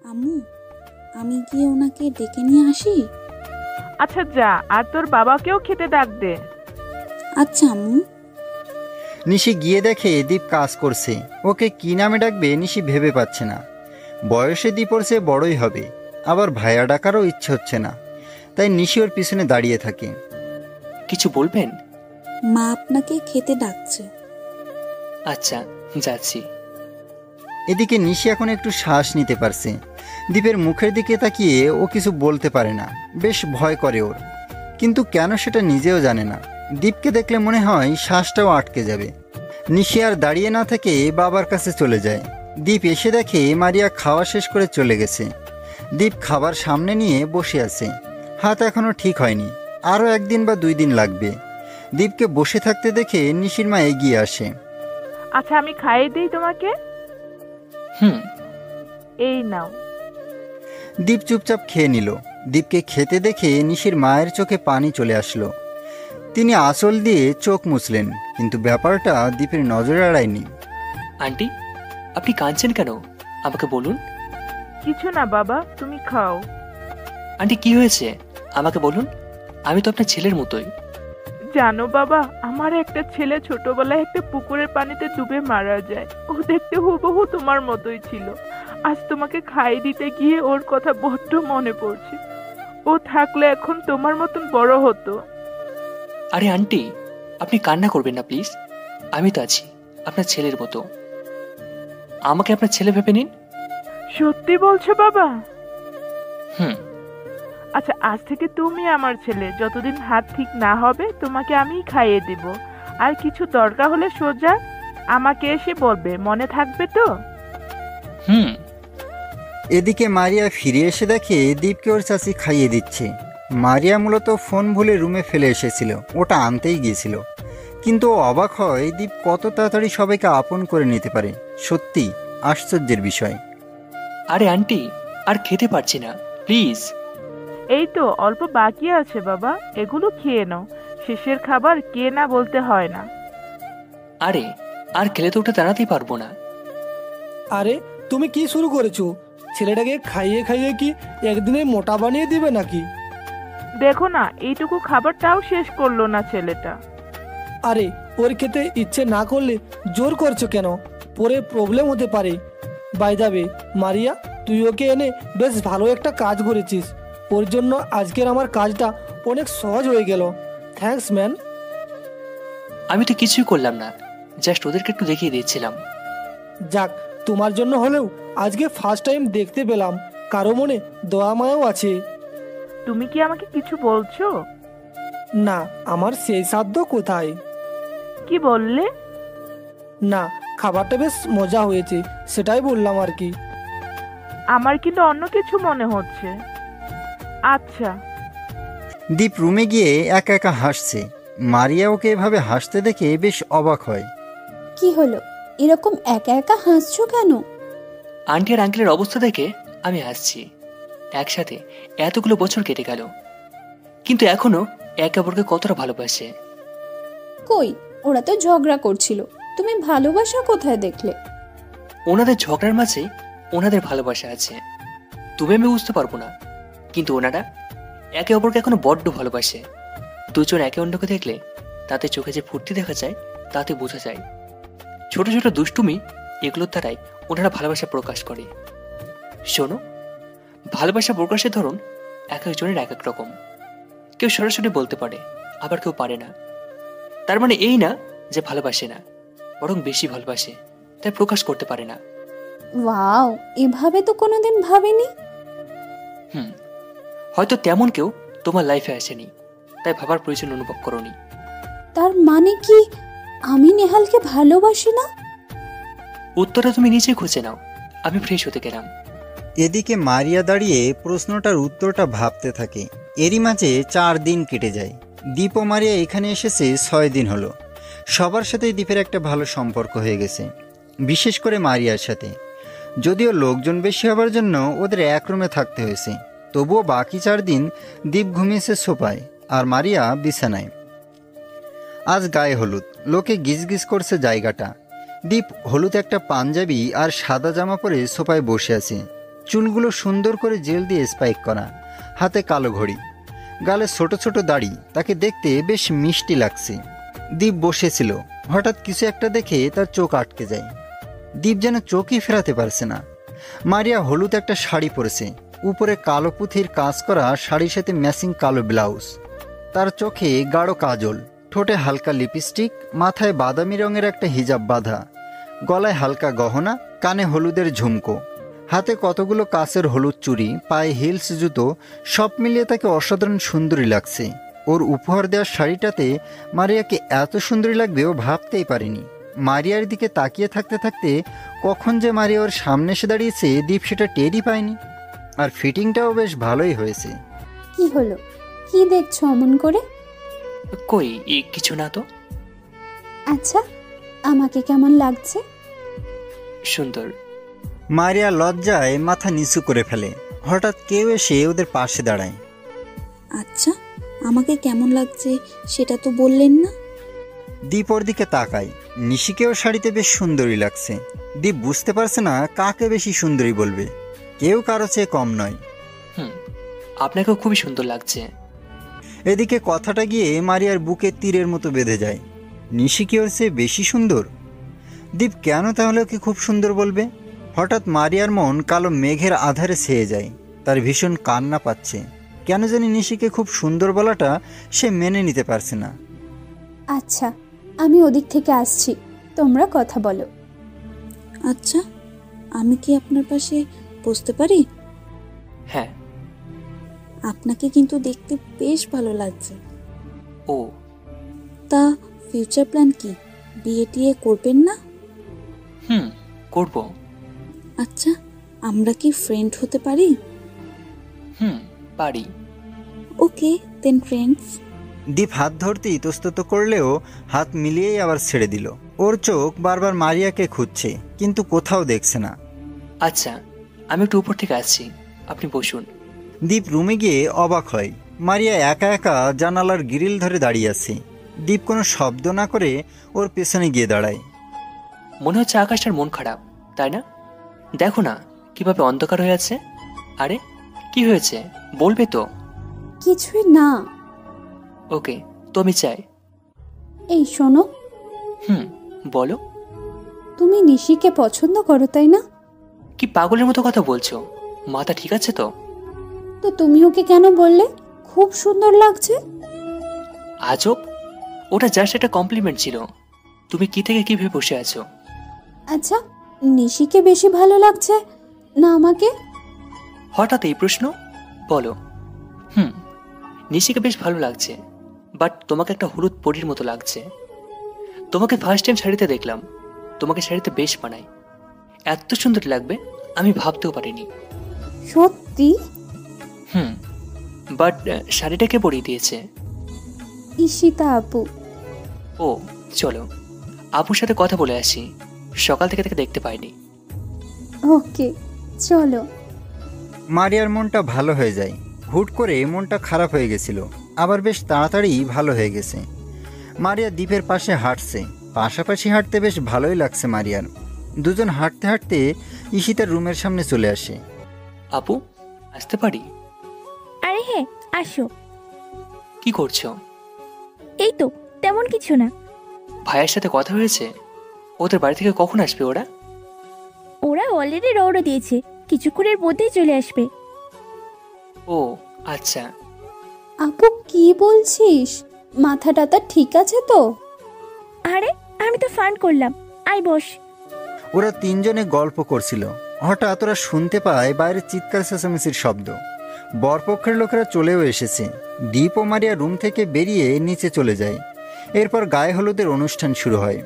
আম্মু, আমি গিয়ে ওনাকে ডেকে নিয়ে আসি। আচ্ছা যা, আর তোর বাবাকেও খেতে ডাক দে। আচ্ছা আম্মু। নিশি গিয়ে দেখে দীপ কাজ করছে। ওকে কি নামে ডাকবে নিশি ভেবে পাচ্ছে না। বয়সে দীপ ওর চেয়ে বড়ই হবে, আবার ভাইয়া ডাকারও ইচ্ছে হচ্ছে না। তাই নিশি ওর পিছনে দাঁড়িয়ে থাকে। কিছু বলবেন? মা আপনাকে খেতে ডাকছে। আচ্ছা, যাচ্ছি। এদিকে নিশি এখন একটু শ্বাস নিতে পারছে। দীপের মুখের দিকে তাকিয়ে ও কিছু বলতে পারে না, বেশ ভয় করে ওর, কিন্তু কেন সেটা নিজেও জানে না। দীপকে দেখলে মনে হয় শ্বাসটাও আটকে যাবে। নিশি আর দাঁড়িয়ে না থেকে বাবার কাছে চলে যায়। দীপ এসে দেখে মারিয়া খাওয়া শেষ করে চলে গেছে। দীপ খাবার সামনে নিয়ে বসে আছে, হাত এখনো ঠিক হয়নি, আরও 1 দিন বা 2 দিন লাগবে। দীপকে বসে থাকতে দেখে নিশির মা এগিয়ে আসে। আচ্ছা আমি খাইয়ে দিই তোমাকে। এই নাও। দীপ চুপচাপ খেয়ে নিল। দীপকে খেতে দেখে নিশির মায়ের চোখে পানি চলে আসলো। তিনি আঁচল দিয়ে চোখ মুছলেন, কিন্তু ব্যাপারটা দীপের নজরে এড়ায়নি। আন্টি, আপনি কাঁদছেন কেন? আমাকে বলুন। কিছু না বাবা, তুমি খাও। আন্টি, কি হয়েছে আমাকে বলুন, আমি তো আপনার ছেলের মতোই। জানো বাবা, আমার একটা ছেলে ছোটবেলায় একটা পুকুরের পানিতে ডুবে মারা যায়। ও দেখতে হুবহু তোমার মতোই ছিল। আজ তোমাকে খাই দিতে গিয়ে ওর কথা বড্ড মনে পড়ছে। ও থাকলে এখন তোমার মতন বড় হতো। আরে আন্টি, আপনি কান্না করবেন না প্লিজ। আমি তো আছি আপনার ছেলের মতো। আমাকে আপনার ছেলে ভেবে নিন। সত্যি বলছো বাবা? হুম। আচ্ছা, আজ থেকে তুমি আমার ছেলে। যতদিন হাত ঠিক না হবে তোমাকে আমিই খাইয়ে দিব। আর কিছু দরকার হলে সোজা আমাকে এসে বলবে, মনে থাকবে তো? হুম। এদিকে মারিয়া ফিরে এসে দেখে দীপকে ওর চাচি খাইয়ে দিচ্ছে। মারিয়া মূলত ফোন ভুলে রুমে ফেলে এসেছিল, ওটা আনতেই গিয়েছিল। কিন্তু ও অবাক হয় দীপ কত তাড়াতাড়ি সবাইকে আপন করে নিতে পারে। সত্যি আশ্চর্যের বিষয়। আরে আন্টি, আর খেতে পারছি না, প্লিজ। এই তো অল্প বাকি আছে বাবা, এগুলো খেয়ে নাও। শেষের খাবার কে না বলতে হয় না। আরে আর খেলে তো ওটা দাঁড়াতেই পারবো না। আরে তুমি কি শুরু করেছো? ছেলেটাকে খাইয়ে খাইয়ে কি একদিনে মোটা বানিয়ে দিবে নাকি? দেখো না, এইটুকু খাবারটাও শেষ করলো না ছেলেটা। আরে ওর খেতে ইচ্ছে না করলে জোর করছো কেন? পরে প্রবলেম হতে পারে। বাই দ্য ওয়ে, মারিয়া, তুই ওকে এনে বেশ ভালো একটা কাজ করেছিস। ওর জন্য আজকের আমার কাজটা অনেক সহজ হয়ে গেল। Thanks man. আমি তো কিছুই করলাম না, জাস্ট ওদেরকে একটু দেখিয়ে দিয়েছিলাম। যাক, তোমার জন্য হলেও আজকে ফার্স্ট টাইম দেখতে পেলাম কারো মনে দয়া মায়াও আছে। তুমি কি আমাকে কিছু বলছো? না, আমার সেই সাধ্য কোথায়। কি বললে? না, খাবারটা বেশ মজা হয়েছে, সেটাই বললাম আর কি। আমার কিন্তু অন্য কিছু মনে হচ্ছে। আচ্ছা। দীপ রুমে গিয়ে একা একা হাসছে। মারিয়া ওকে এভাবে হাসতে দেখে বেশ অবাক হয়। কি হলো, এরকম একা একা হাসছো কেন? আন্টি আর আঙ্কেলের অবস্থা দেখে আমি হাসছি। একসাথে এতগুলো বছর কেটে গেল, কিন্তু এখনো একে অপরকে কতটা ভালোবাসে। কই, ওরা তো ঝগড়া করছিল, তুমি ভালোবাসা কোথায় দেখলে? ওনাদের ঝগড়ার মাঝে ওনাদের ভালোবাসা আছে, তুমি আমি বুঝতে পারবো না, কিন্তু ওনারা একে অপরকে এখনো বড্ড ভালোবাসে। দুজন একে অন্যকে দেখলে তাতে চোখে যে ফুর্তি দেখা যায় তাতে বোঝা যায়। ছোট ছোট দুষ্টুমি, এগুলোর দ্বারাই ওনারা ভালোবাসা প্রকাশ করে। শোনো, ভালোবাসা প্রকাশের ধরন এক একজনের এক এক রকম। কেউ সরাসরি বলতে পারে, আবার কেউ পারে না। তার মানে এই না যে ভালোবাসে না, বরং বেশি ভালোবাসে, তাই প্রকাশ করতে পারে না। ওয়াও, এভাবে তো কোনোদিন ভাবিনি। হয়তো তেমন কেউ তোমার লাইফে আসেনি, তাই ভাবার প্রয়োজন অনুভব করোনি। তার মানে কি আমি নেহালকে ভালোবাসি না? উত্তরটা তুমি নিজেই খুঁজে নাও, আমি ফ্রেশ হতে গেলাম। এদিকে মারিয়া দাঁড়িয়ে প্রশ্নটার উত্তরটা ভাবতে থাকে। এরই মাঝে 4 দিন কেটে যায়। দীপ ও মারিয়া এখানে এসেছে 6 দিন হলো। সবার সাথেই দীপের একটা ভালো সম্পর্ক হয়ে গেছে, বিশেষ করে মারিয়ার সাথে। যদিও লোকজন বেশি হবার জন্য ওদের এক রুমে থাকতে হয়েছে, তবুও বাকি 4 দিন দীপ ঘুমিয়েছে সোফায় আর মারিয়া বিছানায়। আজ গায়ে হলুদ, লোকে গিজগিজ করছে জায়গাটা। দীপ হলুদ একটা পাঞ্জাবি আর সাদা জামা পরে সোফায় বসে আছে। চুলগুলো সুন্দর করে জেল দিয়ে স্পাইক করা, হাতে কালো ঘড়ি, গালে ছোট ছোট দাড়ি, তাকে দেখতে বেশ মিষ্টি লাগছে। দীপ বসেছিল, হঠাৎ কিছু একটা দেখে তার চোখ আটকে যায়। দীপ যেন চোখই ফেরাতে পারছে না। মারিয়া হলুদ একটা শাড়ি পরেছে, উপরে কালো পুঁথির কাজ করা শাড়ির সাথে ম্যাচিং কালো ব্লাউজ। তার চোখে গাঢ় কাজল, ঠোঁটে হালকা লিপস্টিক, মাথায় বাদামি রঙের একটা হিজাব বাঁধা, গলায় হালকা গহনা, কানে হলুদের ঝুমকো, হাতে কতগুলো কাচের হলুদ চুড়ি, পায়ে হিলস জুতো, সব মিলিয়ে তাকে অসাধারণ সুন্দরী লাগছে। ওর উপহার দেওয়ার শাড়িটাতে মারিয়াকে এত সুন্দরী লাগবে ও ভাবতেই পারেনি। মারিয়ার দিকে তাকিয়ে থাকতে থাকতে কখন যে মারিয়া ওর সামনে এসে দাঁড়িয়েছে দীপ সেটা টেরই পায়নি। আর ফিটিংটাও বেশ ভালোই হয়েছে। কি হলো, কি দেখছো অমন করে? কই কিছু না তো। আচ্ছা, আমাকে কেমন লাগছে? সুন্দর। মারিয়া লজ্জায় মাথা নিচু করে ফেলে। হঠাৎ কেউ এসে ওদের পাশে দাঁড়ায়। আচ্ছা, আমাকে কেমন লাগছে সেটা তো বললেন না। দীপ ওর দিকে তাকায়। নিশিকেও শাড়িতে বেশ সুন্দরী লাগছে। দীপ বুঝতে পারছে না কাকে বেশি সুন্দরী বলবে। কেউ কারো চেয়ে কম নয়। আপনাকেও খুবই সুন্দর লাগছে। এদিকে কথাটা গিয়ে মারিয়ার বুকে তীরের মতো বেঁধে যায়। নিশিকে ওর চেয়ে বেশি সুন্দর? দীপ কেন তাহলে ওকে খুব সুন্দর বলবে? হঠাৎ মারিয়ার মন কালো মেঘের আধারে ছেয়ে যায়। তার ভীষণ কান্না পাচ্ছে। কেন জানি নিশিকে খুব সুন্দর বলাটা সে মেনে নিতে পারছে না। আচ্ছা, আমি ওদিক থেকে আসছি, তোমরা কথা বলো। আচ্ছা, আমি কি আপনার পাশে বসতে পারি? হ্যাঁ। আপনাকে কিন্তু দেখতে বেশ ভালো লাগছে। ও, তা ফিউচার প্ল্যান কি? বিয়ে টিয়ে করবেন না? করব। আচ্ছা, আমরা কি ফ্রেন্ড হতে পারি? পারি। ওকে, দেন ফ্রেন্ডস। দীপ হাত ধরতে ইতস্তত করলেও হাত মিলিয়েই আবার ছেড়ে দিল। ওর চোখ বারবার মারিয়াকে খুঁজছে, কিন্তু কোথাও দেখছে না। আচ্ছা, আমি একটু উপর থেকে আসছি, আপনি বসুন। দীপ রুমে গিয়ে অবাক হয়। মারিয়া একা একা জানালার গ্রিল ধরে দাঁড়িয়ে আছে। দীপ কোনো শব্দ না করে ওর পেছনে গিয়ে দাঁড়ায়। মনে হচ্ছে আকাশটার মন খারাপ, তাই না? দেখো না কিভাবে অন্ধকার হয়ে আছে। আরে কি হয়েছে, বলবে তো? কিছুই না। ওকে, তো আমি চাই। এই শোনো, বলো। তুমি নিশিকে পছন্দ করো, তাই না? কি পাগলের মতো কথা বলছো? মাথা ঠিক আছে তো? তো তুমি ওকে কেন বললে খুব সুন্দর লাগছে? আজব, ওটা জাস্ট একটা কমপ্লিমেন্ট ছিল। তুমি কি থেকে কি ভেবে বসে আছো? আচ্ছা, নিশিকে বেশি ভালো লাগছে না আমাকে? হঠাৎ এই প্রশ্ন? বলো। নিশিকে বেশ ভালো লাগছে, বাট তোমাকে একটা হলুদ পরীর মতো লাগছে। তোমাকে ফার্স্ট টাইম শাড়িতে দেখলাম, তোমাকে শাড়িতে বেশ মানায়। এত সুন্দর লাগবে আমি ভাবতেও পারিনি। সত্যি? বাট শাড়িটা কে পরিয়ে দিয়েছে? ঈশিতা আপু। ও, চলো আপুর সাথে কথা বলে আসি, সকাল থেকে তাকে দেখতে পাইনি। ওকে, চলো। মারিয়ার মনটা ভালো হয়ে যায়। হুট করে মনটা খারাপ হয়ে গেছিল, আবার বেশ তাড়াতাড়ি ভালো হয়ে গেছে। মারিয়া দ্বীপের পাশে হাঁটছে। পাশাপাশি হাঁটতে বেশ ভালোই লাগছে মারিয়ার। দুজন হাঁটতে হাঁটতে ঈশিতার রুমের সামনে চলে আসে। আপু, আসতে পারি? আরে হ্যাঁ, আসো। কি করছো? এই তো, তেমন কিছু না। ভাইয়ের সাথে কথা হয়েছে? ওদের বাড়ি থেকে কখন আসবে ওরা? ওরা অলরেডি রওনা দিয়েছে, কিছুক্ষণের মধ্যেই চলে আসবে। ও আচ্ছা। আপু কি বলছিস? মাথাটা তার ঠিক আছে তো? আরে আমি তো ফান করলাম, আই বস। ওরা তিনজনে গল্প করছিল। হঠাৎ ওরা শুনতে পায় বাইরে চিৎকার চেঁচামেচির শব্দ। বরপক্ষের লোকেরা চলেও এসেছে। দীপ ও মারিয়া রুম থেকে বেরিয়ে নিচে চলে যায়। এরপর গায়ে হলুদের অনুষ্ঠান শুরু হয়।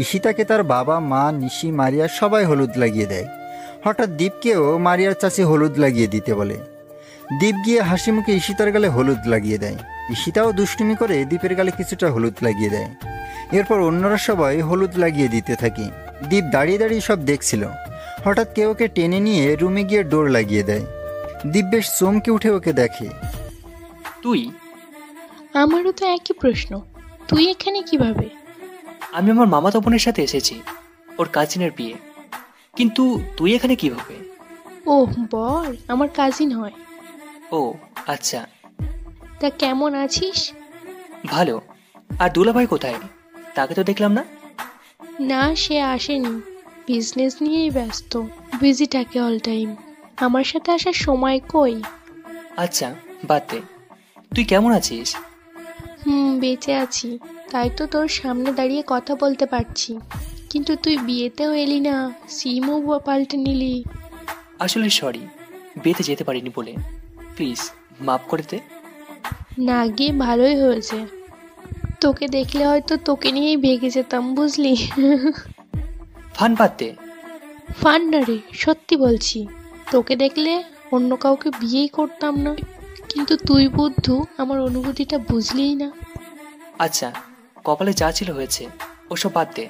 ঈশিতাকে তার বাবা, মা, নিশি, মারিয়া সবাই হলুদ লাগিয়ে দেয়। হঠাৎ দীপকেও মারিয়ার চাচি হলুদ লাগিয়ে দিতে বলে। দীপ গিয়ে হাসি মুখে ঈশিতার গালে হলুদ লাগিয়ে দেয়। ঈশিতাও দুষ্টুমি করে দীপের গালে কিছুটা হলুদ লাগিয়ে দেয়। এরপর অন্যরা সবাই হলুদ লাগিয়ে দিতে থাকে। দীপ দাঁড়িয়ে দাঁড়িয়ে সব দেখছিল। হঠাৎ কেউ ওকে টেনে নিয়ে রুমে গিয়ে ডোর লাগিয়ে দেয়। দীপ বেশ চমকে উঠে ওকে দেখে। তুই? আমারও তো একই প্রশ্ন, তুই এখানে কিভাবে? আমি আমার মামাতো বোনের সাথে এসেছি, ওর কাজিনের বিয়ে। কিন্তু তুই এখানে কিভাবে? ও ওহ বর, আমার কাজিন হয়। ও আচ্ছা, তা কেমন আছিস? ভালো। আর দুলাভাই কোথায়? তাকে তো দেখলাম না। না, সে আসেনি, বিজনেস নিয়েই ব্যস্ত, বিজি থাকে অল টাইম। আমার সাথে আসার সময় কই। আচ্ছা বাদ দে, তুই কেমন আছিস? বেঁচে আছি, তাই তো তোর সামনে দাঁড়িয়ে কথা বলতে পারছি। কিন্তু তুই বিয়েতেও এলি না, সিমও পাল্টে নিলি। আসলে সরি, বিয়েতে যেতে পারিনি বলে, প্লিজ মাফ করে দে। না গিয়ে ভালোই হয়েছে, তোকে দেখলে হয়তো তোকে নিয়েই ভেগে যেতাম, বুঝলি? ফান বাদ দে। ফান না রে, সত্যি বলছি, তোকে দেখলে অন্য কাউকে বিয়েই করতাম না, কিন্তু তুই বুদ্ধু আমার অনুভূতিটা বুঝলিই না। আচ্ছা, কপালে যা ছিল হয়েছে, ওসব বাদ দে।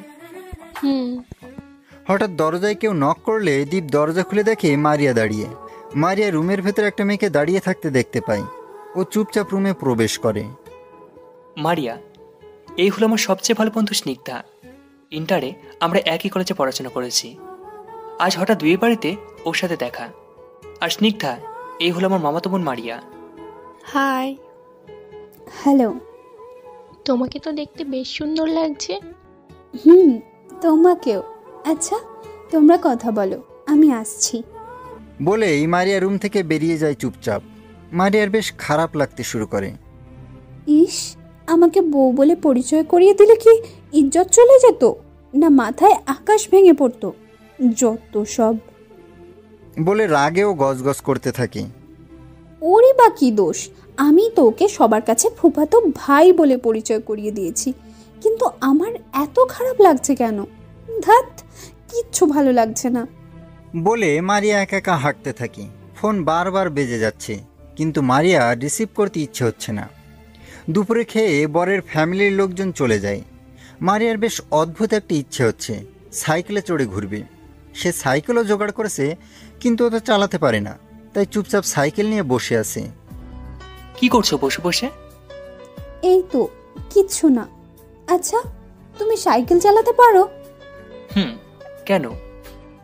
হঠাৎ দরজায় কেউ নক করলে দীপ দরজা খুলে দেখে মারিয়া দাঁড়িয়ে। মারিয়া রুমের ভেতর একটা মেয়েকে দাঁড়িয়ে থাকতে দেখতে পায়। ও চুপচাপ রুমে প্রবেশ করে। মারিয়া, এই হলো আমার সবচেয়ে ভালো বন্ধু স্নিগ্ধা। ইন্টারে আমরা একই কলেজে পড়াশোনা করেছি। আজ হঠাৎ বিয়ে বাড়িতে ওর সাথে দেখা। আর স্নিগ্ধা, এই হলো আমার মামাতো বোন মারিয়া। হাই। হ্যালো। তোমাকে তো দেখতে বেশ সুন্দর লাগছে। তোমাকেও। আচ্ছা, তোমরা কথা বলো, আমি আসছি। বলেই মারিয়া রুম থেকে বেরিয়ে যায় চুপচাপ। মারিয়ার বেশ খারাপ লাগতে শুরু করে। ইস, আমাকে বউ বলে পরিচয় করিয়ে দিলে কি ইজ্জত চলে যেত, না মাথায় আকাশ ভেঙে পড়তো? যত সব। বলে রাগেও গজগজ করতে থাকে। ওরই বা কি দোষ? আমি তো ওকে সবার কাছে ফুফাতো ভাই বলে পরিচয় করিয়ে দিয়েছি, কিন্তু আমার এত খারাপ লাগছে কেন? ধ্যাৎ, কিচ্ছু ভালো লাগছে না। বলে মারিয়া একা একা হাঁটতে থাকে। ফোন বারবার বেজে যাচ্ছে, কিন্তু মারিয়া রিসিভ করতে ইচ্ছে হচ্ছে না। দুপুরে খেয়ে বরের ফ্যামিলির লোকজন চলে যায়। মারিয়ার বেশ অদ্ভুত একটা ইচ্ছে হচ্ছে, সাইকেলে চড়ে ঘুরবে। সে সাইকেলও জোগাড় করেছে, কিন্তু ওটা চালাতে পারে না, তাই চুপচাপ সাইকেল নিয়ে বসে আছে। কি করছো বসে বসে? এই তো, কিচ্ছু না। আচ্ছা, তুমি সাইকেল চালাতে পারো? কেন?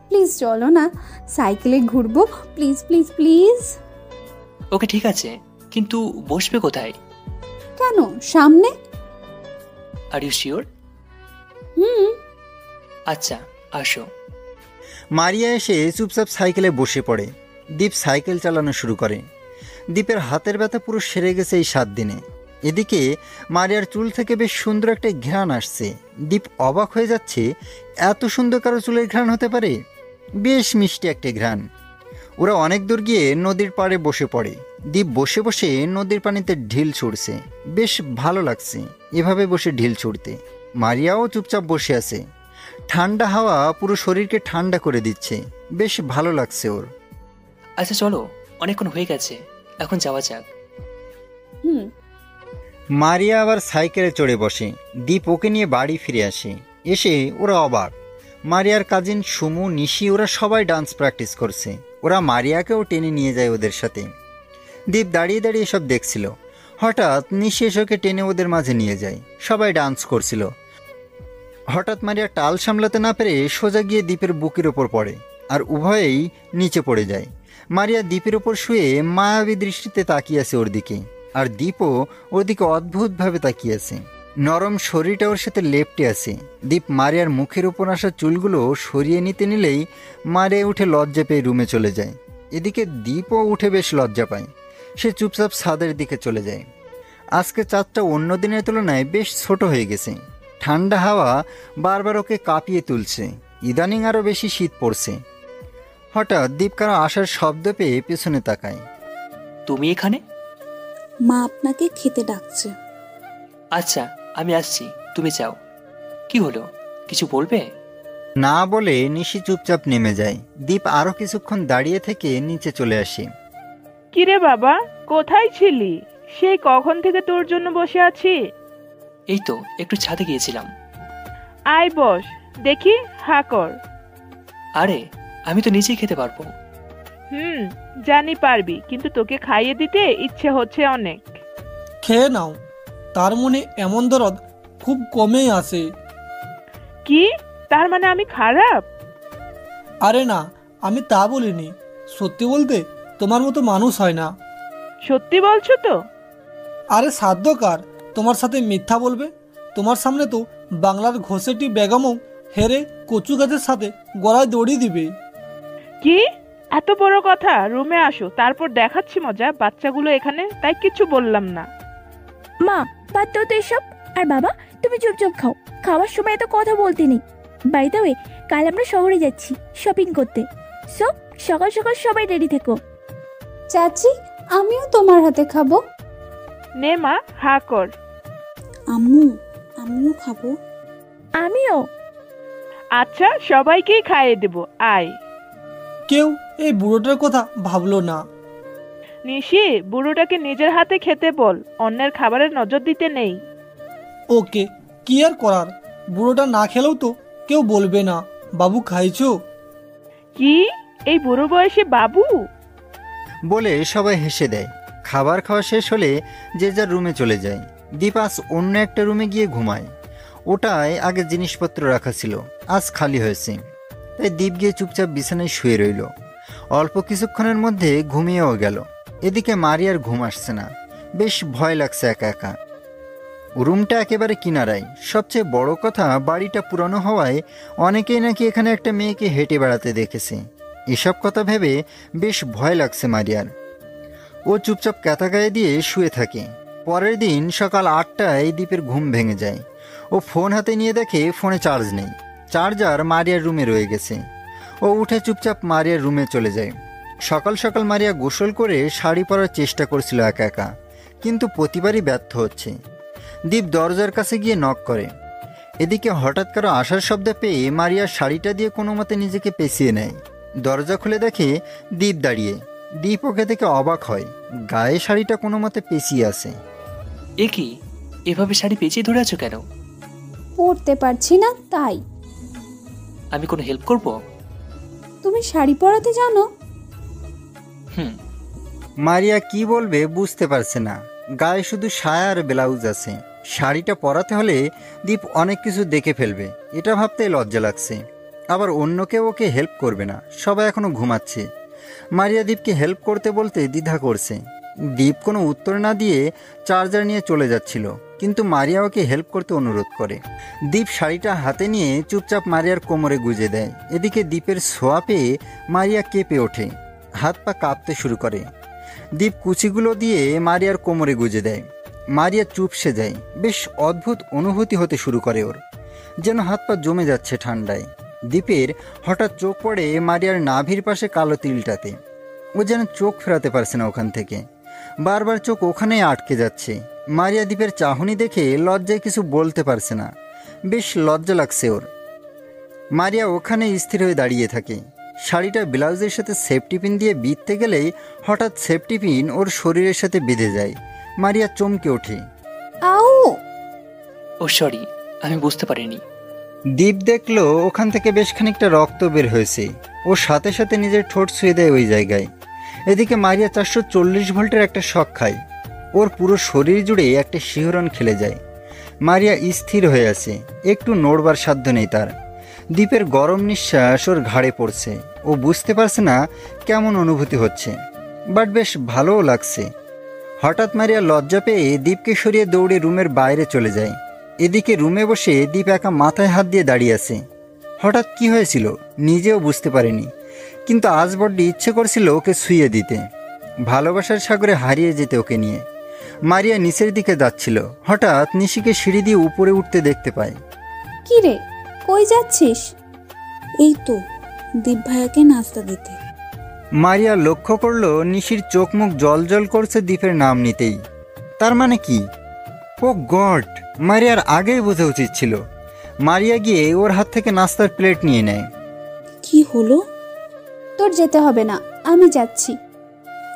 প্লিজ চলো না, সাইকেলে ঘুরবো, প্লিজ প্লিজ প্লিজ। ওকে ঠিক আছে, কিন্তু বসবে কোথায়? কেন, সামনে। Are you sure? আচ্ছা আসো। মারিয়া এসে চুপচাপ সাইকেলে বসে পড়ে। দীপ সাইকেল চালানো শুরু করে। দীপের হাতের ব্যথা পুরো সেরে গেছে এই 7 দিনে। এদিকে মারিয়ার চুল থেকে বেশ সুন্দর একটা ঘ্রাণ আসছে। দীপ অবাক হয়ে যাচ্ছে, এত সুন্দর কারো চুলের ঘ্রাণ হতে পারে। বেশ মিষ্টি একটা ঘ্রাণ। ওরা অনেক দূর গিয়ে নদীর পাড়ে বসে পড়ে। দীপ বসে বসে নদীর পানিতে ঢিল ছুঁড়ছে। বেশ ভালো লাগছে এভাবে বসে ঢিল ছুঁড়তে। মারিয়াও চুপচাপ বসে আছে। ঠান্ডা হাওয়া পুরো শরীরকে ঠান্ডা করে দিচ্ছে। বেশ ভালো লাগছে ওর। আচ্ছা চলো, অনেকক্ষণ হয়ে গেছে, এখন যাওয়া যাক। মারিয়া আবার সাইকেলে চড়ে বসে। দীপ ওকে নিয়ে বাড়ি ফিরে আসে। এসে ওরা অবাক। মারিয়ার কাজিন সুমু, নিশি, ওরা সবাই ডান্স প্র্যাকটিস করছে। ওরা মারিয়াকেও টেনে নিয়ে যায় ওদের সাথে। দীপ দাঁড়িয়ে দাঁড়িয়ে সব দেখছিল। হঠাৎ নিশি এসে ওকে টেনে ওদের মাঝে নিয়ে যায়। সবাই ডান্স করছিল। হঠাৎ মারিয়া টাল সামলাতে না পেরে সোজা গিয়ে দীপের বুকের ওপর পড়ে, আর উভয়েই নিচে পড়ে যায়। মারিয়া দীপের ওপর শুয়ে মায়াবী দৃষ্টিতে তাকিয়ে আছে ওর দিকে, আর দীপও ওর দিকে অদ্ভুতভাবে তাকিয়ে আছে। নরম শরীরটা ওর সাথে লেপ্টে আছে। দীপ মারিয়ার মুখের ওপর আসা চুলগুলো সরিয়ে নিতে নিলেই মারিয়া উঠে লজ্জা পেয়ে রুমে চলে যায়। এদিকে দীপও উঠে বেশ লজ্জা পায়। সে চুপচাপ ছাদের দিকে চলে যায়। আজকে চাঁদটা অন্য দিনের তুলনায় বেশ ছোট হয়ে গেছে। ঠান্ডা হাওয়া বারবার ওকে কাঁপিয়ে তুলছে। ইদানিং আরও বেশি শীত পড়ছে। হঠাৎ দীপ কারো আসার শব্দ পেয়ে পেছনে তাকায়। তুমি এখানে? মা আপনাকে খেতে ডাকছে। আচ্ছা আমি আসছি, তুমি যাও। কি হলো, কিছু বলবে? না বলে নিশি চুপচাপ নেমে যায়। দীপ আরও কিছুক্ষণ দাঁড়িয়ে থেকে নিচে চলে আসে। কিরে বাবা, কোথায় ছিলি? সেই কখন থেকে তোর জন্য বসে আছি। এই তো একটু ছাদে গিয়েছিলাম। আয় বস, দেখি, হা কর। আরে আমি তো নিজেই খেতে পারবো। জানি পারবি, কিন্তু তোকে খাইয়ে দিতে ইচ্ছে হচ্ছে অনেক। খেয়ে নাও, তার মনে এমন দরদ খুব কমেই আসে। কি, তার মানে আমি খারাপ? আরে না, আমি তা বলিনি। সত্যি বলতে তোমার মতো মানুষ হয় না। সত্যি বলছো তো? আরে সাধ্য কার তোমার সাথে মিথ্যা বলবে? তোমার সামনে তো বাংলার ঘষেটি বেগমও হেরে কচু গাছের সাথে গলায় দড়ি দিবে। কি এত বড় কথা? রুমে আসো, তারপর দেখাচ্ছি মজা। বাচ্চাগুলো এখানে, তাই কিছু বললাম না। মা বাদ দাও তো এসব। আর বাবা, তুমি চুপচাপ খাও, খাওয়ার সময় এত কথা বলতে নেই। বাই দ্য ওয়ে, কাল আমরা শহরে যাচ্ছি শপিং করতে। সো সকাল সকাল সবাই রেডি থেকো। চাচি, আমিও তোমার হাতে খাবো। নে মা, হা কর। আম্মু, আমিও খাবো। আমিও। আচ্ছা, সবাইকেই খাইয়ে দেব, আয়। কেউ এই বুড়োটার কথা ভাবলো না। নিশি, বুড়োটাকে নিজের হাতে খেতে বল, অন্যের খাবারে নজর দিতে নেই। ওকে, কি আর করার, বুড়োটা না খেলেও তো কেউ বলবে না বাবু খাইছো। কি, এই বুড়ো বয়সে বাবু? বলে সবাই হেসে দেয়। খাবার খাওয়া শেষ হলে যে যার রুমে চলে যায়। দীপ আজ অন্য একটা রুমে গিয়ে ঘুমায়। ওটায় আগে জিনিসপত্র রাখা ছিল, আজ খালি হয়েছে। তাই দীপ গিয়ে চুপচাপ বিছানায় শুয়ে রইল। অল্প কিছুক্ষণের মধ্যে ঘুমিয়েও গেল। এদিকে মারিয়ার ঘুম আসছে না, বেশ ভয় লাগছে একা একা। রুমটা একেবারে কিনারায়। সবচেয়ে বড় কথা, বাড়িটা পুরনো হওয়ায় অনেকেই নাকি এখানে একটা মেয়েকে হেঁটে বেড়াতে দেখেছে। এসব কথা ভেবে বেশ ভয় লাগছে মারিয়ার। ও চুপচাপ কাঁথা গায়ে দিয়ে শুয়ে থাকে। পরের দিন সকাল 8টায় দীপের ঘুম ভেঙে যায়। ও ফোন হাতে নিয়ে দেখে ফোনে চার্জ নেই। চার্জার মারিয়ার রুমে রয়ে গেছে। ও উঠে চুপচাপ মারিয়ার রুমে চলে যায়। সকাল সকাল মারিয়া গোসল করে শাড়ি পরার চেষ্টা করছিল একা একা, কিন্তু প্রতিবারই ব্যর্থ হচ্ছে। দীপ দরজার কাছে গিয়ে নক করে। এদিকে হঠাৎ কারো আসার শব্দ পেয়ে মারিয়া শাড়িটা দিয়ে কোনো মতে নিজেকে পেঁচিয়ে নেয়। দরজা খুলে দেখে দীপ দাঁড়িয়ে। দীপ ওকে দেখে অবাক হয়, গায়ে শাড়িটা কোনো মতে পেঁচিয়ে আছে। এ কি, এভাবে শাড়ি পেঁচিয়ে ধরে আছো কেন? পরতে পারছি না তাই। আমি কোনো হেল্প করব? তুমি শাড়ি পরাতে জানো? মারিয়া কি বলবে বুঝতে পারছে না। গায়ে শুধু সায়া আর ব্লাউজ আছে। শাড়িটা পরাতে হলে দীপ অনেক কিছু দেখে ফেলবে, এটা ভাবতেই লজ্জা লাগছে। আবার অন্য কেউ ওকে হেল্প করবে না, সবাই এখনো ঘুমাচ্ছে। মারিয়া দীপকে হেল্প করতে বলতে দ্বিধা করছে। দীপ কোনো উত্তর না দিয়ে চার্জার নিয়ে চলে যাচ্ছিল, কিন্তু মারিয়া ওকে হেল্প করতে অনুরোধ করে। দীপ শাড়িটা হাতে নিয়ে চুপচাপ মারিয়ার কোমরে গুজে দেয়। এদিকে দীপের ছোঁয়া পেয়ে মারিয়া কেঁপে ওঠে, হাত পা কাঁপতে শুরু করে। দীপ কুচিগুলো দিয়ে মারিয়ার কোমরে গুজে দেয়। মারিয়া চুপসে যায়। বেশ অদ্ভুত অনুভূতি হতে শুরু করে ওর, যেন হাত পা জমে যাচ্ছে ঠান্ডায়। দীপের হঠাৎ চোখ পড়ে মারিয়ার নাভির পাশে কালো তিলটাতে। ও যেন চোখ ফেরাতে পারছে না ওখান থেকে, বারবার চোখ ওখানেই আটকে যাচ্ছে। মারিয়া দীপের চাহনি দেখে লজ্জায় কিছু বলতে পারছে না, বেশ লজ্জা লাগছে ওর। মারিয়া ওখানে স্থির হয়ে দাঁড়িয়ে থাকে। শাড়িটা ব্লাউজের সাথে সেফটি পিন দিয়ে বিঁধতে গেলেই হঠাৎ সেফটি পিন ওর শরীরের সাথে বেঁধে যায়। মারিয়া চমকে ওঠে। আউ! ও সরি, আমি বুঝতে পারিনি। দীপ দেখলো ওখান থেকে বেশ খানিকটা রক্ত বের হয়েছে। ও সাথে সাথে নিজের ঠোঁট ছুঁয়ে দেয় ওই জায়গায়। এদিকে মারিয়া 440 ভোল্টের একটা শক খায়। ওর পুরো শরীর জুড়ে একটা শিহরণ খেলে যায়। মারিয়া স্থির হয়ে আছে, একটু নড়বার সাধ্য নেই তার। দীপের গরম নিঃশ্বাস ওর ঘাড়ে পড়ছে। ও বুঝতে পারছে না কেমন অনুভূতি হচ্ছে, বাট বেশ ভালোও লাগছে। হঠাৎ মারিয়া লজ্জা পেয়ে দীপকে সরিয়ে দৌড়ে রুমের বাইরে চলে যায়। এদিকে রুমে বসে দীপ একা মাথায় হাত দিয়ে দাঁড়িয়ে আছে। হঠাৎ কি হয়েছিল নিজেও বুঝতে পারেনি, কিন্তু আজ বড্ড ইচ্ছে করছিল ওকে ছুঁয়ে দিতে, ভালোবাসার সাগরে হারিয়ে যেতে ওকে নিয়ে। মারিয়া নিচের দিকে যাচ্ছিল, হঠাৎ নিশিকে সিঁড়ি দিয়ে উপরে উঠতে দেখতে পায়। কি রে, কই যাচ্ছিস? এই তো দীপ ভাইয়াকে নাস্তা দিতে। মারিয়া লক্ষ্য করলো নিশির চোখ মুখ জল জল করছে দীপের নাম নিতেই। তার মানে কি? ও গড, মারিয়ার আগেই বোঝা উচিত ছিল। মারিয়া গিয়ে ওর হাত থেকে নাস্তার প্লেট নিয়ে নেয়। কি হলো? তোর যেতে হবে না, আমি যাচ্ছি।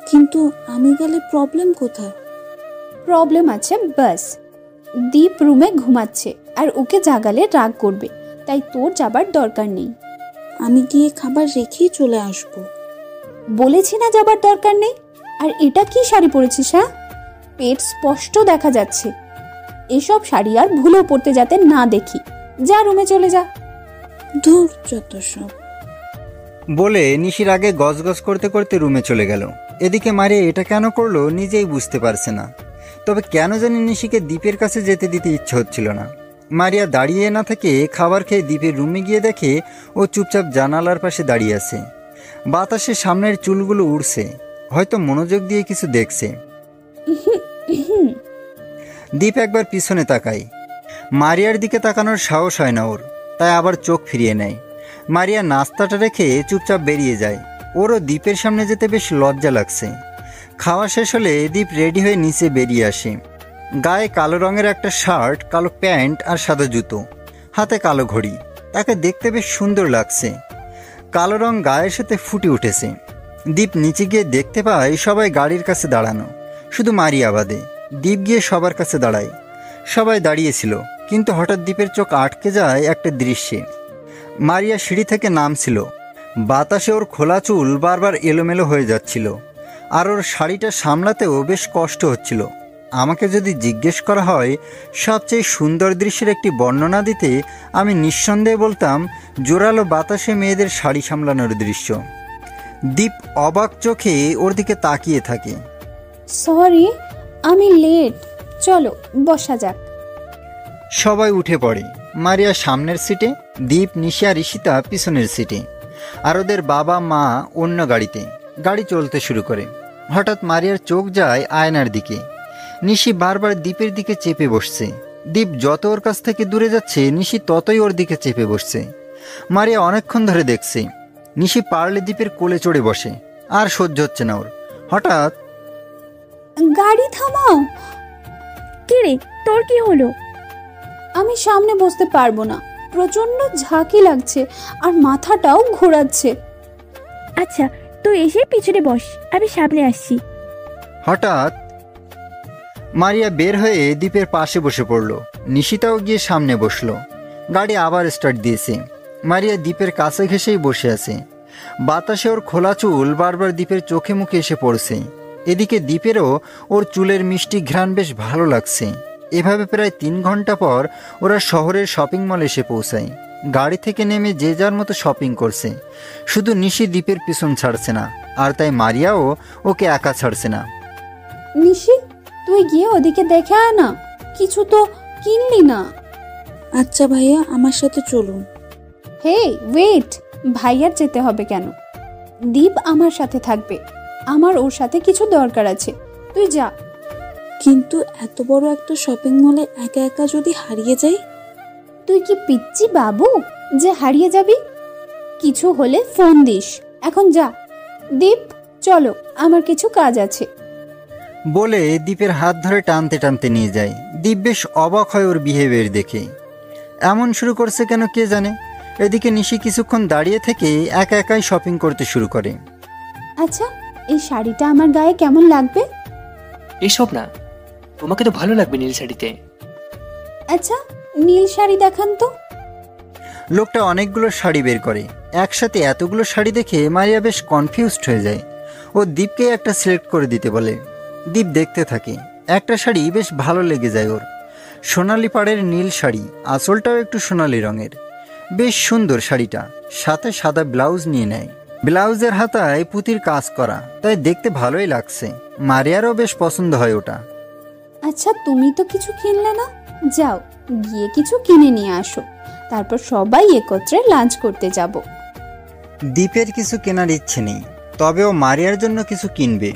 কিন্তু আমি গেলে প্রবলেম কোথায়? প্রবলেম আছে বাস। দীপ রুমে ঘুমাচ্ছে আর ওকে জাগালে রাগ করবে, তাই তোর যাবার দরকার নেই। আমি গিয়ে খাবার রেখেই চলে আসব। বলেছি না যাবার দরকার নেই। আর এটা কি শাড়ি পরেছিস? হ্যাঁ, পেট স্পষ্ট দেখা যাচ্ছে। এসব শাড়ি আর ভুলেও পরতে যাতে না দেখি। যা রুমে চলে যা। ধুর, যত সব। বলে নিশির আগে গজগজ করতে করতে রুমে চলে গেল। এদিকে মারিয়া এটা কেন করলো নিজেই বুঝতে পারছে না। তবে কেন জানি নিশিকে দ্বীপের কাছে যেতে দিতে ইচ্ছে হচ্ছিল না। মারিয়া দাঁড়িয়ে না থেকে খাবার খেয়ে দ্বীপের রুমে গিয়ে দেখে ও চুপচাপ জানালার পাশে দাঁড়িয়ে আছে। বাতাসে সামনের চুলগুলো উড়ছে, হয়তো মনোযোগ দিয়ে কিছু দেখছে। দ্বীপ একবার পিছনে তাকায়। মারিয়ার দিকে তাকানোর সাহস হয় না ওর, তাই আবার চোখ ফিরিয়ে নেয়। মারিয়া নাস্তাটা রেখে চুপচাপ বেরিয়ে যায়। ওরও দ্বীপের সামনে যেতে বেশ লজ্জা লাগছে। খাওয়া শেষ হলে দ্বীপ রেডি হয়ে নিচে বেরিয়ে আসে। গায়ে কালো রঙের একটা শার্ট, কালো প্যান্ট আর সাদা জুতো, হাতে কালো ঘড়ি। তাকে দেখতে বেশ সুন্দর লাগছে। কালো রং গায়ের সাথে ফুটে উঠেছে। দ্বীপ নিচে গিয়ে দেখতে পায় সবাই গাড়ির কাছে দাঁড়ানো, শুধু মারিয়া বাদে। দ্বীপ গিয়ে সবার কাছে দাঁড়ায়। সবাই দাঁড়িয়েছিল, কিন্তু হঠাৎ দ্বীপের চোখ আটকে যায় একটা দৃশ্যে। মারিয়া সিঁড়ি থেকে নামছিল। বাতাসে ওর খোলা চুল বারবার এলোমেলো হয়ে যাচ্ছিল, আর ওর শাড়িটা সামলাতেও বেশ কষ্ট হচ্ছিল। আমাকে যদি জিজ্ঞেস করা হয় সবচেয়ে সুন্দর দৃশ্যের একটি বর্ণনা দিতে, আমি নিঃসন্দেহে বলতাম জোরালো বাতাসে মেয়েদের শাড়ি সামলানোর দৃশ্য। দ্বীপ অবাক চোখে ওর দিকে তাকিয়ে থাকে। সরি, আমি লেট, চলো বসা যাক। সবাই উঠে পড়ে। মারিয়া সামনের সিটে, দ্বীপ, নিশি আর ঈশিতা পিছনের সিটে, আর ওদের বাবা মা অন্য গাড়িতে। গাড়ি চলতে শুরু করে। হঠাৎ মারিয়ার চোখ যায় আয়নার দিকে। নিশি বারবার দ্বীপের দিকে চেপে বসছে। দ্বীপ যত ওর কাছ থেকে দূরে যাচ্ছে, নিশি ততই ওর দিকে চেপে বসছে। মারিয়া অনেকক্ষণ ধরে দেখছে। নিশি পারলে দ্বীপের কোলে চড়ে বসে, আর সহ্য হচ্ছে না ওর। হঠাৎ, গাড়ি থামাও। কি রে, তোর কি হলো? আমি সামনে বসতে পারবো না, প্রচন্ড ঝাঁকি লাগছে আর মাথাটাও ঘোরাচ্ছে। আচ্ছা, তুই এসে পিছনে বস, আমি সামনে আসছি। হঠাৎ মারিয়া বের হয়ে দ্বীপের পাশে বসে পড়ল। নিশিতাও গিয়ে সামনে বসলো। গাড়ি আবার স্টার্ট দিয়েছে। মারিয়া দ্বীপের কাছে ঘেঁষেই বসে আছে। বাতাসে ওর খোলা চুল বারবার দ্বীপের চোখে মুখে এসে পড়ছে। এদিকে দ্বীপেরও ওর চুলের মিষ্টি ঘ্রাণ বেশ ভালো লাগছে। এভাবে প্রায় 3 ঘন্টা পর ওরা শহরের শপিং মলে এসে পৌঁছায়। গাড়ি থেকে নেমে যে যার মতো শপিং করছে। শুধু নিশি দ্বীপের পিছন ছাড়ছে না, আর তাই মারিয়াও ওকে একা ছাড়ছে না। নিশি, তুই গিয়ে ওদিকে দেখে আয় না, কিছু তো কিনলি না। আচ্ছা ভাইয়া, আমার সাথে চলুন। হে ওয়েট, ভাইয়ার যেতে হবে কেন? দীপ আমার সাথে থাকবে, আমার ওর সাথে কিছু দরকার আছে, তুই যা। কিন্তু এত বড় একটা শপিং মলে একা একা যদি হারিয়ে যাই? তুই কি পিচ্চি বাবু যে হারিয়ে যাবি? কিছু হলে ফোন দিস, এখন যা। দীপ চলো, আমার কিছু কাজ আছে। বলে দ্বীপের হাত ধরে টানতে টানতে নিয়ে যায়। দ্বীপ বেশ অবাক হয় ওর বিহেভিয়ার দেখে। এমন শুরু করছে কেন কে জানে। এদিকে নিশি কিছুক্ষণ দাঁড়িয়ে থেকে একা একাই শপিং করতে শুরু করে। আচ্ছা, এই শাড়িটা আমার গায়ে কেমন লাগবে? এসব না, তোমাকে তো ভালো লাগবে নীল শাড়িতে। আচ্ছা, নীল শাড়ি দেখান তো। লোকটা অনেকগুলো শাড়ি বের করে। একসাথে এতগুলো শাড়ি দেখে মারিয়া বেশ কনফিউজড হয়ে যায়। ও দ্বীপকে একটা সিলেক্ট করে দিতে বলে। দ্বীপ দেখতে থাকে। একটা শাড়ি বেশ ভালো লেগে যায় ওর। সোনালি পাড়ের নীল শাড়ি, আঁচলটাও একটু সোনালি রঙের। বেশ সুন্দর শাড়িটা, সাথে সাদা ব্লাউজ নিয়ে নেয়। ব্লাউজের হাতায় পুঁতির কাজ করা, তাই দেখতে ভালোই লাগছে। মারিয়ারও বেশ পছন্দ হয় ওটা। আচ্ছা, তুমি তো কিছু কিনলে না, যাও গিয়ে কিছু কিনে নিয়ে আসো, তারপর সবাই একত্রে লাঞ্চ করতে যাব। দ্বীপের কিছু কেনার ইচ্ছে নেই, তবে ও মারিয়ার জন্য কিছু কিনবে।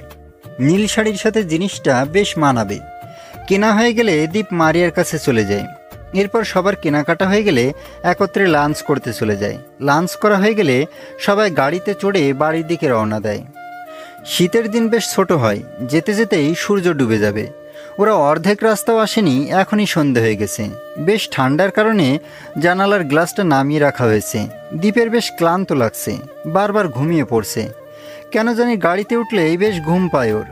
নীল শাড়ির সাথে জিনিসটা বেশ মানাবে। কেনা হয়ে গেলে দ্বীপ মারিয়ার কাছে চলে যায়। এরপর সবার কেনাকাটা হয়ে গেলে একত্রে লাঞ্চ করতে চলে যায়। লাঞ্চ করা হয়ে গেলে সবাই গাড়িতে চড়ে বাড়ির দিকে রওনা দেয়। শীতের দিন বেশ ছোট হয়, যেতে যেতেই সূর্য ডুবে যাবে। ওরা অর্ধেক রাস্তাও আসেনি, এখনই সন্ধে হয়ে গেছে। বেশ ঠান্ডার কারণে জানালার গ্লাসটা নামিয়ে রাখা হয়েছে। দ্বীপের বেশ ক্লান্ত লাগছে, বারবার ঘুমিয়ে পড়ছে। কেন জানি গাড়িতে উঠলেই বেশ ঘুম পায় ওর।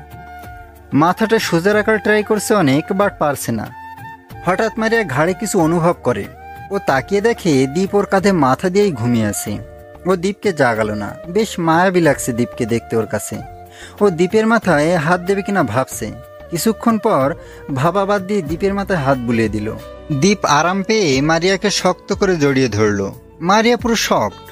মাথাটা সোজা রাখার ট্রাই করছে অনেক, বাট পারছে না। হঠাৎ মারিয়া ঘাড়ে কিছু অনুভব করে। ও তাকিয়ে দেখে দ্বীপ ওর কাঁধে মাথা দিয়েই ঘুমিয়ে আছে। ও দ্বীপকে জাগালো না। বেশ মায়াবী লাগছে দ্বীপকে দেখতে ওর কাছে। ও দ্বীপের মাথায় হাত দেবে কিনা ভাবছে। কিছুক্ষণ পর ভাবা বাদ দিয়ে দ্বীপের মাথায় হাত বুলিয়ে দিল। দ্বীপ আরাম পেয়ে মারিয়াকে শক্ত করে জড়িয়ে ধরল। মারিয়া পুরো শকড।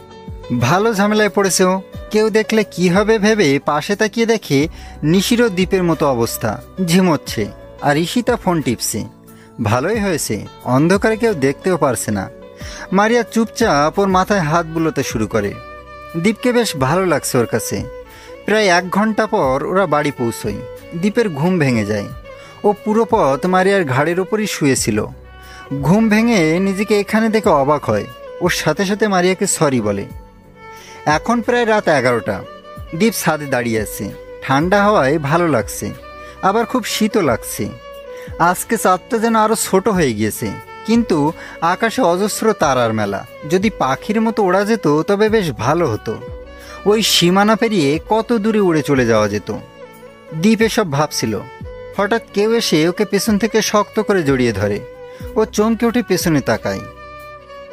ভালো ঝামেলায় পড়েছে ও। কেউ দেখলে কি হবে ভেবে পাশে তাকিয়ে দেখে নিশিরও দ্বীপের মতো অবস্থা, ঝিমোচ্ছে আর ঈশিতা ফোন টিপছে। ভালোই হয়েছে, অন্ধকারে কেউ দেখতেও পারছে না। মারিয়া চুপচাপ ওর মাথায় হাত বুলোতে শুরু করে। দ্বীপকে বেশ ভালো লাগছে ওর কাছে। প্রায় 1 ঘন্টা পর ওরা বাড়ি পৌঁছয়। দ্বীপের ঘুম ভেঙে যায়। ও পুরো পথ মারিয়ার ঘাড়ের ওপরই শুয়েছিল। ঘুম ভেঙে নিজেকে এখানে দেখে অবাক হয়। ওর সাথে সাথে মারিয়াকে সরি বলে। এখন প্রায় রাত 11টা। দ্বীপ ছাদে দাঁড়িয়ে আছে। ঠান্ডা হাওয়ায় ভালো লাগছে, আবার খুব শীতও লাগছে। আজকে চাঁদটা যেন আরও ছোট হয়ে গিয়েছে, কিন্তু আকাশে অজস্র তারার মেলা। যদি পাখির মতো ওড়া যেত তবে বেশ ভালো হতো। ওই সীমানা পেরিয়ে কত দূরে উড়ে চলে যাওয়া যেত। দ্বীপ এসব ভাবছিল। হঠাৎ কেউ এসে ওকে পেছন থেকে শক্ত করে জড়িয়ে ধরে। ও চমকে উঠে পেছনে তাকায়।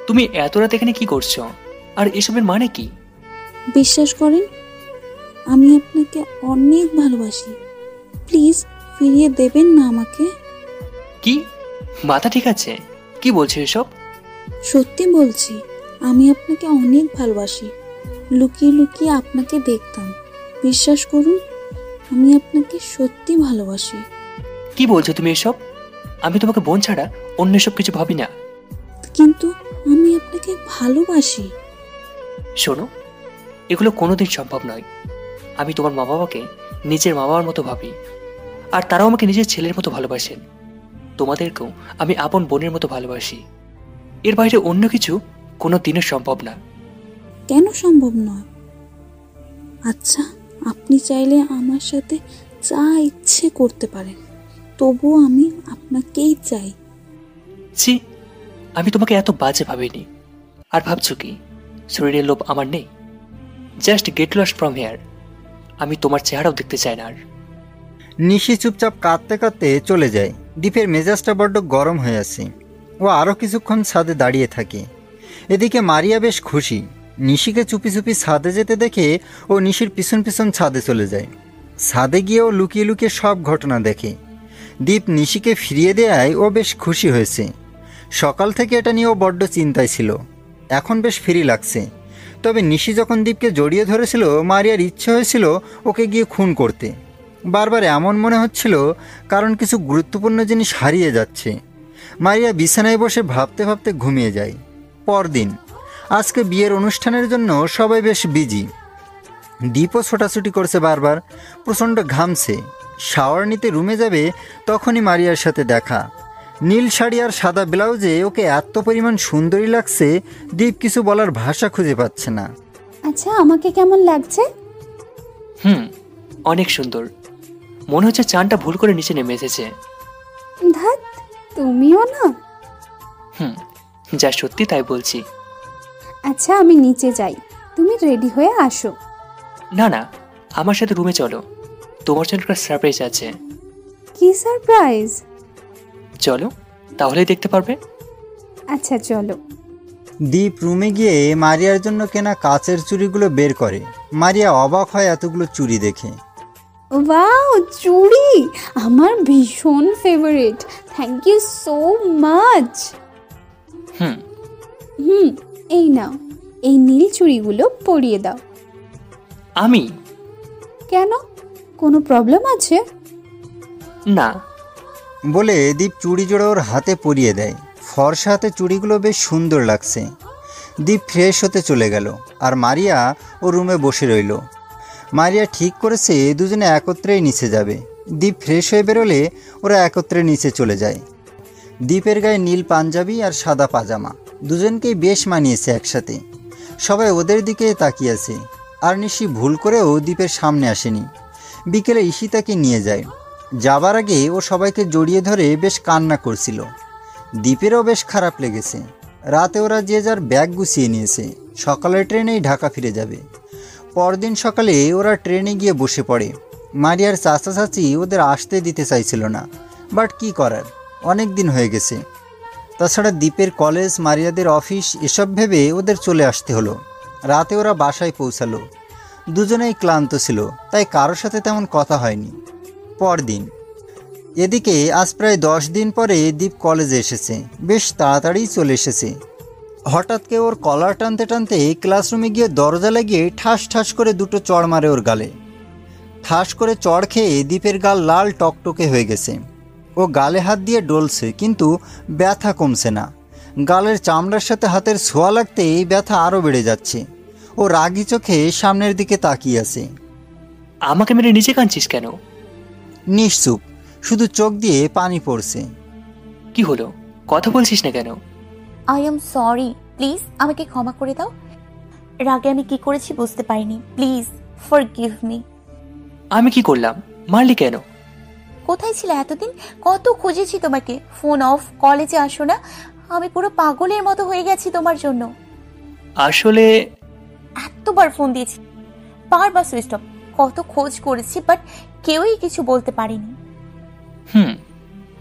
তুমি এত রাত এখানে কি করছো, আর এসবের মানে কি? বিশ্বাস করেন, আমি আপনাকে অনেক ভালোবাসি। প্লিজ ফিরিয়ে দেবেন না আমাকে। কি মাথা ঠিক আছে? কি বলছো এসব? সত্যি বলছি, আমি আপনাকে অনেক ভালোবাসি। লুকিয়ে লুকিয়ে আপনাকে দেখতাম। বিশ্বাস করুন, আমি আপনাকে সত্যি ভালোবাসি। কি বলছো তুমি এসব? আমি তোমাকে বোন ছাড়া অন্য সব কিছু ভাবি না। কিন্তু আমি আপনাকে ভালোবাসি। শোনো, এগুলো কোনোদিন সম্ভব নয়। আমি তোমার মা বাবাকে নিজের মা বাবার মতো ভাবি, আর তারাও আমাকে নিজের ছেলের মতো ভালোবাসেন। তোমাদেরকেও আমি আপন বোনের মতো ভালোবাসি। এর বাইরে অন্য কিছু কোনো দিনও সম্ভব না। কেন সম্ভব নয়? আচ্ছা, আপনি চাইলে আমার সাথে যা ইচ্ছে করতে পারেন, তবুও আমি আপনাকেই চাই। ছি, আমি তোমাকে এত বাজে ভাবিনি। আর ভাবছো কি শরীরের লোভ আমার নেই? Just get lost from here. আমি তোমার চেহারাও দেখতে চাই না আর। নিশি চুপচাপ কাঁদতে কাঁদতে চলে যায়। দ্বীপের মেজাজটা বড্ড গরম হয়ে আছে। ও আরও কিছুক্ষণ ছাদে দাঁড়িয়ে থাকে। এদিকে মারিয়া বেশ খুশি। নিশিকে চুপি চুপি ছাদে যেতে দেখে ও নিশির পিছন পিছন ছাদে চলে যায়। ছাদে গিয়ে ও লুকিয়ে লুকিয়ে সব ঘটনা দেখে। দ্বীপ নিশিকে ফিরিয়ে দেয়ায় ও বেশ খুশি হয়েছে। সকাল থেকে এটা নিয়ে ও বড্ড চিন্তায় ছিল। এখন বেশ ফ্রি লাগছে। তবে নিশি যখন দ্বীপকে জড়িয়ে ধরেছিল, মারিয়ার ইচ্ছে হয়েছিল ওকে গিয়ে খুন করতে। বারবার এমন মনে হচ্ছিল কারণ কিছু গুরুত্বপূর্ণ জিনিস হারিয়ে যাচ্ছে। মারিয়া বিছানায় বসে ভাবতে ভাবতে ঘুমিয়ে যায়। পরদিন আজকে বিয়ের অনুষ্ঠানের জন্য সবাই বেশ বিজি। দ্বীপও ছোটাছুটি করছে, বারবার প্রচণ্ড ঘামছে। শাওয়ার নিতে রুমে যাবে, তখনই মারিয়ার সাথে দেখা। নীল শাড়ি আর সাদা ব্লাউজে ওকে এত পরিমাণ সুন্দরী লাগছে, দ্বীপ কিছু বলার ভাষা খুঁজে পাচ্ছে না। আচ্ছা, আমাকে কেমন লাগছে? অনেক সুন্দর। মনে হচ্ছে চানটা ভুল করে নিচে নেমে এসেছে। ধ্যাৎ, তুমিও না। যা সত্যি তাই বলছি। আচ্ছা, আমি নিচে যাই, তুমি রেডি হয়ে আসো। না না, আমার সাথে রুমে চলো, তোমার জন্য একটা সারপ্রাইজ আছে। কি সারপ্রাইজ? চলো, তাহলেই দেখতে পারবে। আচ্ছা চলো। দ্বীপ রুমে গিয়ে মারিয়ার জন্য কেনা কাচের চুড়িগুলো বের করে। মারিয়া অবাক হয় এতগুলো চুড়ি দেখে। ওয়াও, চুড়ি আমার ভীষণ favourite. Thank you so much. এই নাও, এই নীল চুড়িগুলো পরিয়ে দাও। আমি? কেন, কোনো প্রবলেম আছে? না। বলে দ্বীপ চুড়ি জোড়া ওর হাতে পরিয়ে দেয়। ফর্সা হাতে চুড়িগুলো বেশ সুন্দর লাগছে। দ্বীপ ফ্রেশ হতে চলে গেল, আর মারিয়া ও রুমে বসে রইল। মারিয়া ঠিক করেছে দুজনে একত্রেই নিচে যাবে। দ্বীপ ফ্রেশ হয়ে বেরোলে ওরা একত্রে নিচে চলে যায়। দ্বীপের গায়ে নীল পাঞ্জাবি আর সাদা পাজামা, দুজনকেই বেশ মানিয়েছে একসাথে। সবাই ওদের দিকে তাকিয়ে আছে। আর নিশি ভুল করেও দ্বীপের সামনে আসেনি। বিকেলে ঈশিতাকে নিয়ে যায়। যাবার আগে ও সবাইকে জড়িয়ে ধরে বেশ কান্না করছিল। দ্বীপেরও বেশ খারাপ লেগেছে। রাতে ওরা যে যার ব্যাগ গুছিয়ে নিয়েছে, সকালের ট্রেনেই ঢাকা ফিরে যাবে। পরদিন সকালে ওরা ট্রেনে গিয়ে বসে পড়ে। মারিয়ার চাচা চাচি ওদের আসতে দিতে চাইছিল না, বাট কি করার, অনেক দিন হয়ে গেছে। তাছাড়া দ্বীপের কলেজ, মারিয়াদের অফিস, এসব ভেবে ওদের চলে আসতে হলো। রাতে ওরা বাসায় পৌঁছালো। দুজনেই ক্লান্ত ছিল, তাই কারোর সাথে তেমন কথা হয়নি। পরদিন এদিকে আজ প্রায় 10 দিন পরে দ্বীপ কলেজে এসেছে। বেশ তাড়াতাড়ি চলে এসেছে। হঠাৎ কেউ ওর কলার টানতে টানতে ক্লাসরুমে গিয়ে দরজা লাগিয়ে ঠাস ঠাস করে দুটো চড় মারে ওর গালে। ঠাস করে চড় খেয়ে দীপের গাল লাল টকটকে হয়ে গেছে। ও গালে হাত দিয়ে ডলছে, কিন্তু ব্যথা কমছে না। গালের চামড়ার সাথে হাতের ছোঁয়া লাগতেই ব্যথা আরও বেড়ে যাচ্ছে। ও রাগি চোখে সামনের দিকে তাকিয়ে আছে। আমাকে মেরে নিচে কাঁদছিস কেন? নিশ্চুপ, শুধু চোখ দিয়ে পানি পড়ছে। কি হলো, কথা বলছিস না কেন? আই এম সরি, প্লিজ আমাকে ক্ষমা করে দাও। রাগে আমি কি করেছি বুঝতে পারিনি, প্লিজ ফরগিভ মি। আমি কি করলাম? মারলি কেন? কোথায় ছিলে এতদিন? কত খুঁজেছি তোমাকে, ফোন অফ, কলেজে আসো না। আমি পুরো পাগলের মতো হয়ে গেছি তোমার জন্য। আসলে এতবার ফোন দিয়েছি, বারবার সুইচ অফ। কত খোঁজ করেছি, বাট কেউই কিছু বলতে পারেনি।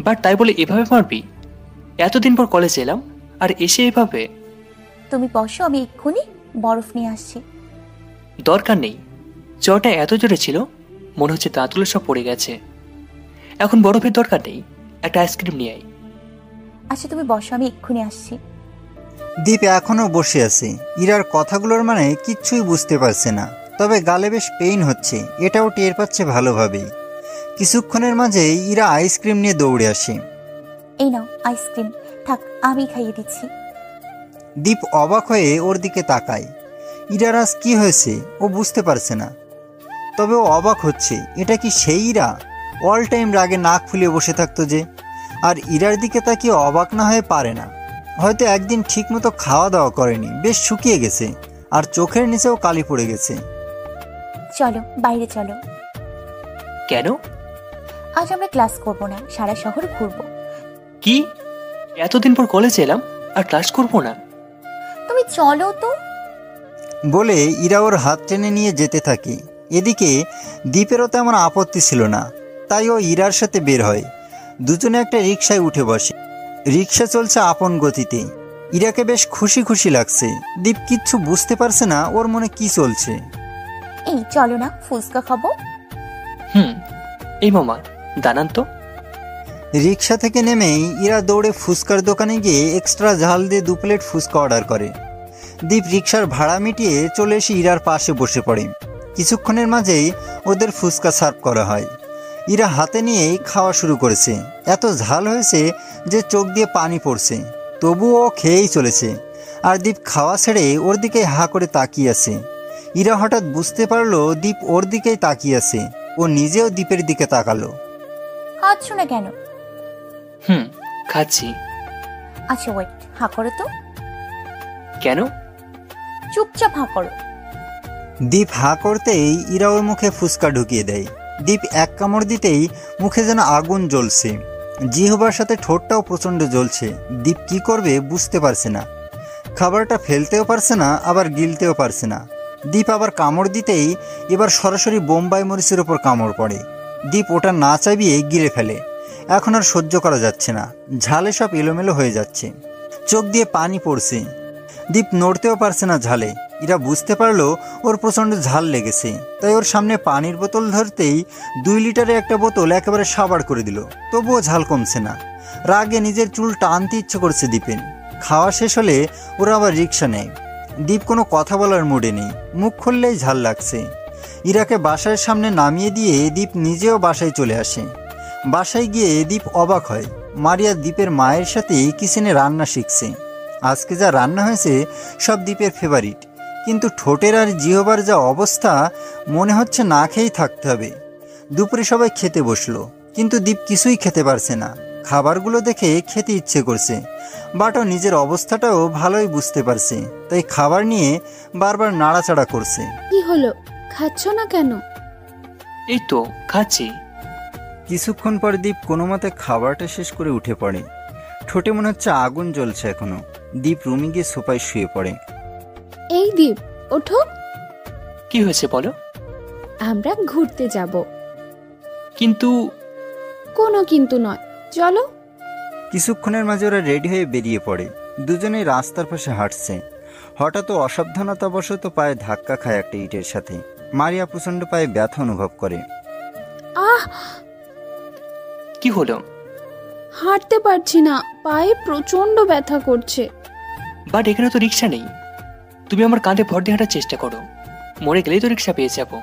বাট তাই বলে এভাবে মারবি? এতদিন পর কলেজে এলাম আর এসে এভাবে? তুমি বসো, আমি এক্ষুনি বরফ নিয়ে আসছি। দরকার নেই, জ্বরটা এত জোরে ছিল মনে হচ্ছে দাঁতগুলো সব পড়ে গেছে। এখন বরফের দরকার নেই, একটা আইসক্রিম নিয়ে আয়। আচ্ছা তুমি বসো, আমি এক্ষুনি আসছি। দীপ এখনও বসে আছে। ইরার কথাগুলোর মানে কিচ্ছুই বুঝতে পারছে না, তবে গালে বেশ পেইন হচ্ছে, এটাও টের পাচ্ছে ভালোভাবেই। কিছুক্ষণের মাঝে ইরা আইসক্রিম নিয়ে দৌড়ে আসে। এই নাও আইসক্রিম, থাক আমি খাইয়ে দিচ্ছি। দীপ অবাক হয়ে ওর দিকে তাকায়। ইরার আজ কি হয়েছে ও বুঝতে পারছে না, তবে ও অবাক হচ্ছে। এটা কি সেই ইরা? অল টাইম রাগে নাক ফুলিয়ে বসে থাকতো যে। আর ইরার দিকে তাকিয়ে অবাক না হয়ে পারে না। হয়তো একদিন ঠিকমতো খাওয়া দাওয়া করেনি, বেশ শুকিয়ে গেছে, আর চোখের নিচেও কালি পড়ে গেছে। চলো বাইরে চলো। কেন? আজ আমরা ক্লাস করব না, সারা শহর ঘুরবো। কি? এতদিন পর কলেজে এলাম আর ক্লাস করবো না? তুমি চলো তো। বলে ইরা ওর হাত টেনে নিয়ে যেতে থাকে। এদিকে দীপেরও তেমন আপত্তি ছিল না, তাই ও ইরার সাথে বের হয়। দুজনে একটা রিকশায় উঠে বসে। রিকশা চলছে আপন গতিতে। ইরাকে বেশ খুশি খুশি লাগছে। দীপ কিচ্ছু বুঝতে পারছে না ওর মনে কি চলছে। এই চলো না, ফুচকা খাবো। এই মামা দাঁড়ান তো। রিকশা থেকে নেমেই ইরা দৌড়ে ফুচকার দোকানে গিয়ে এক্সট্রা ঝাল দিয়ে 2 প্লেট ফুচকা অর্ডার করে। দীপ রিকশার ভাড়া মিটিয়ে চলে এসে ইরার পাশে বসে পড়ে। কিছুক্ষণের মাঝেই ওদের ফুচকা সার্ভ করা হয়। ইরা হাতে নিয়েই খাওয়া শুরু করেছে। এত ঝাল হয়েছে যে চোখ দিয়ে পানি পড়ছে, তবুও খেয়েই চলেছে। আর দীপ খাওয়া ছেড়ে ওর দিকে হা করে তাকিয়ে আছে। ইরা হঠাৎ বুঝতে পারলো দীপ ওর দিকেই তাকিয়ে আছে। ও নিজেও দীপের দিকে তাকালো। খাচ্ছ না কেন? খাচ্ছি। আচ্ছা ওয়েট, হা করো তো। কেন? চুপচাপ হা করো। দীপ হা করতেই ইরা ওর মুখে ফুচকা ঢুকিয়ে দেয়। দীপ এক কামড় দিতেই মুখে যেন আগুন জ্বলছে, জিহ্বার সাথে ঠোঁটটাও প্রচণ্ড জ্বলছে। দীপ কি করবে বুঝতে পারছে না। খাবারটা ফেলতেও পারছে না, আবার গিলতেও পারছে না। দীপ আবার কামড় দিতেই এবার সরাসরি বোম্বাই মরিচের ওপর কামড় পড়ে। দীপ ওটা না চাইবিয়ে গিলে ফেলে। এখন আর সহ্য করা যাচ্ছে না, ঝালে সব এলোমেলো হয়ে যাচ্ছে, চোখ দিয়ে পানি পড়ছে। দীপ নড়তেও পারছে না ঝালে। ইরা বুঝতে পারলো ওর প্রচণ্ড ঝাল লেগেছে, তাই ওর সামনে পানির বোতল ধরতেই 2 লিটারের একটা বোতল একেবারে সাবাড় করে দিল। তবুও ঝাল কমছে না। রাগে নিজের চুল টানতে ইচ্ছে করছে দীপের। খাওয়া শেষ হলে ওরা আবার রিক্সা নেয়। দীপ কোনো কথা বলার মুডে নেই, মুখ খুললেই ঝাল লাগছে। ইরাকে বাসার সামনে নামিয়ে দিয়ে দীপ নিজেও বাসায় চলে আসে। বাসায় গিয়ে দীপ অবাক হয়, মারিয়া দীপের মায়ের সাথে কিচেনে রান্না শিখছে। আজকে যা রান্না হয়েছে সব দীপের ফেভারিট, কিন্তু ঠোঁটের আর জিহবার যা অবস্থা, মনে হচ্ছে না খেয়েই থাকতে হবে। দুপুরে সবাই খেতে বসলো, কিন্তু দীপ কিছুই খেতে পারছে না। খাবারগুলো দেখে খেতে ইচ্ছে করছে, বাট ও নিজের অবস্থাটাও ভালোই বুঝতে পারছে, তাই খাবার নিয়ে বারবার নাড়াচাড়া করছে। কি হলো, খাচ্ছ না কেন? এই তো খাচ্ছি। কিছুক্ষণ পর দীপ কোনো মতে খাবারটা শেষ করে উঠে পড়ে। ঠোঁটে মনে হচ্ছে আগুন জ্বলছে এখনো। দীপ রুমে গিয়ে সোফায় শুয়ে পড়ে। এই দীপ, ওঠো। কি হয়েছে বলো? আমরা ঘুরতে যাব। কিন্তু? কোনো কিন্তু নয়, চলো। কিছুক্ষণের মাঝে ওরা রেডি হয়ে বেরিয়ে পড়ে। দুজনেই রাস্তার পাশে হাঁটছে। হঠাৎ অসাবধানতাবশত পায়ে ধাক্কা খায় একটা ইটের সাথে। মারিয়া প্রচণ্ড পায়ে ব্যথা অনুভব করে। আহ! কি হলো? হাঁটতে পারছি না, পায়ে প্রচন্ড ব্যথা করছে। বাট এখানে তো রিক্সা নেই। তুমি আমার কাঁধে ভর দিয়ে হাঁটার চেষ্টা করো, মরে গেলেই তো রিক্সা পেয়ে যাবো।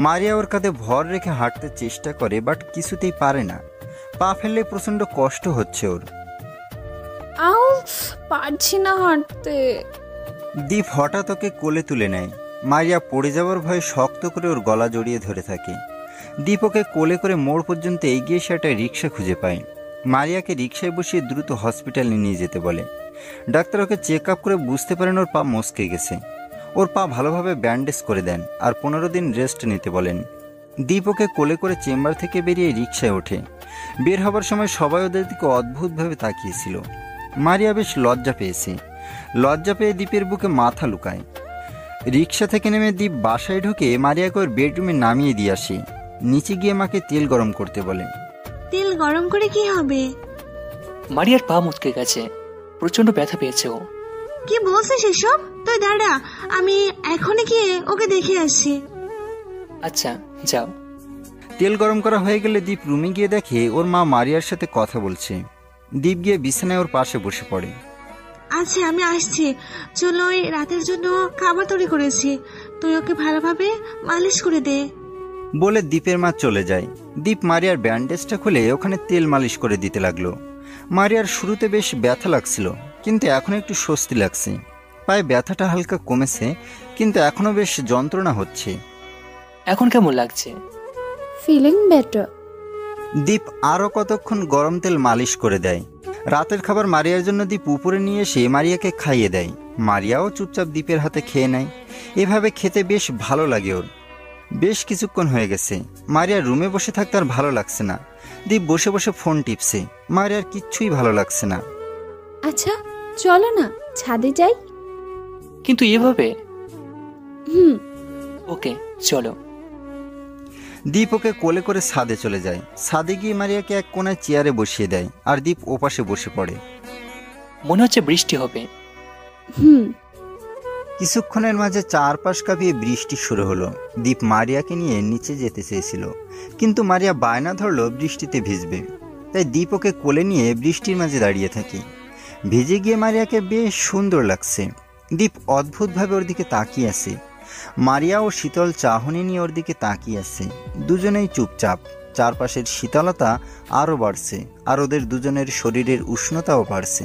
মারিয়া ওর কাঁধে ভর রেখে হাঁটতে চেষ্টা করে, বাট কিছুতেই পারে না। পা ফেললে প্রচণ্ড কষ্ট হচ্ছে ওর। আউ, পারছি না হাঁটতে। দীপ হঠাৎ ওকে কোলে তুলে নেয়। মারিয়া পড়ে যাওয়ার ভয়ে শক্ত করে ওর গলা জড়িয়ে ধরে থাকে। দীপ ওকে কোলে করে মোড় পর্যন্ত এগিয়ে এসে একটা রিক্সা খুঁজে পায়। মারিয়াকে রিক্সায় বসিয়ে দ্রুত হসপিটালে নিয়ে যেতে বলে। ডাক্তার ওকে চেক আপ করে বুঝতে পারেন ওর পা মচকে গেছে। ওর পা ভালোভাবে ব্যান্ডেজ করে দেন আর 15 দিন রেস্ট নিতে বলেন। দীপ ওকে কোলে করে চেম্বার থেকে বেরিয়ে রিক্সায় ওঠে। বের হবার সময় সবাই ওদের দিকে অদ্ভুতভাবে তাকিয়েছিল। মারিয়া বেশ লজ্জা পেয়েছে। লজ্জা পেয়ে দীপের বুকে মাথা লুকায়। রিক্সা থেকে নেমে দীপ বাসায় ঢুকে মারিয়াকে ওর বেডরুমে নামিয়ে দিয়ে আসে। নিচে গিয়ে মাকে তেল গরম করতে বলে। তেল গরম করে কি হবে? মারিয়ার পা মুচকে গেছে, প্রচন্ড ব্যথা পেয়েছে ও। কি বলছিস এসব? তুই দাঁড়া, আমি এখনই গিয়ে ওকে দেখে আসছি। আচ্ছা যাও। তেল গরম করা হয়ে গেলে দীপ রুমে গিয়ে দেখে ওর মা মারিয়ার সাথে কথা বলছে। দীপ গিয়ে বিছানায় ওর পাশে বসে পড়ে। আচ্ছা আমি আসছি, চলো ওই রাতের জন্য খাবার তৈরি করেছি, তুই ওকে ভালোভাবে মালিশ করে দে। বলে দীপের মা চলে যায়। দীপ মারিয়ার ব্যান্ডেজটা খুলে ওখানে তেল মালিশ করে দিতে লাগলো। মারিয়ার শুরুতে বেশ ব্যথা লাগছিল, কিন্তু এখন একটু স্বস্তি লাগছে। পায়ে ব্যথাটা হালকা কমেছে, কিন্তু এখনো বেশ যন্ত্রণা হচ্ছে। এখন কেমন লাগছে? Feeling better. দীপ আরো কতক্ষণ গরম তেল মালিশ করে দেয়। রাতের খাবার মারিয়ার জন্য দীপ উপরে নিয়ে এসে মারিয়াকে খাইয়ে দেয়। মারিয়াও চুপচাপ দীপের হাতে খেয়ে নেয়। এভাবে খেতে বেশ ভালো লাগে ওর। বেশ কিছুক্ষণ হয়ে গেছে। মারিয়ার রুমে বসে থাকতে আর ভালো লাগছে না। দীপ বসে বসে ফোন টিপছে। মারিয়ার কিচ্ছুই ভালো লাগছে না। আচ্ছা চলো না ছাদে যাই। কিন্তু এভাবে? ওকে চলো। দীপ ওকে কোলে করে ছাদে চলে যায়। ছাদে গিয়ে মারিয়াকে এক কোনায় চেয়ারে বসিয়ে দেয় আর দীপ ওপাশে বসে পড়ে। মনে হচ্ছে বৃষ্টি হবে। কিছুক্ষণের মাঝে চারপাশ কাঁপিয়ে বৃষ্টি শুরু হলো। দীপ মারিয়াকে নিয়ে নিচে যেতে চেয়েছিল, কিন্তু মারিয়া বায়না ধরলো বৃষ্টিতে ভিজবে। তাই দীপ ওকে কোলে নিয়ে বৃষ্টির মাঝে দাঁড়িয়ে থাকে। ভিজে গিয়ে মারিয়াকে বেশ সুন্দর লাগছে। দীপ অদ্ভুতভাবে ওর দিকে তাকিয়ে আছে। মারিয়া ও শীতল চাহনি নিয়ে ওর দিকে তাকিয়ে আছে। দুজনেই চুপচাপ। চারপাশের শীতলতা আরও বাড়ছে আর ওদের দুজনের শরীরের উষ্ণতাও বাড়ছে।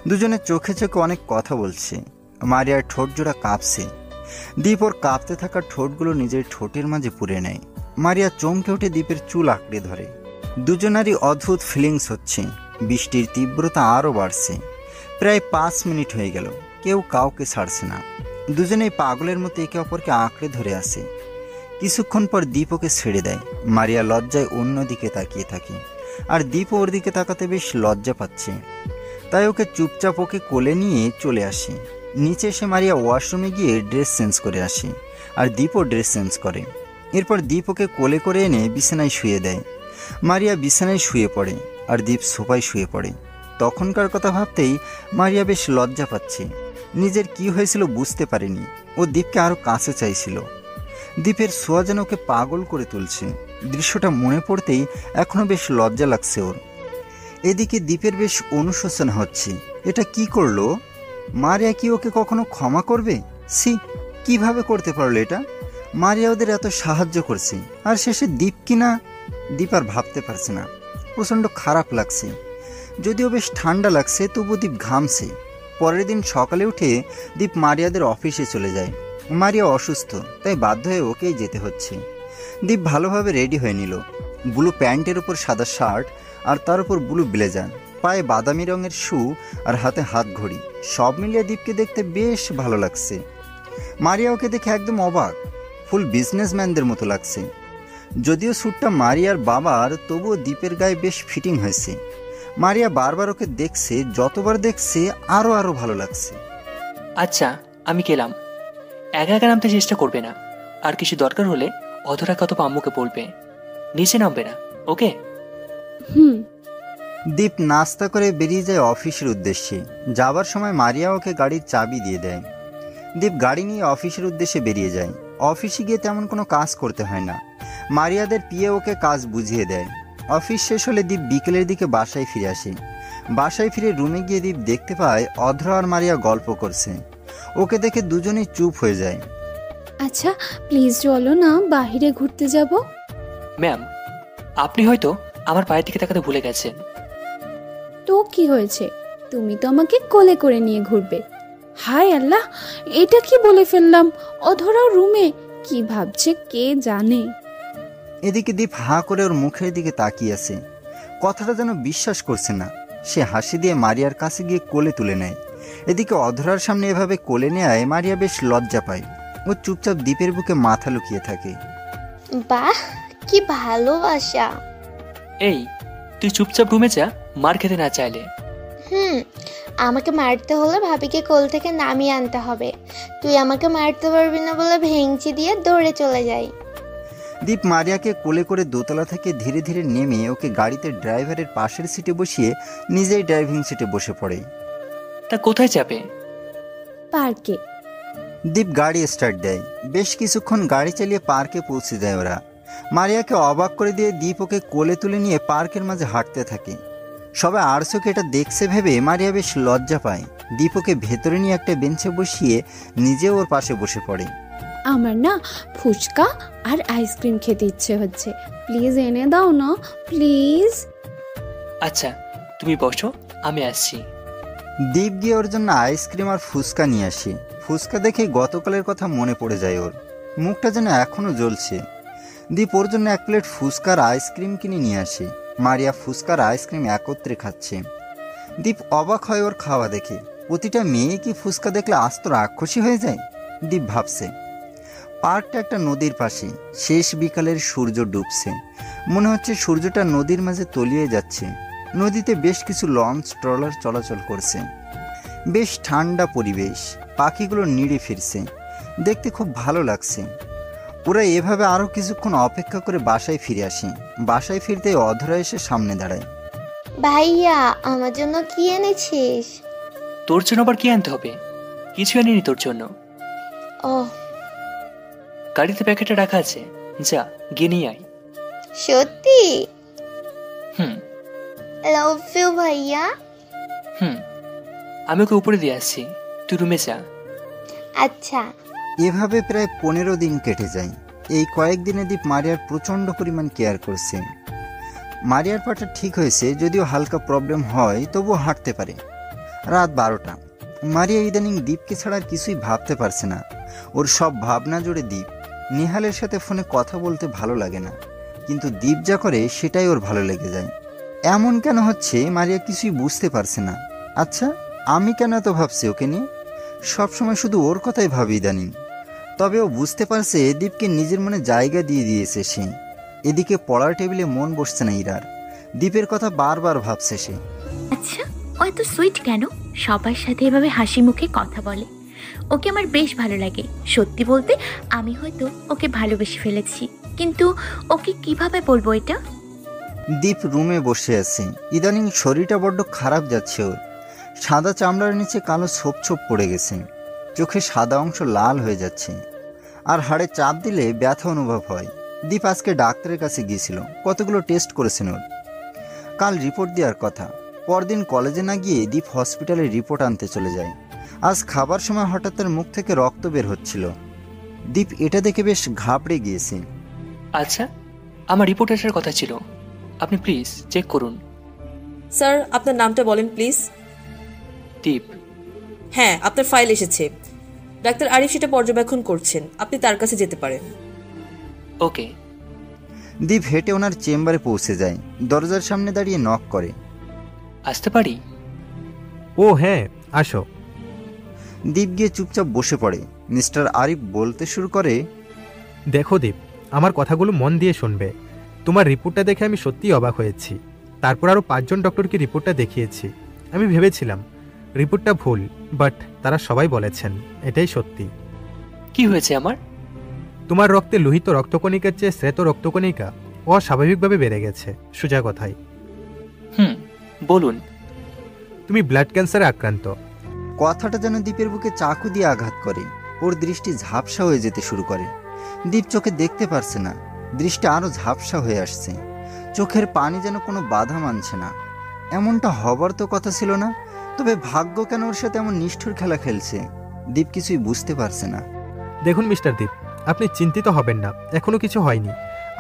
দুজনের চোখে চোখে অনেক কথা বলছে। মারিয়ার ঠোঁট জোড়া কাঁপছে। দীপ ওর কাঁপতে থাকা ঠোঁটগুলো নিজের ঠোঁটের মাঝে পুরে নেয়। মারিয়া চমকে উঠে দীপের চুল আঁকড়ে ধরে। দুজনারই অদ্ভুত ফিলিংস হচ্ছে। বৃষ্টির তীব্রতা আরও বাড়ছে। প্রায় 5 মিনিট হয়ে গেল, কেউ কাউকে ছাড়ছে না। দুজনেই পাগলের মতো একে অপরকে আঁকড়ে ধরে আছে। কিছুক্ষণ পর দীপ ওকে ছেড়ে দেয়। মারিয়া লজ্জায় অন্যদিকে তাকিয়ে থাকে, আর দীপ ওর দিকে তাকাতে বেশ লজ্জা পাচ্ছে। তাই ওকে চুপচাপ ওকে কোলে নিয়ে চলে আসে। নিচে এসে মারিয়া ওয়াশরুমে গিয়ে ড্রেস চেঞ্জ করে আসে, আর দীপও ড্রেস চেঞ্জ করে। এরপর দীপ ওকে কোলে করে এনে বিছানায় শুয়ে দেয়। মারিয়া বিছানায় শুয়ে পড়ে আর দীপ সোফায় শুয়ে পড়ে। তখনকার কথা ভাবতেই মারিয়া বেশ লজ্জা পাচ্ছে। নিজের কি হয়েছিল বুঝতে পারেনি। ও দীপকে আরও কাছে চাইছিল। দীপের ছোঁয়া যেন ওকে পাগল করে তুলছে। দৃশ্যটা মনে পড়তেই এখনও বেশ লজ্জা লাগছে ওর। এদিকে দীপের বেশ অনুশোচনা হচ্ছে। এটা কি করলো? মারিয়া কি ওকে কখনো ক্ষমা করবে? কিভাবে করতে পারলো এটা? মারিয়া ওদের এত সাহায্য করছে, আর শেষে দীপ কিনা। দীপ আর ভাবতে পারছে না। প্রচণ্ড খারাপ লাগছে। যদিও বেশ ঠান্ডা লাগছে, তবু দীপ ঘামছে। পরের দিন সকালে উঠে দীপ মারিয়াদের অফিসে চলে যায়। মারিয়া অসুস্থ, তাই বাধ্য হয়ে ওকেই যেতে হচ্ছে। দীপ ভালোভাবে রেডি হয়ে নিল। ব্লু প্যান্টের উপর সাদা শার্ট, আর তার উপর ব্লু ব্লেজার, পায়ে বাদামি রঙের শু, আর হাতে হাত ঘড়ি। সব মিলিয়ে দীপকে দেখতে বেশ ভালো লাগছে। মারিয়া ওকে দেখে একদম অবাক। ফুল বিজনেসম্যানদের মতো লাগছে। যদিও স্যুটটা মারিয়ার বাবার, তবুও দীপের গায়ে বেশ ফিটিং হয়েছে। মারিয়া বারবার ওকে দেখছে। যতবার দেখছে আরও ভালো লাগছে। আচ্ছা আমি গেলাম। একা একা নামতে চেষ্টা করবে না, আর কিছু দরকার হলে অধরা কত আম্মুকে বলবে। নিচে নামবে না, ওকে? দীপ নাস্তা করে বেরিয়ে যায় অফিসের উদ্দেশ্যে। যাবার সময় মারিয়া ওকে গাড়ির চাবি দিয়ে দেয়। দীপ গাড়ি নিয়ে অফিসের উদ্দেশ্যে বেরিয়ে যায়। অফিসে গিয়ে তেমন কোনো কাজ করতে হয় না। মারিয়াদের পিএ ওকে কাজ বুঝিয়ে দেয়। অফিস শেষ হলে দীপ বিকেলের দিকে বাসায় ফিরে আসে। বাসায় ফিরে রুমে গিয়ে দীপ দেখতে পায় অধরা আর মারিয়া গল্প করছে। ওকে দেখে দুজনেই চুপ হয়ে যায়। আচ্ছা প্লিজ চলো না, বাইরে ঘুরতে যাব। ম্যাম, আপনি হয়তো আমার পায়ের দিকে তাকাতে ভুলে গেছেন। তো কি হয়েছে, তুমি তো আমাকে কোলে করে নিয়ে ঘুরবে। হায় আল্লাহ, এটা কি বলে ফেললাম। অধরাও রুমে, কি ভাবছে কে জানে। এদিকে দীপ হাঁ করে ওর মুখের দিকে তাকিয়ে আছে, কথাটা যেন বিশ্বাস করছে না। সে হাসি দিয়ে মারিয়ার কাছে গিয়ে কোলে তুলে নেয়। এদিকে অধরার সামনে এভাবে কোলে নেয় মারিয়া বেশ লজ্জা পায়। ও চুপচাপ দীপের বুকে মাথা লুকিয়ে থাকে। বাহ, কি ভালোবাসা। এই, তুই চুপচাপ রুমে যা, মার খেতে না চাইলে। আমাকে মারতে হলে ভাবিকে কোল থেকে নামিয়ে আনতে হবে। তুই আমাকে মারতে পারবি না বলে ভেঙচি দিয়ে দৌড়ে চলে যাই। দীপ মারিয়াকে কোলে করে দোতলা থেকে ধীরে ধীরে নেমে ওকে গাড়িতে ড্রাইভারের পাশের সিটে বসিয়ে নিজেই ড্রাইভিং সিটে বসে পড়ে। তা কোথায় যাবে? পার্কে। দীপ গাড়ি স্টার্ট দেয়। বেশ কিছুক্ষণ গাড়ি চালিয়ে পার্কে পৌঁছে যায় ওরা। মারিয়াকে অবাক করে দিয়ে দীপ ওকে কোলে তুলে নিয়ে পার্কের মাঝে হাঁটতে থাকে। সবাই আরসোকে এটা দেখছে ভেবে মারিয়া বেশ লজ্জা পায়। দীপ ওকে ভেতরে নিয়ে একটা বেঞ্চে বসিয়ে নিজেও ওর পাশে বসে পড়ে। আমার না ফুচকা আর আইসক্রিম খেতে ইচ্ছে হচ্ছে, প্লিজ এনে দাও না প্লিজ। আচ্ছা তুমি বসো, আমি আসছি। দীপ গিয়ে ওর জন্য আইসক্রিম আর ফুচকা নিয়ে আসে। ফুচকা দেখে গতকালের কথা মনে পড়ে যায় ওর, মুখটা যেন এখনো জ্বলছে। দীপ ওর জন্য এক প্লেট ফুচকার আইসক্রিম কিনে নিয়ে আসে। মারিয়া ফুচকার আইসক্রিম একত্রে খাচ্ছে। দীপ অবাক হয় ওর খাওয়া দেখে। প্রতিটা মেয়ে কি ফুচকা দেখলে আস্ত রাক্ষসী হয়ে যায়? দীপ ভাবছে। পার্কটা একটা নদীর পাশে, শেষ বিকালের সূর্য ডুবছে। মনে হচ্ছে সূর্যটা নদীর মাঝে তলিয়ে যাচ্ছে। নদীতে বেশ কিছু লঞ্চ ট্রলার চলাচল করছে। বেশ ঠান্ডা পরিবেশ, পাখিগুলো নিড়ে ফিরছে, দেখতে খুব ভালো লাগছে। ওরা এভাবে আরো কিছুক্ষণ অপেক্ষা করে বাসায় ফিরে আসে। বাসায় ফিরতে অধরা এসে সামনে দাঁড়ায়। ভাইয়া, আমার জন্য কি এনেছিস? তোর জন্য আবার কি আনতে হবে? কিছু আনিনি তোর জন্য। ও, গাড়িতে প্যাকেটে রাখা আছে, যা গিয়ে নিয়ে আয়। সত্যি? হুম। লাভ ইউ ভাইয়া। আমি ওকে উপরে দিয়ে আসছি, তুই রুমে যা। আচ্ছা। এভাবে প্রায় 15 দিন কেটে যায়। এই কয়েকদিনে দীপ মারিয়ার প্রচণ্ড পরিমাণ কেয়ার করছে। মারিয়ার পাটা ঠিক হয়েছে, যদিও হালকা প্রবলেম হয়, তবুও হাঁটতে পারে। রাত 12টা। মারিয়া ইদানিং দীপকে ছাড়া আর কিছুই ভাবতে পারছে না। ওর সব ভাবনা জুড়ে দীপ। নিহালের সাথে ফোনে কথা বলতে ভালো লাগে না, কিন্তু দীপ যা করে সেটাই ওর ভালো লেগে যায়। এমন কেন হচ্ছে মারিয়া কিছুই বুঝতে পারছে না। আচ্ছা, আমি কেন এত ভাবছি ওকে নিয়ে? সবসময় শুধু ওর কথাই ভাবি ইদানিং। তবে ও বুঝতে পারছে দীপকে নিজের মনে জায়গা দিয়ে দিয়েছে সে। এদিকে পড়ার টেবিলে মন বসছে না ইরার। দীপের কথা বারবার ভাবছে সে। আচ্ছা, ও এত সুইট কেন? সবার সাথে এভাবে হাসি মুখে কথা বলে। ওকে আমার বেশ ভালো লাগে। সত্যি বলতে আমি হয়তো ওকে ভালোবেসে ফেলেছি, কিন্তু ওকে কিভাবে বলবো এটা? দীপ রুমে বসে আছে। ইদানিং শরীরটা বড্ড খারাপ যাচ্ছে ওর। সাদা চামড়ার নিচে কালো ছোপ ছোপ পড়ে গেছে, চোখে সাদা অংশ লাল হয়ে যাচ্ছে, আর হাড়ে চাপ দিলে ব্যথা অনুভব হয়। দীপ আজকে ডাক্তারের কাছে গিয়েছিল, কতগুলো টেস্ট করেছেন ওর। কাল রিপোর্ট দেওয়ার কথা। পরদিন কলেজে না গিয়ে দীপ হসপিটালে রিপোর্ট আনতে চলে যায়। আজ খাবার সময় হঠাৎ তার মুখ থেকে রক্ত বের হচ্ছিল। দীপ এটা দেখে বেশ ঘাবড়ে গিয়েছে। আচ্ছা, আমার রিপোর্ট আসার কথা ছিল, আপনি প্লিজ চেক করুন। স্যার, আপনার নামটা বলেন প্লিজ। দীপ। হ্যাঁ, আপনার ফাইল এসেছে। ডাক্তার আরিফ সেটা পর্যবেক্ষণ করছেন, আপনি তার কাছে যেতে পারেন। ওকে। দীপ হেঁটে ওনার চেম্বারে পৌঁছে যায়। দরজার সামনে দাঁড়িয়ে নক করে। আসতে পারি? ও হ্যাঁ, আসো। দীপ গিয়ে চুপচাপ বসে পড়ে। মিস্টার আরিফ বলতে শুরু করে, দেখো দীপ, আমার কথাগুলো মন দিয়ে শুনবে। তোমার রিপোর্টটা দেখে আমি সত্যিই অবাক হয়েছি। তারপর আরও 5 জন ডক্টরকে রিপোর্টটা দেখিয়েছি। আমি ভেবেছিলাম রিপোর্টটা ভুল, বাট তারা সবাই বলেছেন এটাই সত্যি। কি হয়েছে আমার? তোমার রক্তে লোহিত রক্তকণিকার চেয়ে শ্বেত রক্তকণিকা অস্বাভাবিকভাবে বেড়ে গেছে, সোজা কথাই। বলুন। তুমি ব্লাড ক্যান্সারে আক্রান্ত। কথাটা যেন দীপের বুকে চাকু দিয়ে আঘাত করে। ওর দৃষ্টি ঝাপসা হয়ে যেতে শুরু করে। দীপ চোখে দেখতে পারছে না, দৃষ্টি আরো ঝাপসা হয়ে আসছে। চোখের পানি যেন কোনো বাধা মানছে না। এমনটা হবার তো কথা ছিল না। তবে ভাগ্য কেন ওর সাথে এমন নিষ্ঠুর খেলা খেলছে? দীপ কিছুই বুঝতে পারছে না। দেখুন মিস্টার দীপ, আপনি চিন্তিত হবেন না, এখনো কিছু হয়নি।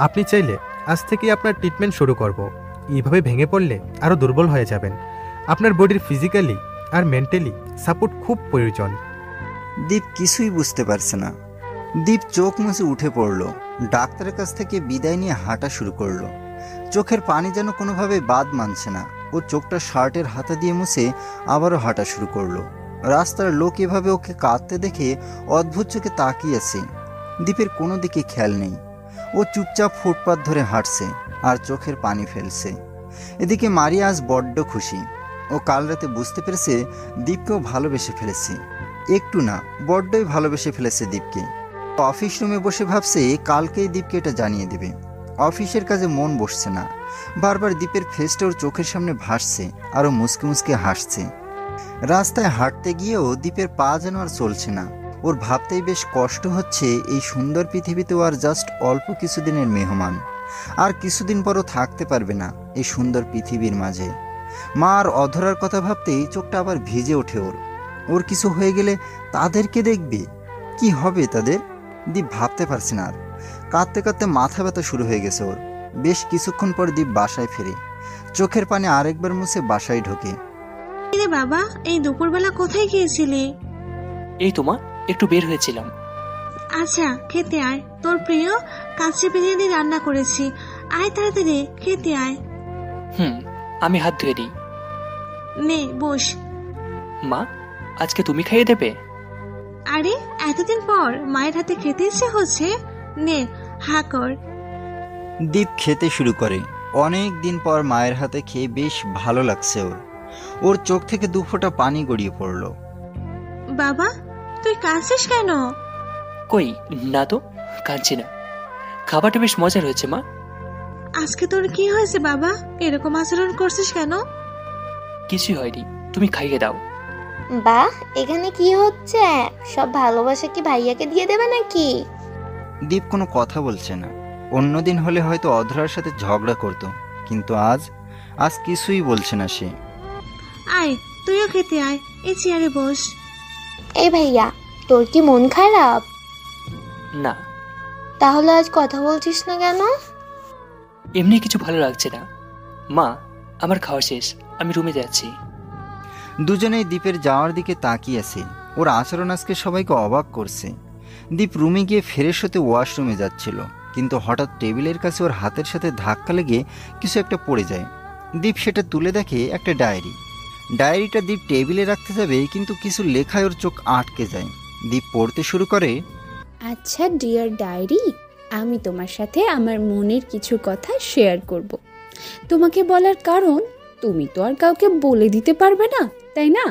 আপনি চাইলে আজ থেকেই আপনার ট্রিটমেন্ট শুরু করব। এইভাবে ভেঙে পড়লে আরও দুর্বল হয়ে যাবেন। আপনার বডির ফিজিক্যালি আর মেন্টালি সাপোর্ট খুব প্রয়োজন। দীপ কিছুই বুঝতে পারছে না। দীপ চোখ মুছে উঠে পড়ল, ডাক্তারের কাছ থেকে বিদায় নিয়ে হাঁটা শুরু করলো। চোখের পানি যেন কোনোভাবে বাদ মানছে না। ও চোখটা শার্টের হাতা দিয়ে মুছে আবারও হাঁটা শুরু করলো। রাস্তার লোক এভাবে ওকে কাঁদতে দেখে অদ্ভুত চোখে তাকিয়েছে। দীপের কোনো দিকে খেয়াল নেই। ও চুপচাপ ফুটপাত ধরে হাঁটছে আর চোখের পানি ফেলছে। এদিকে মারিয়া আজ বড্ড খুশি। ও কাল রাতে বুঝতে পেরেছে দীপকেও ভালোবেসে ফেলেছে। একটু না, বড্ডই ভালোবেসে ফেলেছে দীপকে। অফিস রুমে বসে ভাবছে কালকেই দীপকে এটা জানিয়ে দেবে। অফিসের কাজে মন বসছে না। বারবার দীপের ফেসটা ওর চোখের সামনে ভাসছে আর ও মুসকে মুসকে হাসছে। রাস্তায় হাঁটতে গিয়েও দীপের পা যেন আর চলছে না। ওর ভাবতেই বেশ কষ্ট হচ্ছে এই সুন্দর পৃথিবীতেও আর জাস্ট অল্প কিছুদিনের মেহমান। আর কিছুদিন পরও থাকতে পারবে না এই সুন্দর পৃথিবীর মাঝে। মা আর অধরার কথা ভাবতেই চোখটা আবার ভিজে ওঠে ওর। ওর কিছু হয়ে গেলে তাদেরকে দেখবে, কি হবে তাদের? দীপ ভাবতে পারছে না আর। কাঁদতে কাঁদতে মাথা ব্যথা শুরু হয়ে গেছে ওর। বেশ কিছুক্ষণ পর দীপ বাসায় ফেরে। চোখের পানি আরেকবার মুছে বাসায় ঢোকে। রে বাবা, এই দুপুরবেলা কোথায় গিয়েছিলি? এই তোমা একটু বের হয়েছিলাম। আচ্ছা, খেতে আয়। তোর প্রিয় কাচ্চি বিরিয়ানি রান্না করেছি, আয় তাড়াতাড়ি খেতে আয়। আমি হাত ধুয়ে দিই। নে বস। মা, আজকে তুমি খাইয়ে দেবে? আরে এতদিন পর মায়ের হাতে খেতে ইচ্ছে হচ্ছে, নে হা কর। দীপ খেতে শুরু করে। অনেক দিন পর মায়ের হাতে খেয়ে বেশ ভালো লাগছে ওর। ওর চোখ থেকে দু ফোঁটা পানি গড়িয়ে পড়ল। বাবা, তুই কাঁদছিস কেন? কই না তো, কাঁদছি না। খাবারটা বেশ মজার হয়েছে মা। আজকে তোর কি হয়েছে বাবা, এরকম আচরণ করছিস কেন? কিছুই হয়নি, তুমি খাইয়ে দাও। বাহ, এখানে কি হচ্ছে? সব ভালোবাসা কি ভাইয়াকে দিয়ে দেবে নাকি? দীপ কোনো কথা বলছে না। অন্যদিন হলে হয়তো অধরার সাথে ঝগড়া করত, কিন্তু আজ কিছুই বলছে না সে। আয় তুইও খেতে আয়, এই চেয়ারে বস। এই ভাইয়া, তোর কি মন খারাপ? না। তাহলে আজ কথা বলছিস না কেন? এমনি কিছু ভালো লাগছে না। মা, আমার খাওয়া শেষ, আমি রুমে যাচ্ছি। দুজনেই দীপের যাওয়ার দিকে তাকিয়ে আছে। ওর আচরণ আজকে সবাইকে অবাক করছে। দীপ রুমে গিয়ে ফ্রেশ হতে ওয়াশরুমে যাচ্ছিল, কিন্তু হঠাৎ টেবিলের কাছে ওর হাতের সাথে ধাক্কা লেগে কিছু একটা পড়ে যায়। দীপ সেটা তুলে দেখে একটা ডায়েরি। ডায়েরিটা দীপ টেবিলে রাখতে যাবে, কিন্তু কিছু লেখায় ওর চোখ আটকে যায়। দীপ পড়তে শুরু করে। আচ্ছা ডিয়ার ডায়েরি, আমি তোমার সাথে আমার মনের কিছু কথা শেয়ার করব। তোমাকে বলার কারণ, তুমি তো আর কাউকে বলে দিতে পারবে না, তাই না?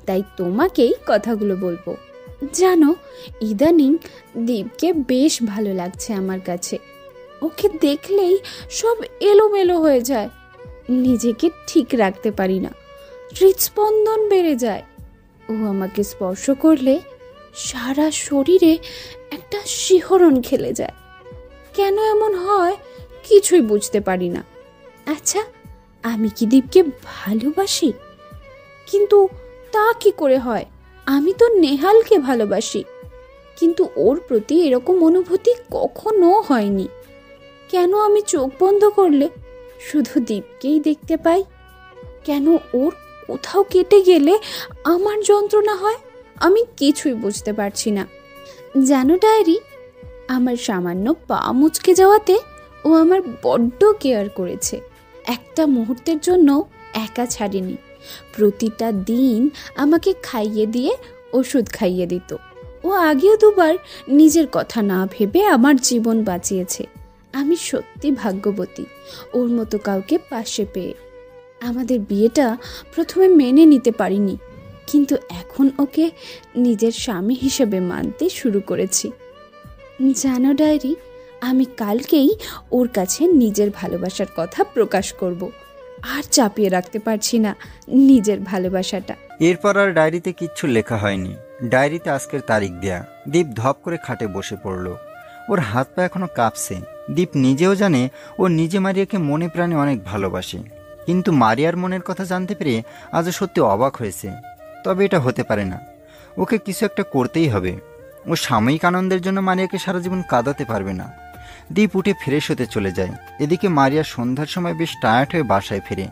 তাই তোমাকেই কথাগুলো বলবো। জানো, ইদানিং দীপকে বেশ ভালো লাগছে আমার কাছে। ওকে দেখলেই সব এলোমেলো হয়ে যায়, নিজেকে ঠিক রাখতে পারি না, হৃদস্পন্দন বেড়ে যায়। ও আমাকে স্পর্শ করলে সারা শরীরে একটা শিহরণ খেলে যায়। কেন এমন হয় কিছুই বুঝতে পারি না। আচ্ছা, আমি কি দীপকে ভালোবাসি? কিন্তু তা কি করে হয়? আমি তো নেহালকে ভালোবাসি, কিন্তু ওর প্রতি এরকম অনুভূতি কখনো হয়নি। কেন আমি চোখ বন্ধ করলে শুধু দীপকেই দেখতে পাই? কেন ওর কোথাও কেটে গেলে আমার যন্ত্রণা হয়? আমি কিছুই বুঝতে পারছি না। জানো ডায়েরি, আমার সামান্য পা মুচকে যাওয়াতে ও আমার বড্ড কেয়ার করেছে। একটা মুহূর্তের জন্য একা ছাড়েনি। প্রতিটা দিন আমাকে খাইয়ে দিয়ে ওষুধ খাইয়ে দিত। ও আগেও দুবার নিজের কথা না ভেবে আমার জীবন বাঁচিয়েছে। আমি সত্যি ভাগ্যবতী ওর মতো কাউকে পাশে পেয়ে। আমাদের বিয়েটা প্রথমে মেনে নিতে পারিনি, কিন্তু এখন ওকে নিজের স্বামী হিসেবে মানতে শুরু করেছি। জানো ডায়েরি, আমি কালকেই ওর কাছে নিজের ভালোবাসার কথা প্রকাশ করব। আর চাপিয়ে রাখতে পারছি না নিজের ভালোবাসাটা। এরপর আর ডায়েরিতে কিচ্ছু লেখা হয়নি। ডায়েরিতে আজকের তারিখ দেয়া। দীপ ধপ করে খাটে বসে পড়ল। ওর হাত পা এখনো কাঁপছে। দীপ নিজেও জানে ও নিজে মারিয়াকে মনে প্রাণে অনেক ভালোবাসে। কিন্তু মারিয়ার মনের কথা জানতে পেরে আজও সত্যি অবাক হয়েছে। তবে এটা হতে পারে না, ওকে কিছু একটা করতেই হবে। ও সাময়িক আনন্দের জন্য মারিয়াকে সারা জীবন কাঁদাতে পারবে না। দীপ উঠে ফ্রেশ হতে চলে যায়। এদিকে মারিয়া সন্ধ্যার সময় বেশ টায়ার্ড হয়ে বাসায় ফেরে।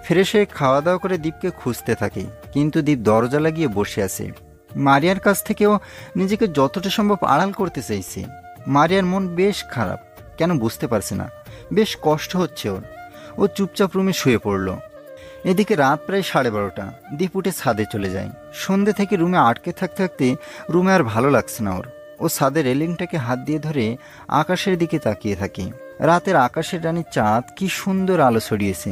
ফ্রেশ হয়ে খাওয়া দাওয়া করে দীপকে খুঁজতে থাকে, কিন্তু দীপ দরজা লাগিয়ে বসে আছে। মারিয়ার কাছ থেকেও নিজেকে যতটা সম্ভব আড়াল করতে চাইছে। মারিয়ার মন বেশ খারাপ, কেন বুঝতে পারছে না। বেশ কষ্ট হচ্ছে ওর। ও চুপচাপ রুমে শুয়ে পড়ল। এদিকে রাত প্রায় 12:30। দীপ উঠে ছাদে চলে যায়। সন্ধ্যে থেকে রুমে আটকে থাকতে থাকতে রুমে আর ভালো লাগছে না ওর। ও ছাদের রেলিংটাকে হাত দিয়ে ধরে আকাশের দিকে তাকিয়ে থাকে। রাতের আকাশের রানী চাঁদ কি সুন্দর আলো ছড়িয়েছে।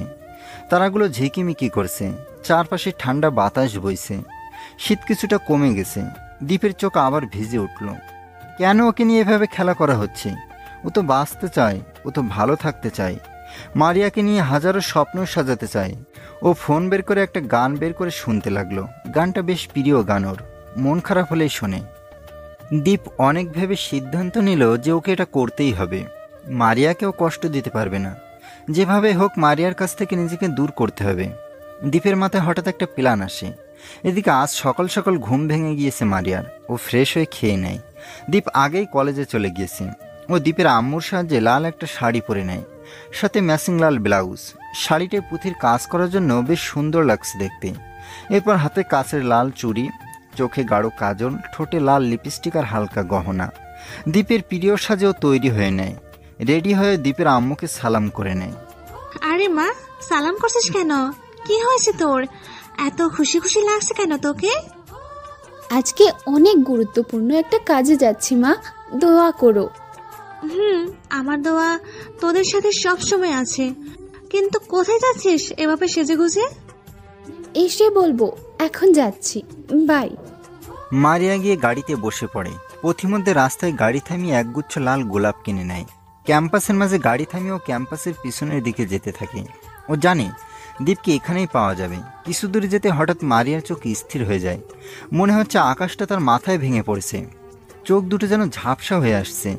তারাগুলো ঝিকিমিকি করছে। চারপাশে ঠান্ডা বাতাস বইছে। শীত কিছুটা কমে গেছে। দীপের চোখ আবার ভিজে উঠল। কেন ওকে নিয়ে এভাবে খেলা করা হচ্ছে? ও তো বাঁচতে চায়, ও তো ভালো থাকতে চায়। মারিয়াকে নিয়ে হাজারো স্বপ্ন সাজাতে চায়। ও ফোন বের করে একটা গান বের করে শুনতে লাগলো। গানটা বেশ প্রিয় গান ওর, মন খারাপ হলেই শোনে। দীপ অনেক ভেবে সিদ্ধান্ত নিল যে ওকে এটা করতেই হবে। মারিয়াকেও কষ্ট দিতে পারবে না। যেভাবে হোক মারিয়ার কাছ থেকে নিজেকে দূর করতে হবে। দীপের মাথায় হঠাৎ একটা প্ল্যান আসে। এদিকে আজ সকাল সকাল ঘুম ভেঙে গিয়েছে মারিয়ার। ও ফ্রেশ হয়ে খেয়ে নেয়। দীপ আগেই কলেজে চলে গিয়েছে। ও দীপের আম্মুর সাহায্যে লাল একটা শাড়ি পরে নেয়, সাথে ম্যাচিং লাল ব্লাউজ। শাড়িটায় পুঁথির কাজ করার জন্য বেশ সুন্দর লাগছে দেখতে। এরপর হাতে কাচের লাল চুড়ি, চোখে গাঢ় কাজল, ঠোঁটে লাল লিপস্টিক আর হালকা গহনা। দীপের প্রিয় সাজেও তৈরি হয়ে নেয়। রেডি হয়ে দীপের আম্মুকে সালাম করে নেয়। আরে মা, সালাম করছিস কেন? কি হয়েছে তোর? এত খুশি খুশি লাগছে কেন তোকে? আজকে অনেক গুরুত্বপূর্ণ একটা কাজে যাচ্ছি মা, দোয়া করো। আমার দোয়া তোদের সাথে সব সময় আছে। কিন্তু কোথায় যাচ্ছিস এভাবে সেজে গুজে? এসে বলবো, এখন যাচ্ছি, বাই। মারিয়া গিয়ে গাড়িতে বসে পড়ে। পথিমধ্যে রাস্তায় গাড়ি থামিয়ে একগুচ্ছ লাল গোলাপ কিনে নেয়। ক্যাম্পাসের মাঝে গাড়ি থামিয়ে ও ক্যাম্পাসের পিছনের দিকে যেতে থাকে। ও জানে দীপকে এখানেই পাওয়া যাবে। কিছু দূরে যেতে হঠাৎ মারিয়ার চোখ স্থির হয়ে যায়। মনে হচ্ছে আকাশটা তার মাথায় ভেঙে পড়েছে। চোখ দুটো যেন ঝাপসা হয়ে আসছে।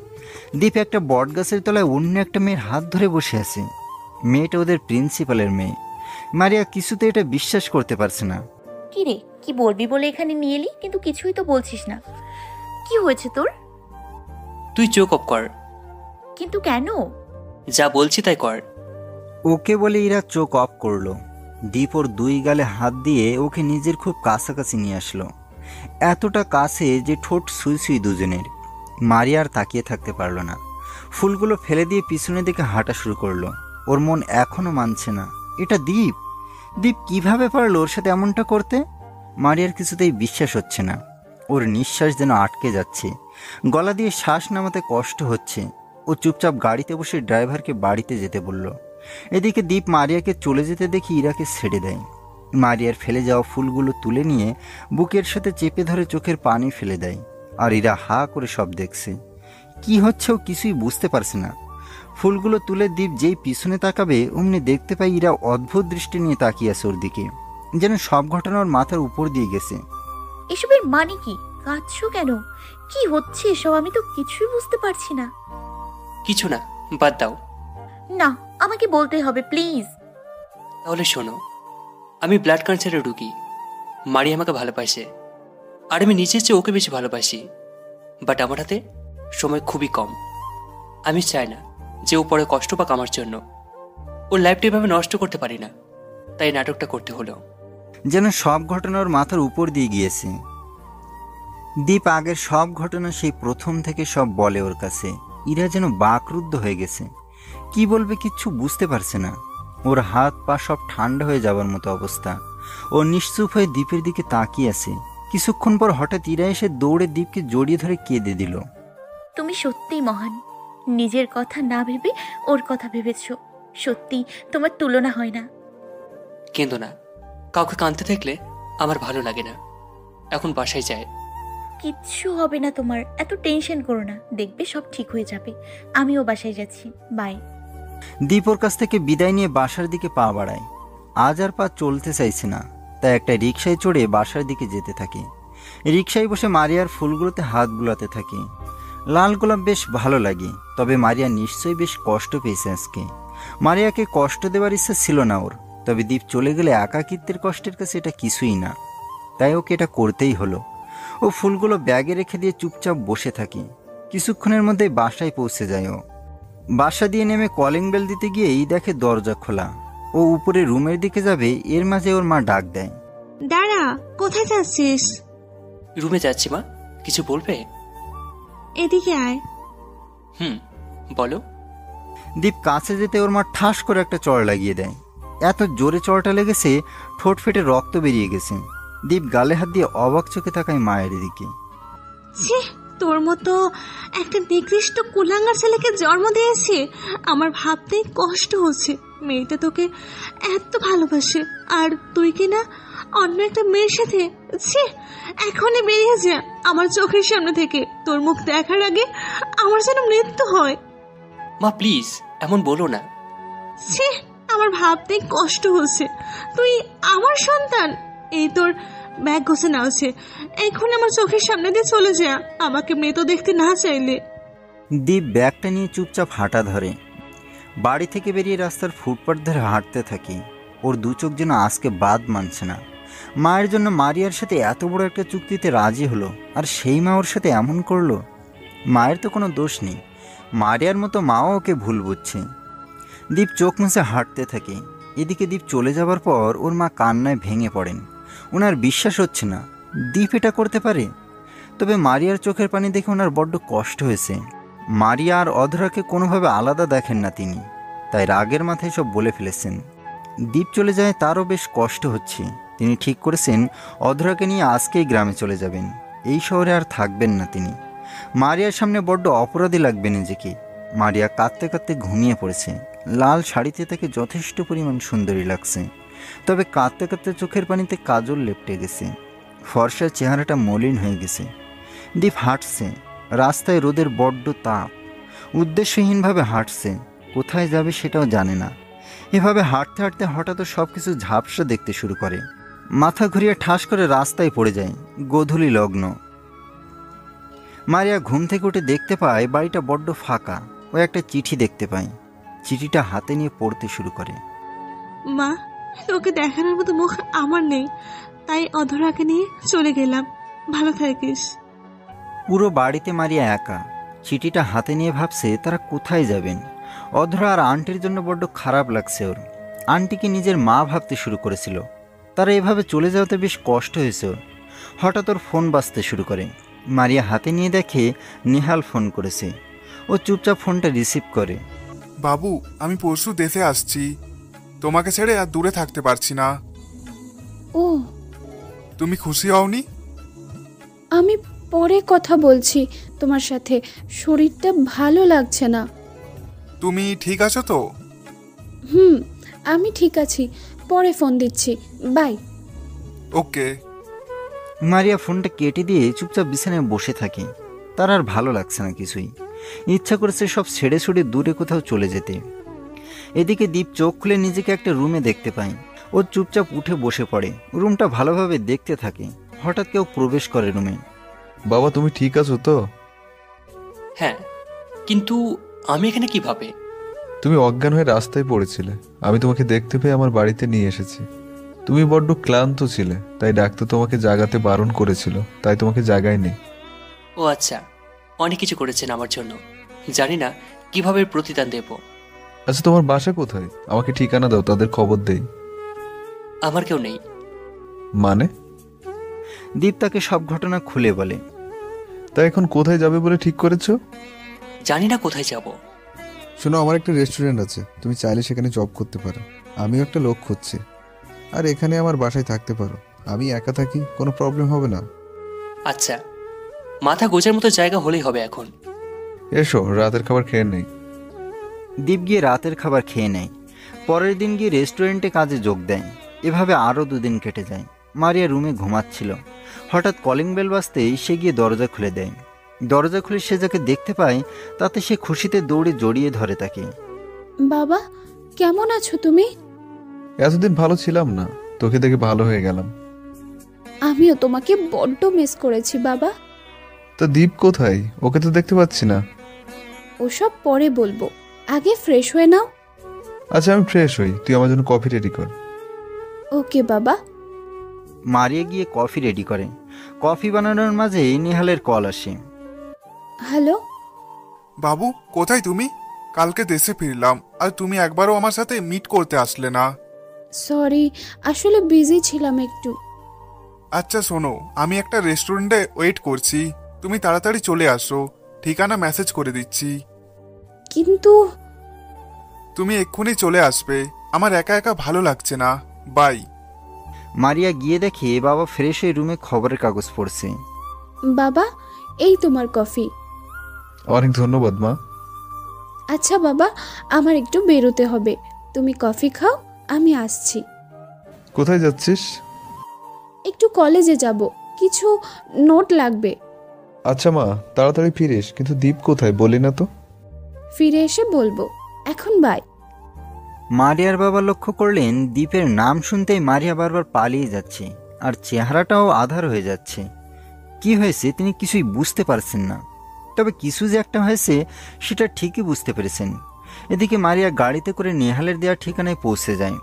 দীপ একটা বট গাছের তলায় অন্য একটা মেয়ের হাত ধরে বসে আছে। মেয়েটা ওদের প্রিন্সিপালের মেয়ে। মারিয়া কিছুতে এটা বিশ্বাস করতে পারছে না। কি রে, কি বলবি বলে এখানে নিয়ে এলি, কিন্তু কিছুই তো বলছিস না। কি হয়েছে তোর? তুই চোখ অফ কর। কিন্তু কেন? যা বলছি তাই কর। ওকে বলে ইরা চোখ অফ করলো। দীপ ওর দুই গালে হাত দিয়ে ওকে নিজের খুব কাছাকাছি নিয়ে আসলো, এতটা কাছে যে ঠোঁট সুই সুই দুজনের। মারিয়া আর তাকিয়ে থাকতে পারলো না। ফুলগুলো ফেলে দিয়ে পিছনের দিকে হাঁটা শুরু করলো। ওর মন এখনো মানছে না এটা দীপ। দীপ কিভাবে পারলো ওর সাথে এমনটা করতে? মারিয়ার কিছুতেই বিশ্বাস হচ্ছে না। ওর নিঃশ্বাস যেন আটকে যাচ্ছে, গলা দিয়ে শ্বাস নামাতে কষ্ট হচ্ছে। ও চুপচাপ গাড়িতে বসে ড্রাইভারকে বাড়িতে যেতে বলল। এদিকে দীপ মারিয়াকে চলে যেতে দেখি ইরাকে ছেড়ে দেয়। মারিয়ার ফেলে যাওয়া ফুলগুলো তুলে নিয়ে বুকের সাথে চেপে ধরে চোখের পানি ফেলে দেয়। আর ইরা হা করে সব দেখছে। কি হচ্ছে ও কিছুই বুঝতে পারছে না। ফুলগুলো তুলে দীপ যেই পিছনে তাকাবে অমনি দেখতে পাই ইরা অদ্ভুত দৃষ্টি নিয়ে তাকিয়ে আছে ওর দিকে, যেন সব ঘটনা ওর মাথার উপর দিয়ে গেছে। এসবের মানে কি? কাঁদছো কেন? কি হচ্ছে এসব? আমি তো কিছুই বুঝতে পারছি না। কিছু না, বাদ দাও। না, আমাকে বলতে হবে প্লিজ। তাহলে শোনো, আমি ব্লাড ক্যান্সারে রুগী। মারি আমাকে ভালোবাসে, আর আমি নিজের চেয়ে ওকে বেশি ভালোবাসি। বাট আমার হাতে সময় খুবই কম। আমি চাই না যে ও পরে কষ্ট পাক আমার জন্য। ওর লাইফটা এভাবে নষ্ট করতে পারি না, তাই নাটকটা করতে হলো। যেন সব ঘটনা ওর মাথার উপর দিয়ে গিয়েছে। দীপ আগের সব ঘটনা সেই প্রথম থেকে সব বলে ওর কাছে। ইরা যেন বাকরুদ্ধ হয়ে গেছে। কি বলবে কিচ্ছু বুঝতে পারছে না। ওর হাত পা সব ঠান্ডা হয়ে যাওয়ার মতো অবস্থা। ও নিশ্চুপ হয়ে দীপের দিকে তাকিয়ে আছে। কিছুক্ষণ পর হঠাৎ ইরা এসে দৌড়ে দীপকে জড়িয়ে ধরে কেঁদে দিল। তুমি সত্যিই মহান। নিজের কথা না ভেবে ওর কথা ভেবেছো। সত্যি তোমার তুলনা হয় না। কেঁদো না, কাউকে কাঁদতে দেখলে আমার ভালো লাগে না। এখন বাসায় যায়। কিচ্ছু হবে না তোমার, এত টেনশন করো না, দেখবে সব ঠিক হয়ে যাবে। আমিও বাসায় যাচ্ছি, বাই। দীপ ওর কাছ থেকে বিদায় নিয়ে বাসার দিকে পা বাড়ায়। আজ আর পা চলতে চাইছে না, তাই একটা রিকশায় চড়ে বাসার দিকে যেতে থাকে। রিকশায় বসে মারিয়ার ফুলগুলোতে হাত বুলাতে থাকে। লাল গোলাপ বেশ ভালো লাগে, তবে মারিয়া নিশ্চয়ই বেশ কষ্ট পেয়েছে আজকে। মারিয়াকে কষ্ট দেওয়ার ইচ্ছা ছিল না ওর, তবে দীপ চলে গেলে একাকিত্বের কষ্টের কাছে এটা কিছুই না, তাই ওকে এটা করতেই হলো। ও ফুলগুলো ব্যাগে রেখে দিয়ে চুপচাপ বসে থাকি। কিছুক্ষণের মধ্যেই বাসায় পৌঁছে যায় ও। বাসা দিয়ে নেমে কলিং বেল দিতে গিয়েই দেখে দরজা খোলা। ও উপরে রুমের দিকে যাবে, এর মাঝে ওর মা ডাক দেয়, দাঁড়া, কোথায় যাচ্ছিস? রুমে যাচ্ছি মা, কিছু বলবে? এদিকে আয়। বলো। দীপ কাছে যেতে ওর মা ঠাস করে একটা চড় লাগিয়ে দেয়। এত জোরে চড়টা লেগেছে ঠোঁট ফেটে রক্ত বেরিয়ে গেছে। দীপ গালে হাত দিয়ে অবাক চোখে তাকায় মায়ের দিকে। ছি, তোর মতো একটা নিকৃষ্ট কুলাঙ্গার ছেলেকে জন্ম দিয়েছি। আমার ভাবতেই কষ্ট হচ্ছে, মেয়েটা তোকে এত ভালোবাসে আর তুই কি না অন্য একটা মেয়ের সাথে। ছি, এখনই বেরিয়ে যা আমার চোখের সামনে থেকে। তোর মুখ দেখার আগে আমার যেন মৃত্যু হয়। মা প্লিজ এমন বলো না। ছি, আমার ভাবতেই কষ্ট হচ্ছে। তুই আমার সন্তান। এই তোর ব্যাগ গোছানো আছে, এখন আমার চোখের সামনে দিয়ে চলে যা, আমাকে মৃত দেখতে না চাইলে। দীপ ব্যাগটা নিয়ে চুপচাপ হাঁটা ধরে। বাড়ি থেকে বেরিয়ে রাস্তার ফুটপাথ ধরে হাঁটতে থাকি। ওর দু চোখ যেন আজকে বাদ মানছে না। মায়ের জন্য মারিয়ার সাথে এত বড় একটা চুক্তিতে রাজি হলো, আর সেই মা ওর সাথে এমন করলো। মায়ের তো কোনো দোষ নেই, মারিয়ার মতো মাও ওকে ভুল বুঝছে। দীপ চোখ মুছে হাঁটতে থাকে। এদিকে দীপ চলে যাবার পর ওর মা কান্নায় ভেঙে পড়েন। ওনার বিশ্বাস হচ্ছে না দীপ এটা করতে পারে। তবে মারিয়ার চোখের পানি দেখে ওনার বড্ড কষ্ট হয়েছে। মারিয়া আর অধরাকে কোনোভাবে আলাদা দেখেন না তিনি, তাই রাগের মাথায় সব বলে ফেলেছেন। দীপ চলে যায়, তারও বেশ কষ্ট হচ্ছে। তিনি ঠিক করেছেন অধরাকে নিয়ে আজকেই গ্রামে চলে যাবেন, এই শহরে আর থাকবেন না তিনি। মারিয়ার সামনে বড্ড অপরাধী লাগবে নিজেকে। মারিয়া কাঁদতে কাঁদতে ঘুমিয়ে পড়েছে। লাল শাড়িতে তাকে যথেষ্ট পরিমাণ সুন্দরী লাগছে, তবে কাঁদতে কাঁদতে চোখের পানিতে কাজল লেপটে গেছে। ফর্সার চেহারাটা মলিন হয়ে গেছে। দীপ হাঁটছে, রাস্তায় রোদের বড্ড তাপ। উদ্দেশ্যহীনভাবে হাঁটছে, কোথায় যাবে সেটাও জানে না। এভাবে হাঁটতে হাঁটতে হঠাৎ সব কিছু ঝাপসা দেখতে শুরু করে। মাথা ঘুরিয়ে ঠাস করে রাস্তায় পড়ে যায়। গোধূলি লগ্ন। মারিয়া ঘুম থেকে উঠে দেখতে পায় বাড়িটা বড্ড ফাঁকা। ও একটা চিঠি দেখতে পায়। চিঠিটা হাতে নিয়ে পড়তে শুরু করে। মা, তোকে দেখানোর মতো মুখ আমার নেই, তাই অধরাকে নিয়ে চলে গেলাম। ভালো থাকিস। পুরো বাড়িতে মারিয়া একা। চিঠিটা হাতে নিয়ে ভাবছে তারা কোথায় যাবেন। অধরা আর আন্টির জন্য বড্ড খারাপ লাগছে ওর। আন্টিকে নিজের মা ভাবতে শুরু করেছিল। তারা এভাবে চলে যাওয়াতে বেশ কষ্ট হয়েছে ওর। হঠাৎ ওর ফোন বাজতে শুরু করে। মারিয়া হাতে নিয়ে দেখে নেহাল ফোন করেছে। ও চুপচাপ ফোনটা রিসিভ করে। বাবু, আমি পরশু দেশে আসছি, তোমাকে ছেড়ে আর দূরে থাকতে পারছি না। ও, তুমি খুশি হওনি? আমি পরে কথা বলছি তোমার সাথে, শরীরটা ভালো লাগছে না। তুমি ঠিক আছো তো? আমি ঠিক আছি, পরে ফোন দিচ্ছি, বাই। ওকে। মারিয়া ফোনটা কেটে দিয়ে চুপচাপ বিছানায় বসে থাকে। তার আর ভালো লাগছে না কিছুই। ইচ্ছা করেছে সব ছেড়ে ছুড়ে দূরে কোথাও চলে যেতে। এদিকে দীপ চোখ খুলে নিজেকে একটা রুমে দেখতে পায়। ও চুপচাপ উঠে বসে পড়ে, রুমটা ভালোভাবে দেখতে থাকে। হঠাৎ কেউ প্রবেশ করে রুমে। বাবা, তুমি ঠিক আছো তো? হ্যাঁ, কিন্তু আমি এখানে কিভাবে? তুমি অজ্ঞান হয়ে রাস্তায় পড়েছিলে, আমি তোমাকে দেখতে পেয়ে আমার বাড়িতে নিয়ে এসেছি। তুমি বড্ড ক্লান্ত ছিলে, তাই ডাক্তার তোমাকে জাগাতে বারণ করেছিল, তাই তোমাকে জাগায়নি। ও আচ্ছা, অনেক কিছু করেছেন আমার জন্য, জানি না কিভাবে প্রতিদান দেব। আচ্ছা, তোমার বাসা কোথায়? আমাকে ঠিকানা দাও, তাদের খবর দেই। আমার কেউ নেই। মানে? দীপ তাকে সব ঘটনা খুলে বলে। তাই এখন কোথায় যাবে বলে ঠিক করেছো? জানি না কোথায় যাব। শোনো, আমার একটা রেস্টুরেন্ট আছে, তুমি চাইলে সেখানে জব করতে পারো। আমিও একটা লোক খুঁজছি, আর এখানে আমার বাসায় থাকতে পারো। আমি একা থাকি, কোনো প্রবলেম হবে না। আচ্ছা, মাথা গোজার মতো জায়গা হলেই হবে এখন। এসো, রাতের খাবার খেয়ে নেই। দীপ গিয়ে রাতের খাবার খেয়ে নেয়। পরের দিন গিয়ে রেস্টুরেন্টে কাজে যোগ দেয়। এভাবে আরও 2 দিন কেটে যায়। মারিয়া রুমে ঘুমাচ্ছিল। হঠাৎ কলিং বেল বাজতেই সে গিয়ে দরজা খুলে দেয়। দরজা খুলে সে যাকে দেখতে পায়, তাতে সে খুশিতে দৌড়ে জড়িয়ে ধরে তাকে। বাবা, কেমন আছো তুমি? এতদিন ভালো ছিলাম না, তোকে দেখে ভালো হয়ে গেলাম। আমিও তোমাকে বড্ড মিস করেছি বাবা। তো দীপ কোথায়? ওকে তো দেখতে পাচ্ছি না। ওসব পরে বলবো, আগে ফ্রেশ হয়ে নাও। আচ্ছা, আমি ফ্রেশ হই, তুই আমার জন্য কফি রেডি কর। ওকে বাবা। মারিয়া গিয়ে কফি রেডি করে। কফি বানানোর মাঝেই নেহালের কল আসে। হ্যালো বাবু, কোথায় তুমি? কালকে দেশে ফিরলাম আর তুমি একবারও আমার সাথে মিট করতে আসলে না। সরি, আসলে বিজি ছিলাম একটু। আচ্ছা শোনো, আমি একটা রেস্টুরেন্টে ওয়েট করছি, তুমি তাড়াতাড়ি চলে আসো, ঠিকানা মেসেজ করে দিচ্ছি। কিন্তু তুমি এক্ষুনি চলে আসবে, আমার একা একা ভালো লাগছে না। বাই। মারিয়া গিয়ে দেখে বাবা ফ্রেশ হয়ে রুমে খবরের কাগজ পড়ছে। বাবা, এই তোমার কফি। অনেক ধন্যবাদ মা। আচ্ছা বাবা, আমার একটু বেরোতে হবে, তুমি কফি খাও, আমি আসছি। কোথায় যাচ্ছিস? একটু কলেজে যাব, কিছু নোট লাগবে। আচ্ছা মা, তাড়াতাড়ি ফিরিস। কিন্তু দীপ কোথায় বলি না তো? ফিরে এসে বলবো, এখন বাই। মারিয়ার বাবা লক্ষ্য করলেন দীপের নাম শুনতেই মারিয়া বারবার পালিয়ে যাচ্ছে, আর চেহারাটাও আধার হয়ে যাচ্ছে। কি হয়েছে তিনি কিছুই বুঝতে পারছেন না, তবে কিছু যে একটা হয়েছে সেটা ঠিকই বুঝতে পেরেছেন। এদিকে মারিয়া গাড়িতে করে নেহালের দেওয়া ঠিকানায় পৌঁছে যায়।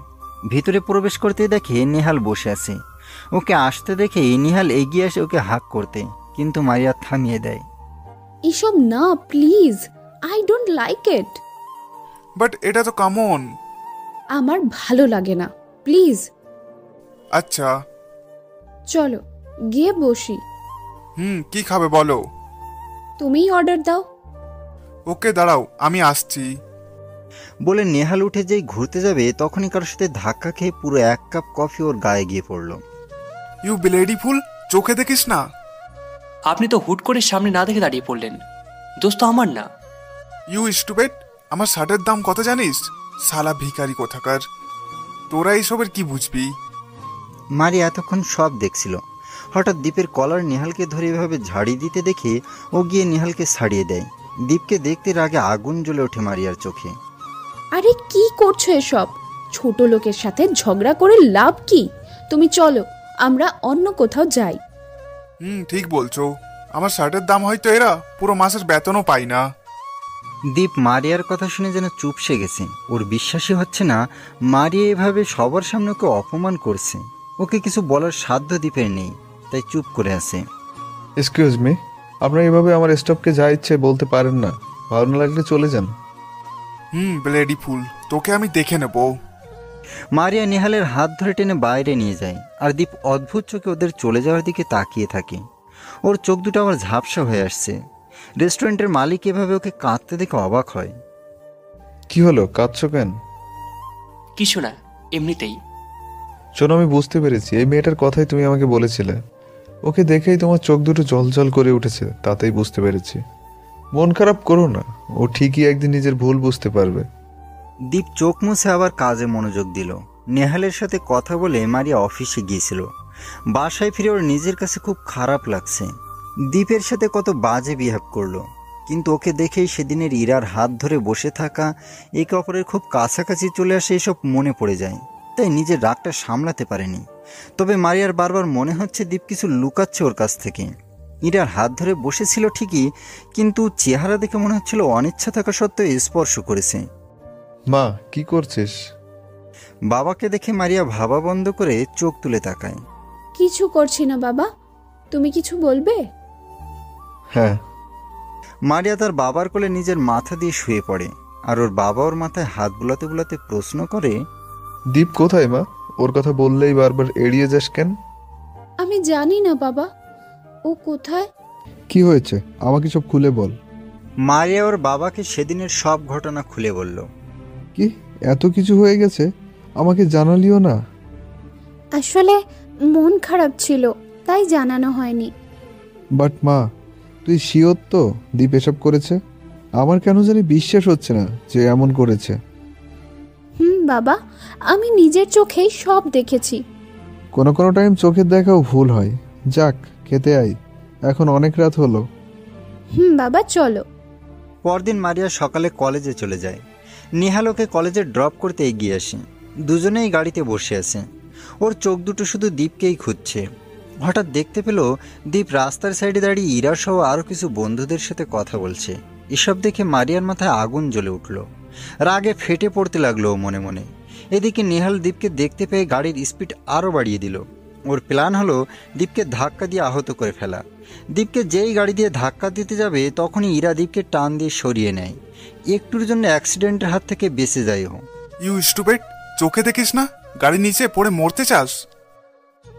ভিতরে প্রবেশ করতে দেখে নেহাল বসে আছে। ওকে আসতে দেখে নেহাল এগিয়ে আসে ওকে হাক করতে, কিন্তু মারিয়া থামিয়ে দেয়। এসব না please, I don't like it. But এটা তো কমন। আমার ভালো লাগে না, প্লিজ। আচ্ছা চলো গিয়ে বসি। কি খাবে বলো? তুমিই অর্ডার দাও। ওকে দাঁড়াও, আমি আসছি। বলে নেহাল উঠে যেই ঘুরতে যাবে তখনই কারোর সাথে ধাক্কা খেয়ে পুরো 1 কাপ কফি ওর গায়ে গিয়ে পড়ল। ইউ ব্লেডি ফুল, চোখে দেখিস না। আপনি তো হুট করে সামনে না দেখে দাঁড়িয়ে পড়লেন। দোস্ত আমার না। ইউ স্টুপিড, আমার শার্টের দাম কত জানিস? শালা ভিখারি কোথাকার, তোরা এইসবের কি বুঝবি? মারিয়া এতক্ষণ সব দেখছিল। হঠাৎ দীপের কলার নেহালকে ধরে এভাবে ঝাড়ি দিতে দেখে ও গিয়ে নেহালকে ছাড়িয়ে দেয়। দীপকে দেখতে রাগে আগুন জ্বলে ওঠে মারিয়ার চোখে। আরে কি করছো এসব? ছোট লোকের সাথে ঝগড়া করে লাভ কি? তুমি চলো, আমরা অন্য কোথাও যাই। ঠিক বলছো, আমার শার্টের দাম হয়তো এরা পুরো মাসের বেতনও পাই না। দীপ মারিয়ার কথা শুনে যেন চুপসে গেছে। ওর বিশ্বাসই হচ্ছে না মারিয়া এভাবে সবার সামনে ওকে অপমান করছে। ওকে কিছু বলার সাধ্য দীপের নেই, তাই চুপ করে আছে। এক্সকিউজ মি, আপনারা এভাবে আমার স্টাফকে যা ইচ্ছে বলতে পারেন না। ভালো না লাগলে চলে যান। ব্লেডি ফুল, তোকে আমি দেখে নেব। মারিয়া নেহালের হাত ধরে টেনে বাইরে নিয়ে যায়, আর দীপ অদ্ভুত চোখে ওদের চলে যাওয়ার দিকে তাকিয়ে থাকে। ওর চোখ দুটো আবার ঝাপসা হয়ে আসছে। রেস্টুরেন্টের মালিক এভাবে ওকে কাঁদতে দেখে অবাক হয়। কি হলো, কাঁদছো কেন? কিছু না, এমনিতেই। শোনো, আমি বুঝতে পেরেছি এই মেয়েটার কথাই তুমি আমাকে বলেছিলে। ওকে দেখেই তোমার চোখ দুটো জলজল করে উঠেছে, তাতেই বুঝতে পেরেছি। মন খারাপ করো না, ও ঠিকই একদিন নিজের ভুল বুঝতে পারবে। দীপ চোখ মুছে আবার কাজে মনোযোগ দিল। নেহালের সাথে কথা বলে মারিয়া অফিসে গিয়েছিল। বাসায় ফিরে ওর নিজের কাছে খুব খারাপ লাগছে। দীপের সাথে কত বাজে বিহেভ করলো, কিন্তু ওকে দেখেই সেদিনের ইরার হাত ধরে বসে থাকা, একে অপরের খুব কাছাকাছি চলে আসে, এসব মনে পড়ে যায়। তাই নিজের রাগটা সামলাতে পারেনি। তবে মারিয়ার বারবার মনে হচ্ছে দীপ কিছু লুকাচ্ছে ওর কাছ থেকে। ইরার হাত ধরে বসেছিল ঠিকই, কিন্তু চেহারা দেখে মনে হচ্ছিল অনিচ্ছা থাকা সত্ত্বেও স্পর্শ করেছে। মা, কি করছিস? বাবাকে দেখে মারিয়া ভাবা বন্ধ করে চোখ তুলে তাকায়। কিছু করছি না বাবা, তুমি কিছু বলবে? হ্যাঁ। মারিয়া তার বাবার কোলে নিজের মাথা দিয়ে শুয়ে পড়ে, আর ওর বাবা ওর মাথায় হাত বুলাতে বুলাতে প্রশ্ন করে, দীপ কোথায় মা? ওর কথা বললেই বারবার এড়িয়ে যাস কেন? আমি জানি না বাবা, ও কোথায়? কি হয়েছে আমাকে সব খুলে বল। মারিয়া ওর বাবাকে সেদিনের সব ঘটনা খুলে বলল। কি এত কিছু হয়ে গেছে, আমাকে জানালিও না? আসলে মন খারাপ ছিল, তাই জানানো হয়নি। বাট মা, তুই শিওর তো দীপ এসব করেছে? আমার কেন জানি বিশ্বাস হচ্ছে না যে এমন করেছে। বাবা, আমি নিজের চোখেই সব দেখেছি। কোনো কোনো টাইম চোখের দেখাও ভুল হয়। যাক, খেতে আই, এখন অনেক রাত হলো। বাবা চলো। পরদিন মারিয়া সকালে কলেজে চলে যায়। নেহাল ওকে কলেজে ড্রপ করতে এগিয়ে আসে। দুজনেই গাড়িতে বসে আছে। ওর চোখ দুটো শুধু দীপকেই খুঁজছে। হঠাৎ দেখতে পেল দীপ রাস্তার সাইডে দাঁড়িয়ে ইরা সহ আরও কিছু বন্ধুদের সাথে কথা বলছে। এসব দেখে মারিয়ার মাথায় আগুন জ্বলে উঠল। রাগে ফেটে পড়তে লাগলো মনে মনে। এদিকে নেহাল দীপকে দেখতে পেয়ে গাড়ির স্পিড আরও বাড়িয়ে দিল। ওর প্ল্যান হলো দীপকে ধাক্কা দিয়ে আহত করে ফেলা। দীপকে যেই গাড়ি দিয়ে ধাক্কা দিতে যাবে তখনই ইরা দীপকে টান দিয়ে সরিয়ে নেয়। একটুর জন্য অ্যাক্সিডেন্টের হাত থেকে বেঁচে যায় ও। ইউ স্টুপিড, চোখে দেখিস না গাড়ি নিচে পড়ে মরতে চাস?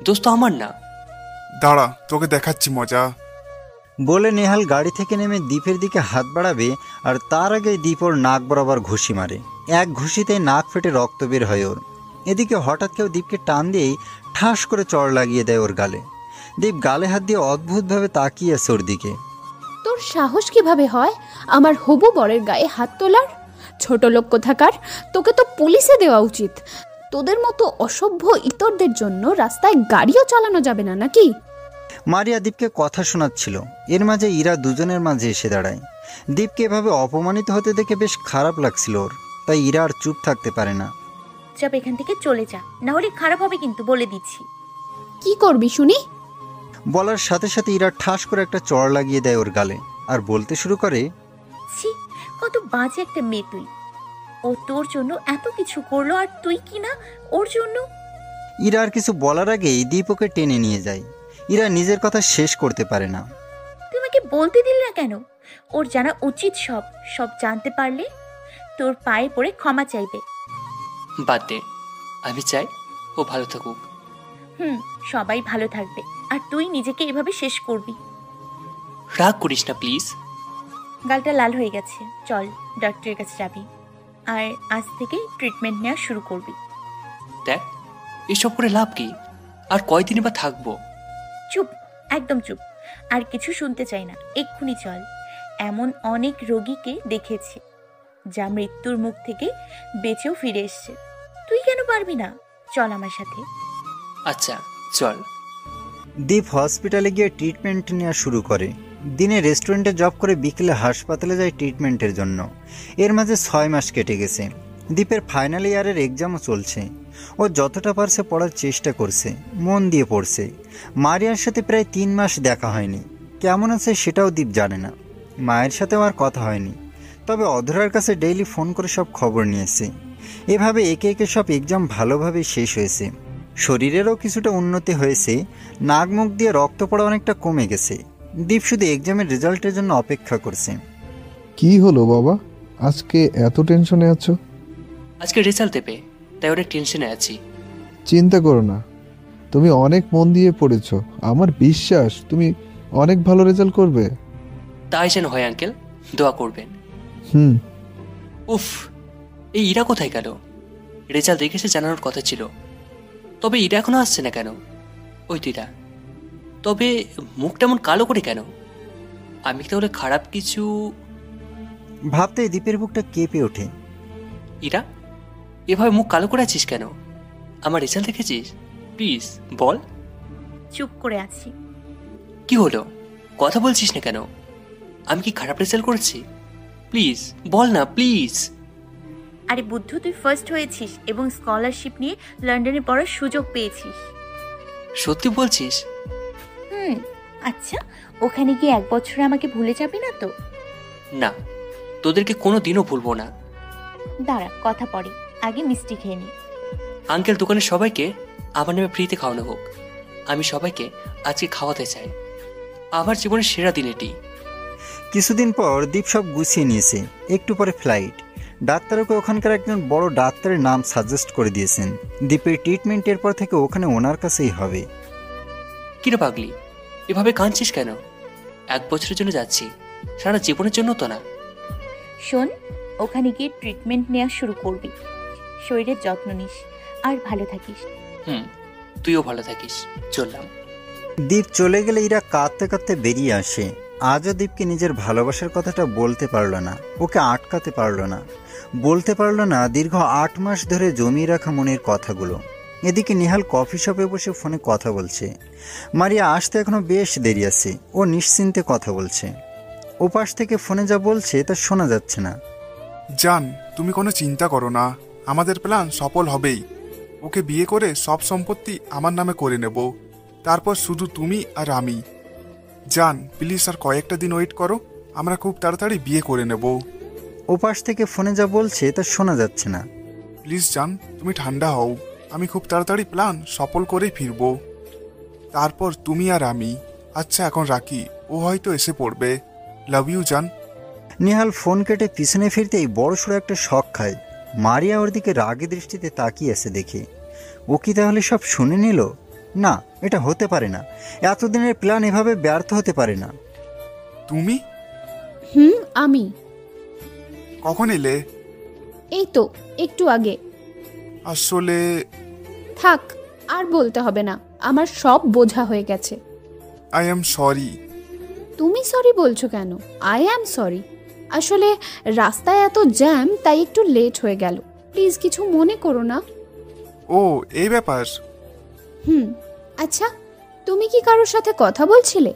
দোস্ত আমার না। দাঁড়া, তোকে দেখাচ্ছি মজা। বলে নেহাল গাড়ি থেকে নেমে দীপের দিকে হাত বাড়াবে, আর তার আগে দীপ ওর নাক বরাবর ঘুষি মারে। এক ঘুষিতেই নাক ফেটে রক্ত বের হয় ওর। এদিকে হঠাৎ কেউ দীপকে টান দিয়েই ঠাস করে চড় লাগিয়ে দেয় ওর গালে। দীপ গালে হাত দিয়ে অদ্ভুতভাবে তাকিয়ে আছে ওর দিকে। তোর সাহস কিভাবে হয় আমার হবু বরের গায়ে হাত তোলার? ছোট লোক কোথাকার, তোকে তো পুলিশে দেওয়া উচিত। তোদের মতো অসভ্য ইতরদের জন্য রাস্তায় গাড়িও চালানো যাবে না নাকি? মারিয়া দীপকে কথা শোনাচ্ছিল, এর মাঝে ইরা দুজনের মাঝে এসে দাঁড়ায়। দীপকে এভাবে অপমানিত হতে দেখে বেশ খারাপ লাগছিল ওর, তাই ইরা আর চুপ থাকতে পারে না। চাপ, এখান থেকে চলে যা, না হলে খারাপ হবে কিন্তু, বলে দিচ্ছি। কি করবি শুনি? বলার সাথে সাথে ইরা ঠাস করে একটা চড় লাগিয়ে দেয় ওর গালে, আর বলতে শুরু করে, ছি, কত বাজে একটা মেয়ে তুই। ও তোর জন্য এত কিছু করলো আর তুই কি না ওর জন্য? ইরা আর কিছু বলার আগেই দীপ ওকে টেনে নিয়ে যায়। ইরা নিজের কথা শেষ করতে পারে না। তুই আমাকে বলতে দিলি না কেন? ওর জানা উচিত, সব জানতে পারলে তোর পায়ে পড়ে ক্ষমা চাইবে। বাদ দে, আমি চাই ও ভালো থাকুক। সবাই ভালো থাকবে, আর তুই নিজেকে এভাবে শেষ করবি। রাগ করিস না প্লিজ। গালটা লাল হয়ে গেছে, চল ডক্টরের কাছে যাবি, আর আজ থেকে ট্রিটমেন্ট নেওয়া শুরু করবি। দেখ, এসব করে লাভ কি? আর কয়দিনই বা থাকবো? চুপ, একদম চুপ, আর কিছু শুনতে চাই না, এক্ষুনি চল। এমন অনেক রোগীকে দেখেছি যা মৃত্যুর মুখ থেকে বেঁচেও ফিরে এসছে, তুই কেন পারবি না? চল আমার সাথে। আচ্ছা চল। দীপ হসপিটালে গিয়ে ট্রিটমেন্ট নেওয়া শুরু করে। দিনে রেস্টুরেন্টে জব করে বিকেলে হাসপাতালে যায় ট্রিটমেন্টের জন্য। এর মাঝে 6 মাস কেটে গেছে। দীপের ফাইনাল ইয়ারের এক্সামও চলছে। ও যতটা পারছে পড়ার চেষ্টা করছে, মন দিয়ে পড়ছে। মারিয়ার সাথে প্রায় 3 মাস দেখা হয়নি। কেমন আছে সেটাও দীপ জানে না। মায়ের সাথেও আর কথা হয়নি, তবে অধরার কাছে ডেইলি ফোন করে সব খবর নিয়েছে। এভাবে একে একে সব এক্সাম ভালোভাবে শেষ হয়েছে। শরীরেরও কিছুটা উন্নতি হয়েছে, নাক মুখ দিয়ে রক্ত পড়া অনেকটা কমে গেছে। দীপ শুধু এক্সামের রেজাল্টের জন্য অপেক্ষা করছে। কি হলো বাবা, আজকে এত টেনশনে আছো? আজকে রেজাল্ট দেবে, তাই অনেক টেনশনে আছি। চিন্তা করো না, তুমি অনেক মন দিয়ে পড়েছো। আমার বিশ্বাস তুমি অনেক ভালো রেজাল্ট করবে। তাই যেন হয় আঙ্কেল, দোয়া করবেন। উফ, এই ইরা কোথায় গেল? রেজাল্ট দেখেছে জানানোর কথা ছিল, তবে ইরা এখনো আসছে না কেন? ওই ইরা, তবে মুখটা এমন কালো করে কেন? আমি তাহলে খারাপ কিছু ভাবতে দীপের বুকটা কেঁপে ওঠে। ইরা, এভাবে মুখ কালো করে আছিস কেন? আমার রেজাল্ট দেখেছিস? প্লিজ বল। চুপ করে আছি। কি হলো, কথা বলছিস না কেন? আমি কি খারাপ রেজাল্ট করেছি? প্লিজ বল না, প্লিজ। আরে বুদ্ধু, তুই ফার্স্ট হয়েছিস এবং স্কলারশিপ নিয়ে লন্ডনে পড়ার সুযোগ পেয়েছিস। সত্যি বলছিস? আচ্ছা, ওখানে গিয়ে 1 বছরে আমাকে ভুলে যাবি না তো? না, তোদেরকে কোনো দিনও ভুলবো না। দাঁড়া, কথা পড়ে, আগে মিষ্টি খেয়ে নি। আঙ্কেল, দোকানে সবাইকে আমার নামে ফ্রিতে খাওয়ানো হোক। আমি সবাইকে আজকে খাওয়াতে চাই। আমার জীবনের সেরা দিন এটি। কিছুদিন পর দীপ সব গুছিয়ে নিয়েছে। একটু পরে ফ্লাইট। ডাক্তারকে ওখানকার একজন বড় ডাক্তারের নাম সাজেস্ট করে দিয়েছেন। দীপের ট্রিটমেন্টের পর থেকে ওখানে ওনার কাছেই হবে। কিরে পাগলি, এভাবে কাঁদছিস কেন? 1 বছরের জন্য যাচ্ছি, সারা জীবনের জন্য তো না। শোন, ওখানে গিয়ে ট্রিটমেন্ট নেওয়া শুরু করবি। শরীরের যত্ন নিস আর ভালো থাকিস। তুইও ভালো থাকিস। চললাম। দীপ চলে গেলে ইরা কাঁদতে কাঁদতে বেরিয়ে আসে। আজও দীপকে নিজের ভালোবাসার কথাটা বলতে পারল না, ওকে আটকাতে পারল না, বলতে পারল না দীর্ঘ 8 মাস ধরে জমিয়ে রাখা মনের কথাগুলো। এদিকে নিহাল কফি শপে বসে ফোনে কথা বলছে। মারিয়া আসতে এখনো বেশ দেরি আছে। ও নিশ্চিন্তে কথা বলছে। ওপাশ থেকে ফোনে যা বলছে তা শোনা যাচ্ছে না। জান, তুমি কোনো চিন্তা করো না, আমাদের প্ল্যান সফল হবেই। ওকে বিয়ে করে সব সম্পত্তি আমার নামে করে নেব, তারপর শুধু তুমি আর আমি। জান, প্লিজ আর কয়েকটা দিন ওয়েট করো, আমরা খুব তাড়াতাড়ি বিয়ে করে নেব। ওপাশ থেকে ফোনে যা বলছে তা শোনা যাচ্ছে না। প্লিজ জান, তুমি ঠান্ডা হও। আমি খুব তাড়াতাড়ি প্ল্যান সফল করেই ফিরবো, তারপর তুমি আর আমি। আচ্ছা এখন রাখি, ও হয়তো এসে পড়বে। লাভ ইউ জান। নেহাল ফোন কেটে পিছনে ফিরতেই বড়সড় একটা শক খায়। মারিয়া ওর দিকে রাগী দৃষ্টিতে তাকিয়ে আছে দেখে। ও কি তাহলে সব শুনে নিল? না, এটা হতে পারে না। এতদিনের প্ল্যান এভাবে ব্যর্থ হতে পারে না। তুমি? আমি। কখন এলে? এই তো একটু আগে। আসলে থাক, আর বলতে হবে না, আমার সব বোঝা হয়ে গেছে। I am sorry. তুমি সরি বলছো কেন? I am sorry. আসলে রাস্তায় এত জ্যাম, তাই একটু লেট হয়ে গেল। প্লিজ কিছু মনে করো না। ও এই ব্যাপার। আচ্ছা, তুমি কি কারোর সাথে কথা বলছিলে?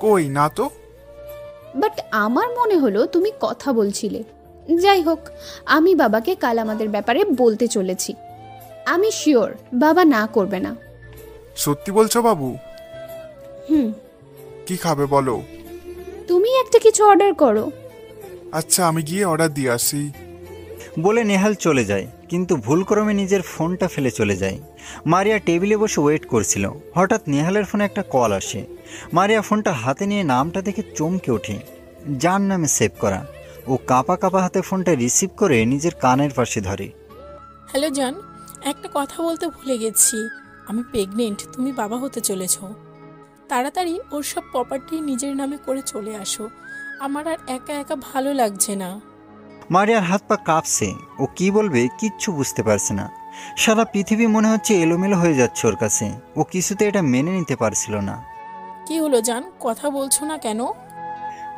কই না তো। বাট আমার মনে হলো তুমি কথা বলছিলে। যাই হোক, আমি বাবাকে কাল আমাদের ব্যাপারে বলতে চলেছি। আমি শিওর বাবা না করবে না। সত্যি বলছো বাবু? কি খাবে বলো? তুমি একটা কিছু অর্ডার করো। আচ্ছা আমি গিয়ে অর্ডার দিয়ে আসি। বলে নেহাল চলে যায়, কিন্তু ভুলক্রমে নিজের ফোনটা ফেলে চলে যায়। মারিয়া টেবিলে বসে ওয়েট করছিল। হঠাৎ নেহালের ফোনে একটা কল আসে। মারিয়া ফোনটা হাতে নিয়ে নামটা দেখে চমকে ওঠে। যার নামে সেভ করা। ও কাঁপা কাঁপা হাতে ফোনটা রিসিভ করে নিজের কানের পাশে ধরে। হ্যালো জান, একটা কথা বলতে ভুলে গেছি। আমি প্রেগনেন্ট, তুমি বাবা হতে চলেছ। তাড়াতাড়ি ওর সব প্রপার্টি নিজের নামে করে চলে আসো। আমার আর একা একা ভালো লাগছে না। মারিয়ার হাত পা কাঁপছে। ও কি বলবে কিচ্ছু বুঝতে পারছে না। সারা পৃথিবী মনে হচ্ছে এলোমেলো হয়ে যাচ্ছে ওর কাছে। ও কিছুতে এটা মেনে নিতে পারছিল না। কি হলো জান, কথা বলছো না কেন?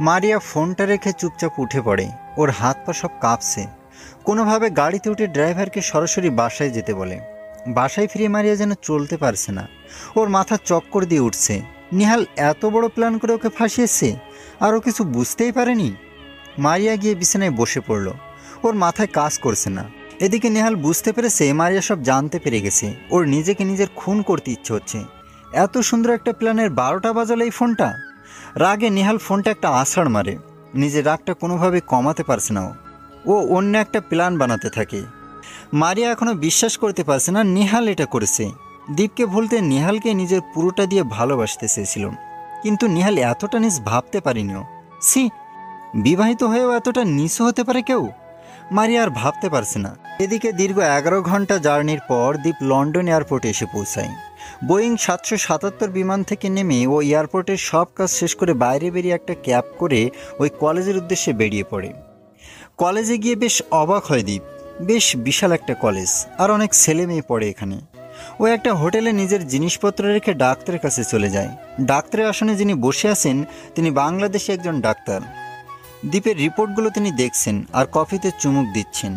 মারিয়া ফোনটা রেখে চুপচাপ উঠে পড়ে। ওর হাত পা সব কাঁপছে। কোনোভাবে গাড়িতে উঠে ড্রাইভারকে সরাসরি বাসায় যেতে বলে। বাসায় ফিরে মারিয়া যেন চলতে পারছে না। ওর মাথা চক্কর দিয়ে উঠছে। নেহাল এত বড় প্ল্যান করে ওকে ফাঁসিয়েছে, আর ও কিছু বুঝতেই পারেনি। মারিয়া গিয়ে বিছানায় বসে পড়ল। ওর মাথায় কাজ করছে না। এদিকে নেহাল বুঝতে পেরেছে মারিয়া সব জানতে পেরে গেছে। ওর নিজেকে নিজের খুন করতে ইচ্ছে হচ্ছে। এত সুন্দর একটা প্ল্যানের 12টা বাজালো এই ফোনটা। রাগে নেহাল ফোনটা একটা আছাড় মারে। নিজের রাগটা কোনোভাবে কমাতে পারছে না। ও অন্য একটা প্ল্যান বানাতে থাকে। মারিয়া এখনো বিশ্বাস করতে পারছে না নেহাল এটা করেছে। দীপকে ভুলতে নেহালকে নিজের পুরোটা দিয়ে ভালোবাসতে চেয়েছিল, কিন্তু নেহাল এতটা নিজ ভাবতে পারিনিও। সি, বিবাহিত হয়েও এতটা নিচু হতে পারে কেউ? মারিয়া আর ভাবতে পারছে না। এদিকে দীর্ঘ 11 ঘন্টা জার্নির পর দীপ লন্ডন এয়ারপোর্টে এসে পৌঁছায়। বোয়িং 777 বিমান থেকে নেমে ও এয়ারপোর্টের সব কাজ শেষ করে বাইরে বেরিয়ে একটা ক্যাব করে ওই কলেজের উদ্দেশ্যে বেরিয়ে পড়ে। কলেজে গিয়ে বেশ অবাক হয় দীপ। বেশ বিশাল একটা কলেজ, আর অনেক ছেলে মেয়ে পড়ে এখানে। ও একটা হোটেলে নিজের জিনিসপত্র রেখে ডাক্তারের কাছে চলে যায়। ডাক্তারের আসনে যিনি বসে আছেন তিনি বাংলাদেশি একজন ডাক্তার। দীপের রিপোর্টগুলো তিনি দেখছেন আর কফিতে চুমুক দিচ্ছেন।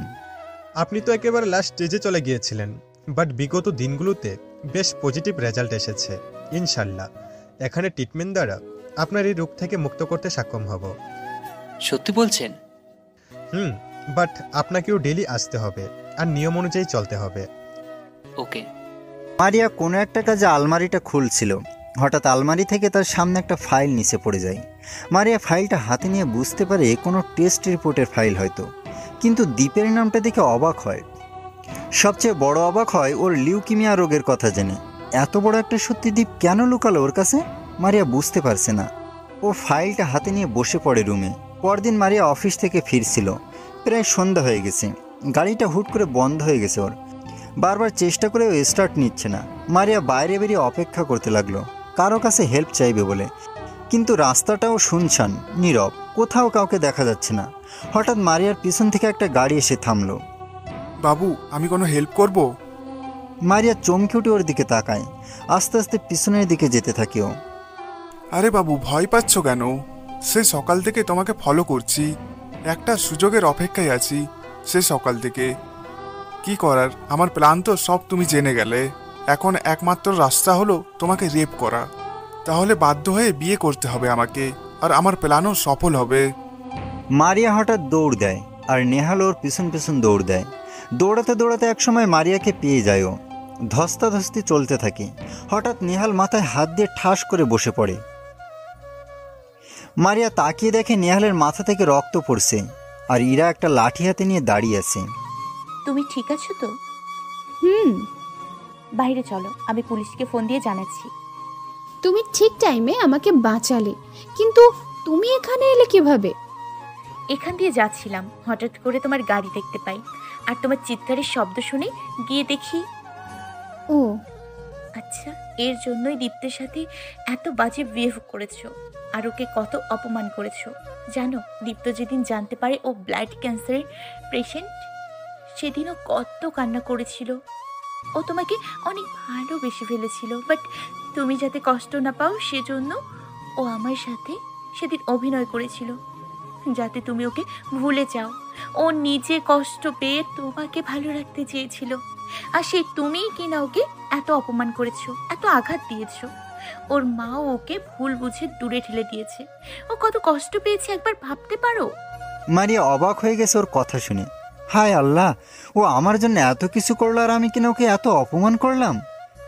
আপনি তো একেবারে লাস্ট স্টেজে চলে গিয়েছিলেন, বাট বিগত দিনগুলোতে বেশ পজিটিভ রেজাল্ট এসেছে। ইনশাল্লাহ এখানে ট্রিটমেন্ট দ্বারা আপনার এই রোগ থেকে মুক্ত করতে সক্ষম হব। সত্যি বলছেন? বাট আপনাকেও ডেলি আসতে হবে আর নিয়ম অনুযায়ী চলতে হবে। ওকে। মারিয়া কোনো একটা কাজে আলমারিটা খুলছিল। হঠাৎ আলমারি থেকে তার সামনে একটা ফাইল নিচে পড়ে যায়। মারিয়া ফাইলটা হাতে নিয়ে বুঝতে পারে কোনো টেস্ট রিপোর্টের ফাইল হয়তো, কিন্তু দীপের নামটা দেখে অবাক হয়। সবচেয়ে বড় অবাক হয় ওর লিউকিমিয়া রোগের কথা জেনে। এত বড় একটা সত্যি দীপ কেন লুকালো ওর কাছে? মারিয়া বুঝতে পারছে না। ও ফাইলটা হাতে নিয়ে বসে পড়ে রুমে। পরদিন মারিয়া অফিস থেকে ফিরছিল। প্রায় সন্ধ্যা হয়ে গেছে। গাড়িটা হুট করে বন্ধ হয়ে গেছে ওর। বারবার চেষ্টা করেও স্টার্ট নিচ্ছে না। মারিয়া বাইরে বেরিয়ে অপেক্ষা করতে লাগলো কারো কাছে হেল্প চাইবে বলে, কিন্তু রাস্তাটাও শুনশান, নীরব, কোথাও কাউকে দেখা যাচ্ছে না। হঠাৎ মারিয়ার পিছন থেকে একটা গাড়ি এসে থামলো। বাবু, আমি কোনো হেল্প করব? মারিয়া চমকে উঠে ওর দিকে তাকায়। আস্তে আস্তে পিছনের দিকে যেতে থাকে ও। আরে বাবু, ভয় পাচ্ছ কেন? সে সকাল থেকে তোমাকে ফলো করছি, একটা সুযোগের অপেক্ষায় আছি সে সকাল থেকে। কি করার, আমার প্ল্যান তো সব তুমি জেনে গেলে। এখন একমাত্র রাস্তা হলো তোমাকে রেপ করা। তাহলে বাধ্য হয়ে বিয়ে করতে হবে আমাকে, আর আমার প্ল্যানও সফল হবে। মারিয়া হঠাৎ দৌড় দেয়, আর নেহাল ওর পিছন পিছন দৌড় দেয়। দৌড়াতে দৌড়াতে একসময় মারিয়াকে পেয়ে যায় ও। ধস্তাধস্তি চলতে থাকে। হঠাৎ নেহাল মাথায় হাত দিয়ে ঠাস করে বসে পড়ে। মারিয়া তাকিয়ে দেখে নেহালের মাথা থেকে রক্ত পড়ছে, আর ইরা একটা লাঠি হাতে নিয়ে দাঁড়িয়ে আছে। তুমি ঠিক আছো তো? বাইরে চলো, আমি পুলিশকে ফোন দিয়ে জানাচ্ছি। তুমি ঠিক টাইমে আমাকে বাঁচালে, কিন্তু তুমি এখানে এলে কিভাবে? এখান দিয়ে যাচ্ছিলাম, হঠাৎ করে তোমার গাড়ি দেখতে পাই আর তোমার চিৎকারের শব্দ শুনে গিয়ে দেখি। ও আচ্ছা, এর জন্যই দীপ্তের সাথে এত বাজে বিহেভ করেছো আর ওকে কত অপমান করেছো জানো? দীপ্ত যেদিন জানতে পারে ও ব্লাড ক্যান্সারের পেশেন্ট, সেদিনও কত কান্না করেছিল। ও তোমাকে অনেক ভালোবেসে ফেলেছিল, বাট তুমি যাতে কষ্ট না পাও সেজন্য ও আমার সাথে সেদিন অভিনয় করেছিল, যাতে তুমি ওকে ভুলে যাও। ও নিজে কষ্ট পেয়ে তোমাকে ভালো রাখতে চেয়েছিল, আর সেই তুমিই কিনা ওকে এত অপমান করেছো, এত আঘাত দিয়েছো। ওর মাও ওকে ভুল বুঝে দূরে ঠেলে দিয়েছে। ও কত কষ্ট পেয়েছে একবার ভাবতে পারো? মারিয়া অবাক হয়ে গেছে ওর কথা শুনে। হায় আল্লাহ, ও আমার জন্য এত কিছু করলো আর আমি কিনা ওকে এত অপমান করলাম,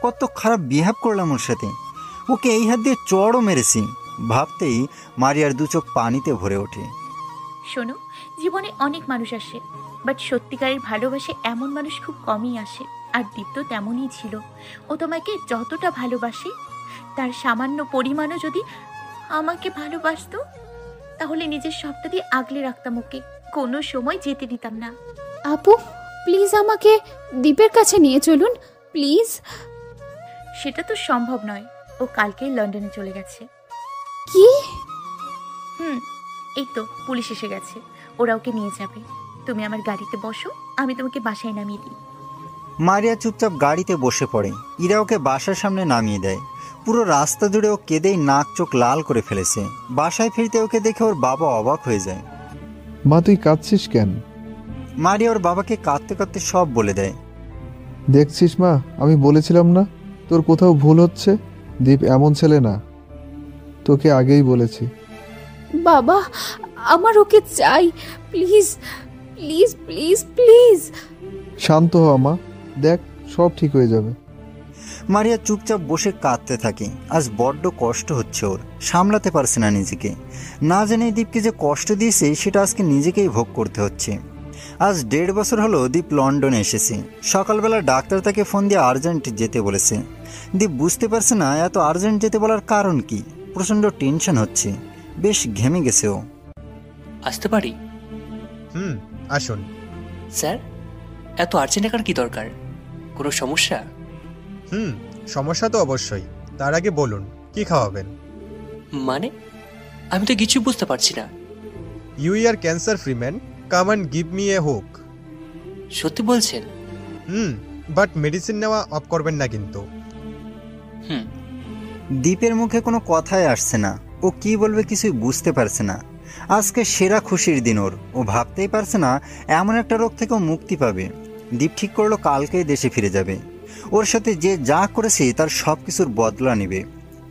কত খারাপ বিহেভ করলাম ওর সাথে। ওকে এই হাত দিয়ে চড়ও মেরেছি। ভাবতেই মারিয়ার দু চোখ পানিতে ভরে ওঠে। শোনো, জীবনে অনেক মানুষ আসে, বাট সত্যিকারের ভালোবাসে এমন মানুষ খুব কমই আসে। আর দীপ্ত তেমনই ছিল। ও তোমাকে যতটা ভালোবাসে তার সামান্য পরিমাণও যদি আমাকে ভালোবাসতো, তাহলে নিজের সবটা দিয়ে আগলে রাখতাম ওকে, কোনো সময় যেতে দিতাম না। আপু প্লিজ আমাকে দীপের কাছে নিয়ে চলুন প্লিজ। সেটা তো সম্ভব নয়, ও কালকেই লন্ডনে চলে গেছে। কি? এই তো পুলিশ এসে গেছে, ওরা ওকে নিয়ে যাবে। তুমি আমার গাড়িতে বসো, আমি তোমাকে বাসায় নামিয়ে দিই। মারিয়া চুপচাপ গাড়িতে বসে পড়ে। ইরা ওকে বাসার সামনে নামিয়ে দেয়। পুরো রাস্তা জুড়ে ও কেঁদেই নাক চোখ লাল করে ফেলেছে। বাসায় ফিরতে ওকে দেখে ওর বাবা অবাক হয়ে যায়। মা তুই কাঁদছিস কেন? মারিয়া ওর বাবাকে কাঁদতে কাঁদতে সব বলে দেয়। দেখছিস মা, আমি বলেছিলাম না তোর কোথাও ভুল হচ্ছে। দীপ এমন ছেলে না, তোকে আগেই বলেছি। বাবা আমার ওকে চাই, প্লিজ প্লিজ প্লিজ প্লিজ। শান্ত হ মা, দেখ সব ঠিক হয়ে যাবে। মারিয়া চুপচাপ বসে কাঁদতে থাকে। আজ বড্ড কষ্ট হচ্ছে ওর, সামলাতে পারছে না নিজেকে। না জেনে দীপকে যে কষ্ট দিয়েছে সেটা আজকে নিজেকেই ভোগ করতে হচ্ছে। আজ 1.5 বছর হলো দীপ লন্ডনে এসেছে। সকালবেলা ডাক্তার তাকে ফোন দিয়ে আর্জেন্ট যেতে বলেছে। দীপ বুঝতে পারছে না এত আর্জেন্ট যেতে বলার কারণ কি। প্রচণ্ড টেনশন হচ্ছে, বেশ ঘেমে গেছে ও। আসতে পারি? আসুন। স্যার, এত আর্জেন্ট টাকার কি দরকার? কোনো সমস্যা? সমস্যা তো অবশ্যই। তার আগে বলুন কি খাওয়াবেন? মানে আমি তো কিছু বুঝতে পারছি না। You are cancer free man, come and give me a hook. সত্যি বলছেন? বাট মেডিসিন নেওয়া অফ করবেন না কিন্তু। দীপের মুখে কোনো কথাই আসছে না। ও কি বলবে কিছুই বুঝতে পারছে না। আজকে সেরা খুশির দিন ওর। ও ভাবতেই পারছে না এমন একটা রোগ থেকেও মুক্তি পাবে। দীপ ঠিক করলো কালকেই দেশে ফিরে যাবে। ওর সাথে যে যা করেছে তার সব কিছুর বদলা নেবে।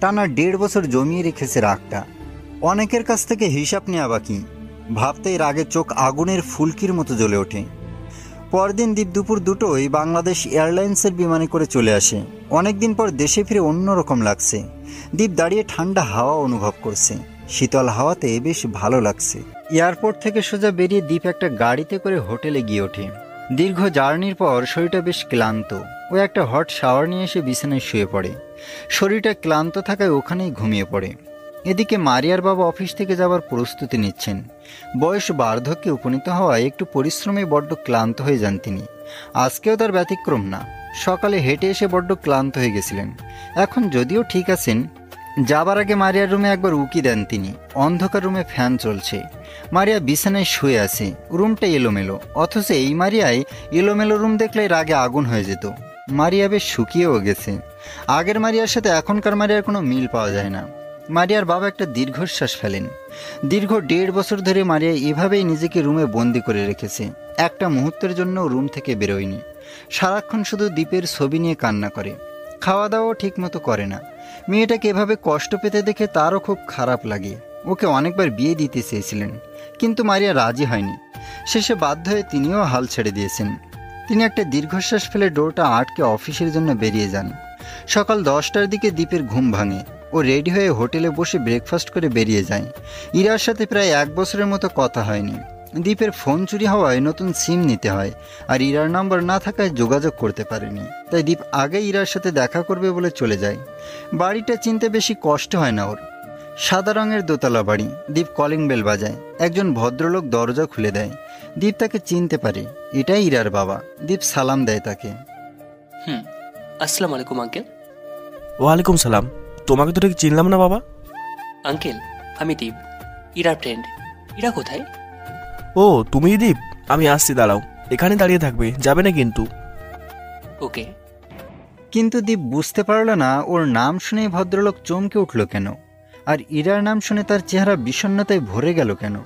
টানা 1.5 বছর জমিয়ে রেখেছে রাগটা, অনেকের কাছ থেকে হিসাব নেওয়া বাকি। ভাবতেই রাগে চোখ আগুনের ফুলকির মতো জ্বলে ওঠে। পরদিন দীপ দুপুর 2টোয় বাংলাদেশ এয়ারলাইন্সের বিমানে করে চলে আসে। অনেকদিন পর দেশে ফিরে অন্যরকম লাগছে। দীপ দাঁড়িয়ে ঠান্ডা হাওয়া অনুভব করছে। শীতল হাওয়াতে বেশ ভালো লাগছে। এয়ারপোর্ট থেকে সোজা বেরিয়ে দীপ একটা গাড়িতে করে হোটেলে গিয়ে ওঠে। দীর্ঘ জার্নির পর শরীরটা বেশ ক্লান্ত। ও একটা হট শাওয়ার নিয়ে এসে বিছানায় শুয়ে পড়ে। শরীরটা ক্লান্ত থাকায় ওখানেই ঘুমিয়ে পড়ে। এদিকে মারিয়ার বাবা অফিস থেকে যাবার প্রস্তুতি নিচ্ছেন। বয়স বার্ধক্যে উপনীত হওয়ায় একটু পরিশ্রমে বড্ড ক্লান্ত হয়ে যান তিনি। আজকেও তার ব্যতিক্রম না। সকালে হেঁটে এসে বড্ড ক্লান্ত হয়ে গেছিলেন। এখন যদিও ঠিক আছেন। যাবার আগে মারিয়ার রুমে একবার উকি দেন তিনি। অন্ধকার রুমে ফ্যান চলছে। মারিয়া বিছানায় শুয়ে আছে। রুমটা এলোমেলো, অথচ এই মারিয়ায় এলোমেলো রুম দেখলে রাগে আগুন হয়ে যেত। মারিয়া বেশ শুকিয়েও গেছে। আগের মারিয়ার সাথে এখনকার মারিয়ার কোনো মিল পাওয়া যায় না। মারিয়ার বাবা একটা দীর্ঘশ্বাস ফেলেন। দীর্ঘ 1.5 বছর ধরে মারিয়া এভাবেই নিজেকে রুমে বন্দি করে রেখেছে। একটা মুহূর্তের জন্য রুম থেকে বেরোয়নি। সারাক্ষণ শুধু দীপের ছবি নিয়ে কান্না করে। খাওয়া দাওয়াও ঠিক মতো করে না। মেয়েটাকে এভাবে কষ্ট পেতে দেখে তারও খুব খারাপ লাগে। ওকে অনেকবার বিয়ে দিতে চেয়েছিলেন, কিন্তু মারিয়া রাজি হয়নি। শেষে বাধ্য হয়ে তিনিও হাল ছেড়ে দিয়েছেন। তিনি একটা দীর্ঘশ্বাস ফেলে ডোরটা আটকে অফিসের জন্য বেরিয়ে যান। সকাল 10টার দিকে দীপের ঘুম ভাঙে। ও রেডি হয়ে হোটেলে বসে ব্রেকফাস্ট করে বেরিয়ে যায়। ইরার সাথে প্রায় 1 বছরের মতো কথা হয়নি। দীপের ফোন চুরি হওয়ায় নতুন সিম নিতে হয়, আর ইরার নাম্বার না থাকায় যোগাযোগ করতে পারেনি। তাই দীপ আগে ইরার সাথে দেখা করবে বলে চলে যায়। বাড়িটা চিনতে বেশি কষ্ট হয় না ওর। সাদা রঙের দোতলা বাড়ি। দীপ কলিং বেল বাজায়। একজন ভদ্রলোক দরজা খুলে দেয়। দীপ তাকে চিনতে পারে, এটাই ইরার বাবা। দীপ সালাম দেয় তাকে। আসসালামু আলাইকুম আঙ্কেল। ওয়ালাইকুম সালাম। তোমাকে তো ঠিক চিনলাম না বাবা। আঙ্কেল, আমি দীপ, ইরার ফ্রেন্ড। ইরা কোথায়? ও তুমি দীপ, আমি আসছি, দাঁড়াও, এখানে দাঁড়িয়ে থাকবে, যাবে না কিন্তু। ওকে। কিন্তু দীপ বুঝতে পারল না ওর নাম শুনেই ভদ্রলোক চমকে উঠল কেন, আর ইরার নাম শুনে তার চেহারা বিষণ্ণতায় ভরে গেল কেন।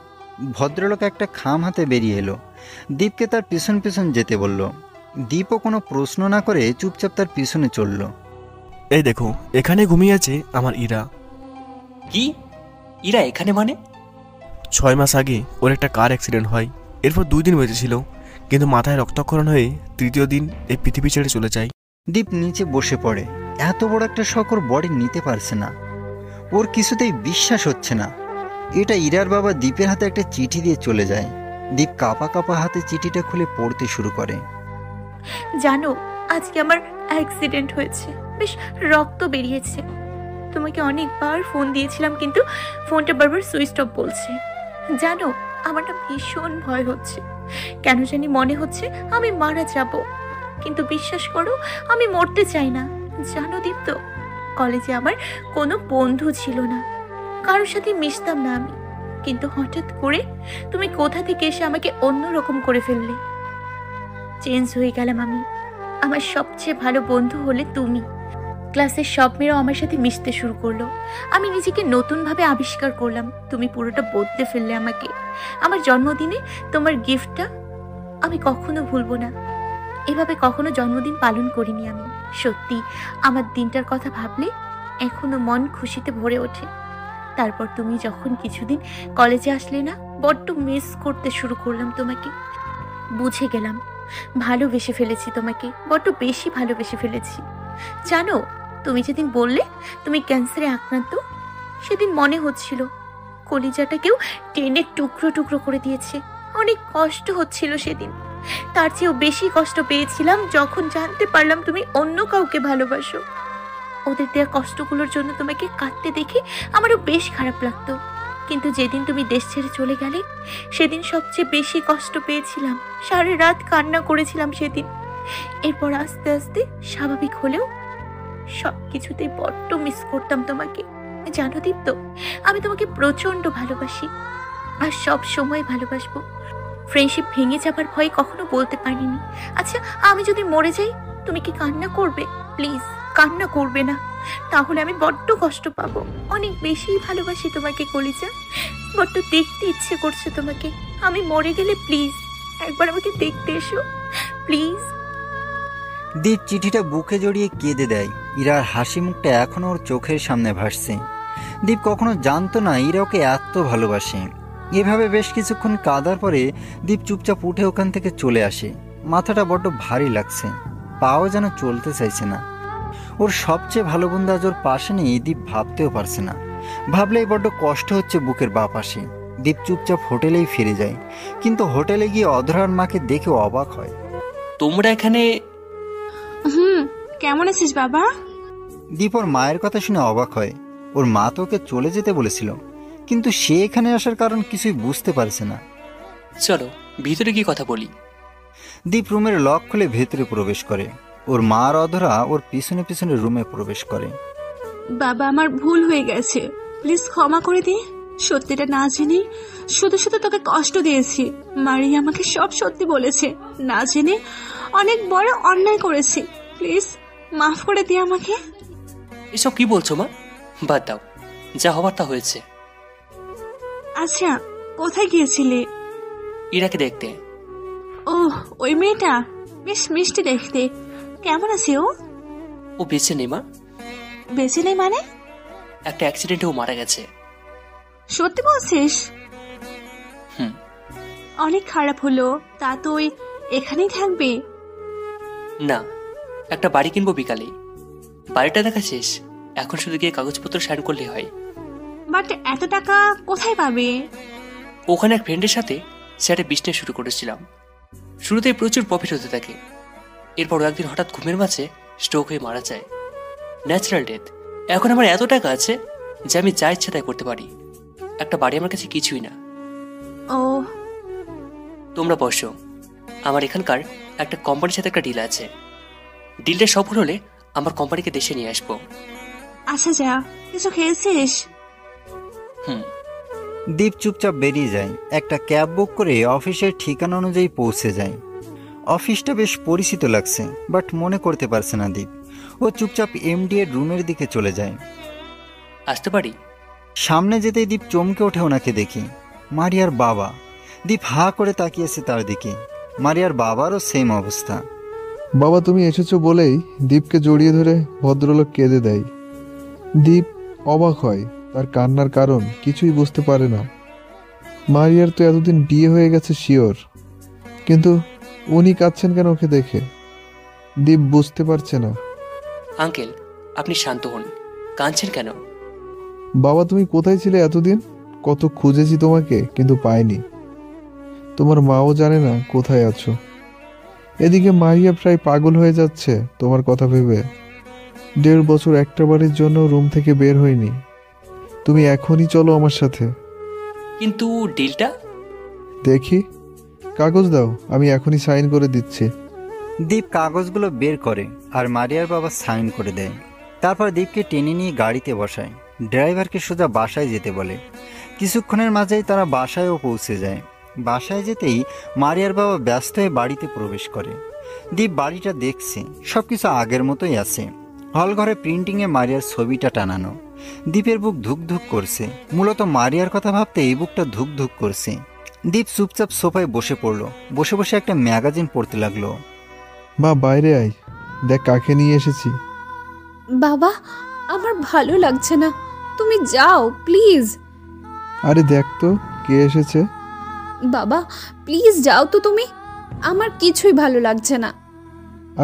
ভদ্রলোক একটা খাম হাতে বেরিয়ে এলো, দীপকে তার পিছন পিছন যেতে বলল। দীপও কোনো প্রশ্ন না করে চুপচাপ তার পিছনে চলল। এই দেখো, এখানে ঘুমিয়ে আছে আমার ইরা। কি? ইরা এখানে মানে? 6 মাস আগে ওর একটা কার অ্যাক্সিডেন্ট হয়, এরপর 2 দিন বেঁচে ছিল, কিন্তু মাথায় রক্তক্ষরণ হয়ে 3য় দিন এই পৃথিবী ছেড়ে চলে যায়। দীপ নিচে বসে পড়ে। এত বড় একটা শক ওর বডি নিতে পারছে না। ওর কিছুতেই বিশ্বাস হচ্ছে না। এটা ইরার বাবা দীপের হাতে একটা চিঠি দিয়ে চলে যায়। দীপ কাঁপা কাঁপা হাতে চিঠিটা খুলে পড়তে শুরু করে। জানো, আজকে আমার অ্যাক্সিডেন্ট হয়েছে, বেশ রক্ত বেরিয়েছে। তোমাকে অনেকবার ফোন দিয়েছিলাম, কিন্তু ফোনটা বারবার সুইচ অফ বলছে। জানো, আমার না ভীষণ ভয় হচ্ছে। কেন জানি মনে হচ্ছে আমি মারা যাব, কিন্তু বিশ্বাস করো আমি মরতে চাই না। জানো দীপ্ত, কলেজে আমার কোনো বন্ধু ছিল না, কারোর সাথে মিশতাম না আমি, কিন্তু হঠাৎ করে তুমি কোথা থেকে এসে আমাকে অন্যরকম করে ফেললে। চেঞ্জ হয়ে গেলাম আমি। আমার সবচেয়ে ভালো বন্ধু হলে তুমি। ক্লাসের সব মেয়েরাও আমার সাথে মিশতে শুরু করলো। আমি নিজেকে নতুনভাবে আবিষ্কার করলাম। তুমি পুরোটা বদলে ফেললে আমাকে। আমার জন্মদিনে তোমার গিফটটা আমি কখনো ভুলবো না। এভাবে কখনো জন্মদিন পালন করিনি আমি। সত্যি আমার দিনটার কথা ভাবলে এখনো মন খুশিতে ভরে ওঠে। তারপর তুমি যখন কিছুদিন কলেজে আসলে না, বড্ড মিস করতে শুরু করলাম তোমাকে। বুঝে গেলাম ভালোবেসে ফেলেছি তোমাকে, বড্ড বেশি ভালোবেসে ফেলেছি। জানো, তুমি যেদিন বললে তুমি ক্যান্সারে আক্রান্ত, সেদিন মনে হচ্ছিল কলিজাটা কেউ টেনে টুকরো টুকরো করে দিয়েছে। অনেক কষ্ট হচ্ছিল সেদিন। তার চেয়েও বেশি কষ্ট পেয়েছিলাম যখন জানতে পারলাম তুমি অন্য কাউকে ভালোবাসো। ওদের দেওয়া কষ্টগুলোর জন্য তোমাকে কাঁদতে দেখে আমারও বেশ খারাপ লাগতো। কিন্তু যেদিন তুমি দেশ ছেড়ে চলে গেলে, সেদিন সবচেয়ে বেশি কষ্ট পেয়েছিলাম। সারা রাত কান্না করেছিলাম সেদিন। এরপর আস্তে আস্তে স্বাভাবিক হলেও সব কিছুতেই বড্ড মিস করতাম তোমাকে। জানো দীপ্ত, আমি তোমাকে প্রচন্ড ভালোবাসি, আর সব সময় ভালোবাসবো। ফ্রেন্ডশিপ ভেঙে যাবার ভয় কখনো বলতে পারিনি। আচ্ছা, আমি যদি মরে যাই, তুমি কি কান্না করবে? প্লিজ কান্না করবে না, তাহলে আমি বড্ড কষ্ট পাবো। অনেক বেশি ভালোবাসি তোমাকে কলিজা, বড্ড দেখতে ইচ্ছে করছে তোমাকে। আমি মরে গেলে প্লিজ একবার আমাকে দেখতে এসো, প্লিজ। দীপ চিঠিটা বুকে জড়িয়ে কেঁদে দেয়। ইরার হাসি মুখটা এখনো ওর চোখের সামনে ভাসছে। দীপ কখনো জানতো না ইরা ওকে এত ভালোবাসে। এভাবে বেশ কিছুক্ষণ কাঁদার পরে দীপ চুপচাপ উঠে ওখান থেকে চলে আসে। মাথাটা বড্ড ভারী লাগছে, পাও যেন চলতে চাইছে না। ওর সবচেয়ে ভালো বন্ধু আজ ওর পাশে নেই, দীপ ভাবতেও পারছে না। ভাবলেই বড্ড কষ্ট হচ্ছে বুকের বা পাশে। দীপ চুপচাপ হোটেলেই ফিরে যায়, কিন্তু হোটেলে গিয়ে অধরার মাকে দেখে অবাক হয়। তোমরা এখানে? কেমন আছিস বাবা? দীপ ওর মায়ের কথা শুনে অবাক হয়। ওর মা তো ওকে চলে যেতে বলেছিল, কিন্তু সে এখানে আসার কারণ কিছুই বুঝতে পারছে না। চলো ভিতরে গিয়ে কথা বলি। দীপ রুমের লক খুলে ভেতরে প্রবেশ করে। ওর মা আর অধরা ওর পিছনে পিছনে রুমে প্রবেশ করে। বাবা, আমার ভুল হয়ে গেছে, প্লিজ ক্ষমা করে দে। সত্যিটা না জেনে শুধু শুধু তোকে কষ্ট দিয়েছি। মারিয়া আমাকে সব সত্যি বলেছে, না জেনে অনেক বড় অন্যায় করেছি। প্লিজ মাফ করে দে আমাকে। এসব কি বলছো মা? বাদ দাও, যা হবার তা হয়েছে। আচ্ছা, কোথায় গিয়েছিলে? ইরাকে দেখতে। ও, ওই মেয়েটা বেশ মিষ্টি দেখতে। কেমন আছে ও? ও বেঁচে নেই মা। বেঁচে নেই মানে? একটা অ্যাক্সিডেন্টে ও মারা গেছে। সত্যি বলছিস? অনেক খারাপ হলো। তা তো ওই এখানেই থাকবে? না, একটা বাড়ি কিনবো বিকালে। বাড়িটা দেখা শেষ, এখন শুধু গিয়ে কাগজপত্র সাইন করলে হয়। বাট এত টাকা কোথায় পাবে? ওখানে এক ফ্রেন্ডের সাথে সেটা বিজনেস শুরু করেছিলাম। শুরুতেই প্রচুর প্রফিট হতে থাকে। এরপর একদিন হঠাৎ ঘুমের মাঝে স্ট্রোক হয়ে মারা যায়। Natural death. এখন আমার এত টাকা আছে যে আমি যা ইচ্ছা তাই করতে পারি। একটা বাড়ি আমার কাছে কিছুই না। ও, তোমরা বসো। আমার এখানকার একটা কোম্পানির সাথে একটা ডিল আছে। ডিলটা সফল হলে আমার কোম্পানিকে দেশে নিয়ে আসবো। আচ্ছা যা, কিছু খেয়েছিস? দীপ চুপচাপ বেরিয়ে যায়। একটা ক্যাব বুক করে অফিসের ঠিকানা অনুযায়ী পৌঁছে যায়। অফিসটা বেশ পরিচিত লাগছে, বাট মনে করতে পারছে না দীপ। ও চুপচাপ এমডি এর রুমের দিকে চলে যায়। আসতে পারি? সামনে যেতেই দীপ চমকে ওঠে ওনাকে দেখি। মারিয়ার বাবা। দীপ হা করে তাকিয়েছে তার দিকে। মারিয়ার বাবারও সেম অবস্থা। বাবা তুমি এসেছো বলেই দীপকে জড়িয়ে ধরে ভদ্রলোক কেঁদে দেয়। দীপ অবাক হয়, তার কান্নার কারণ কিছুই বুঝতে পারে না। মারিয়ার তো এতদিন বিয়ে হয়ে গেছে শিওর, কিন্তু উনি কাঁদছেন কেন ওকে দেখে? দীপ বুঝতে পারছে না। আঙ্কেল, আপনি শান্ত হন। কাঁদছেন কেন? বাবা তুমি কোথায় ছিলে এতদিন? কত খুঁজেছি তোমাকে, কিন্তু পাইনি। তোমার মাও জানে না কোথায় আছো। এদিকে মারিয়া প্রায় পাগল হয়ে যাচ্ছে তোমার কথা ভেবে। 1.5 বছর একটা বারের জন্য রুম থেকে বের হয়নি। তুমি এখনই চলো আমার সাথে। কিন্তু ডিলটা? দেখি, কাগজ দাও, আমি এখনই সাইন করে দিচ্ছি। দীপ কাগজগুলো বের করে আর মারিয়ার বাবা সাইন করে দেয়। তারপর দীপকে টেনে নিয়ে গাড়িতে বসায়। ড্রাইভারকে সোজা বাসায় যেতে বলে। কিছুক্ষণের মাঝেই তারা বাসায়ও পৌঁছে যায়। বাসায় যেতেই মারিয়ার বাবা ব্যস্ত হয়ে বাড়িতে প্রবেশ করে। দীপ বাড়িটা দেখছে, সবকিছু আগের মতোই আছে। হল ঘরে প্রিন্টিংয়ে মারিয়ার ছবিটা টানানো। দীপের বুক ধুকধুক করছে। মূলত মারিয়ার কথা ভাবতে এই বুকটা ধুকধুক করছে। দীপ চুপচাপ সোফায় বসে পড়লো। বসে বসে একটা ম্যাগাজিন পড়তে লাগলো। মা বাইরে আয়, দেখ কাকে নিয়ে এসেছি। বাবা, আমার ভালো লাগছে না, তুমি যাও প্লিজ। আরে দেখ তো কে এসেছে। বাবা প্লিজ যাও তো তুমি, আমার কিছুই ভালো লাগছে না।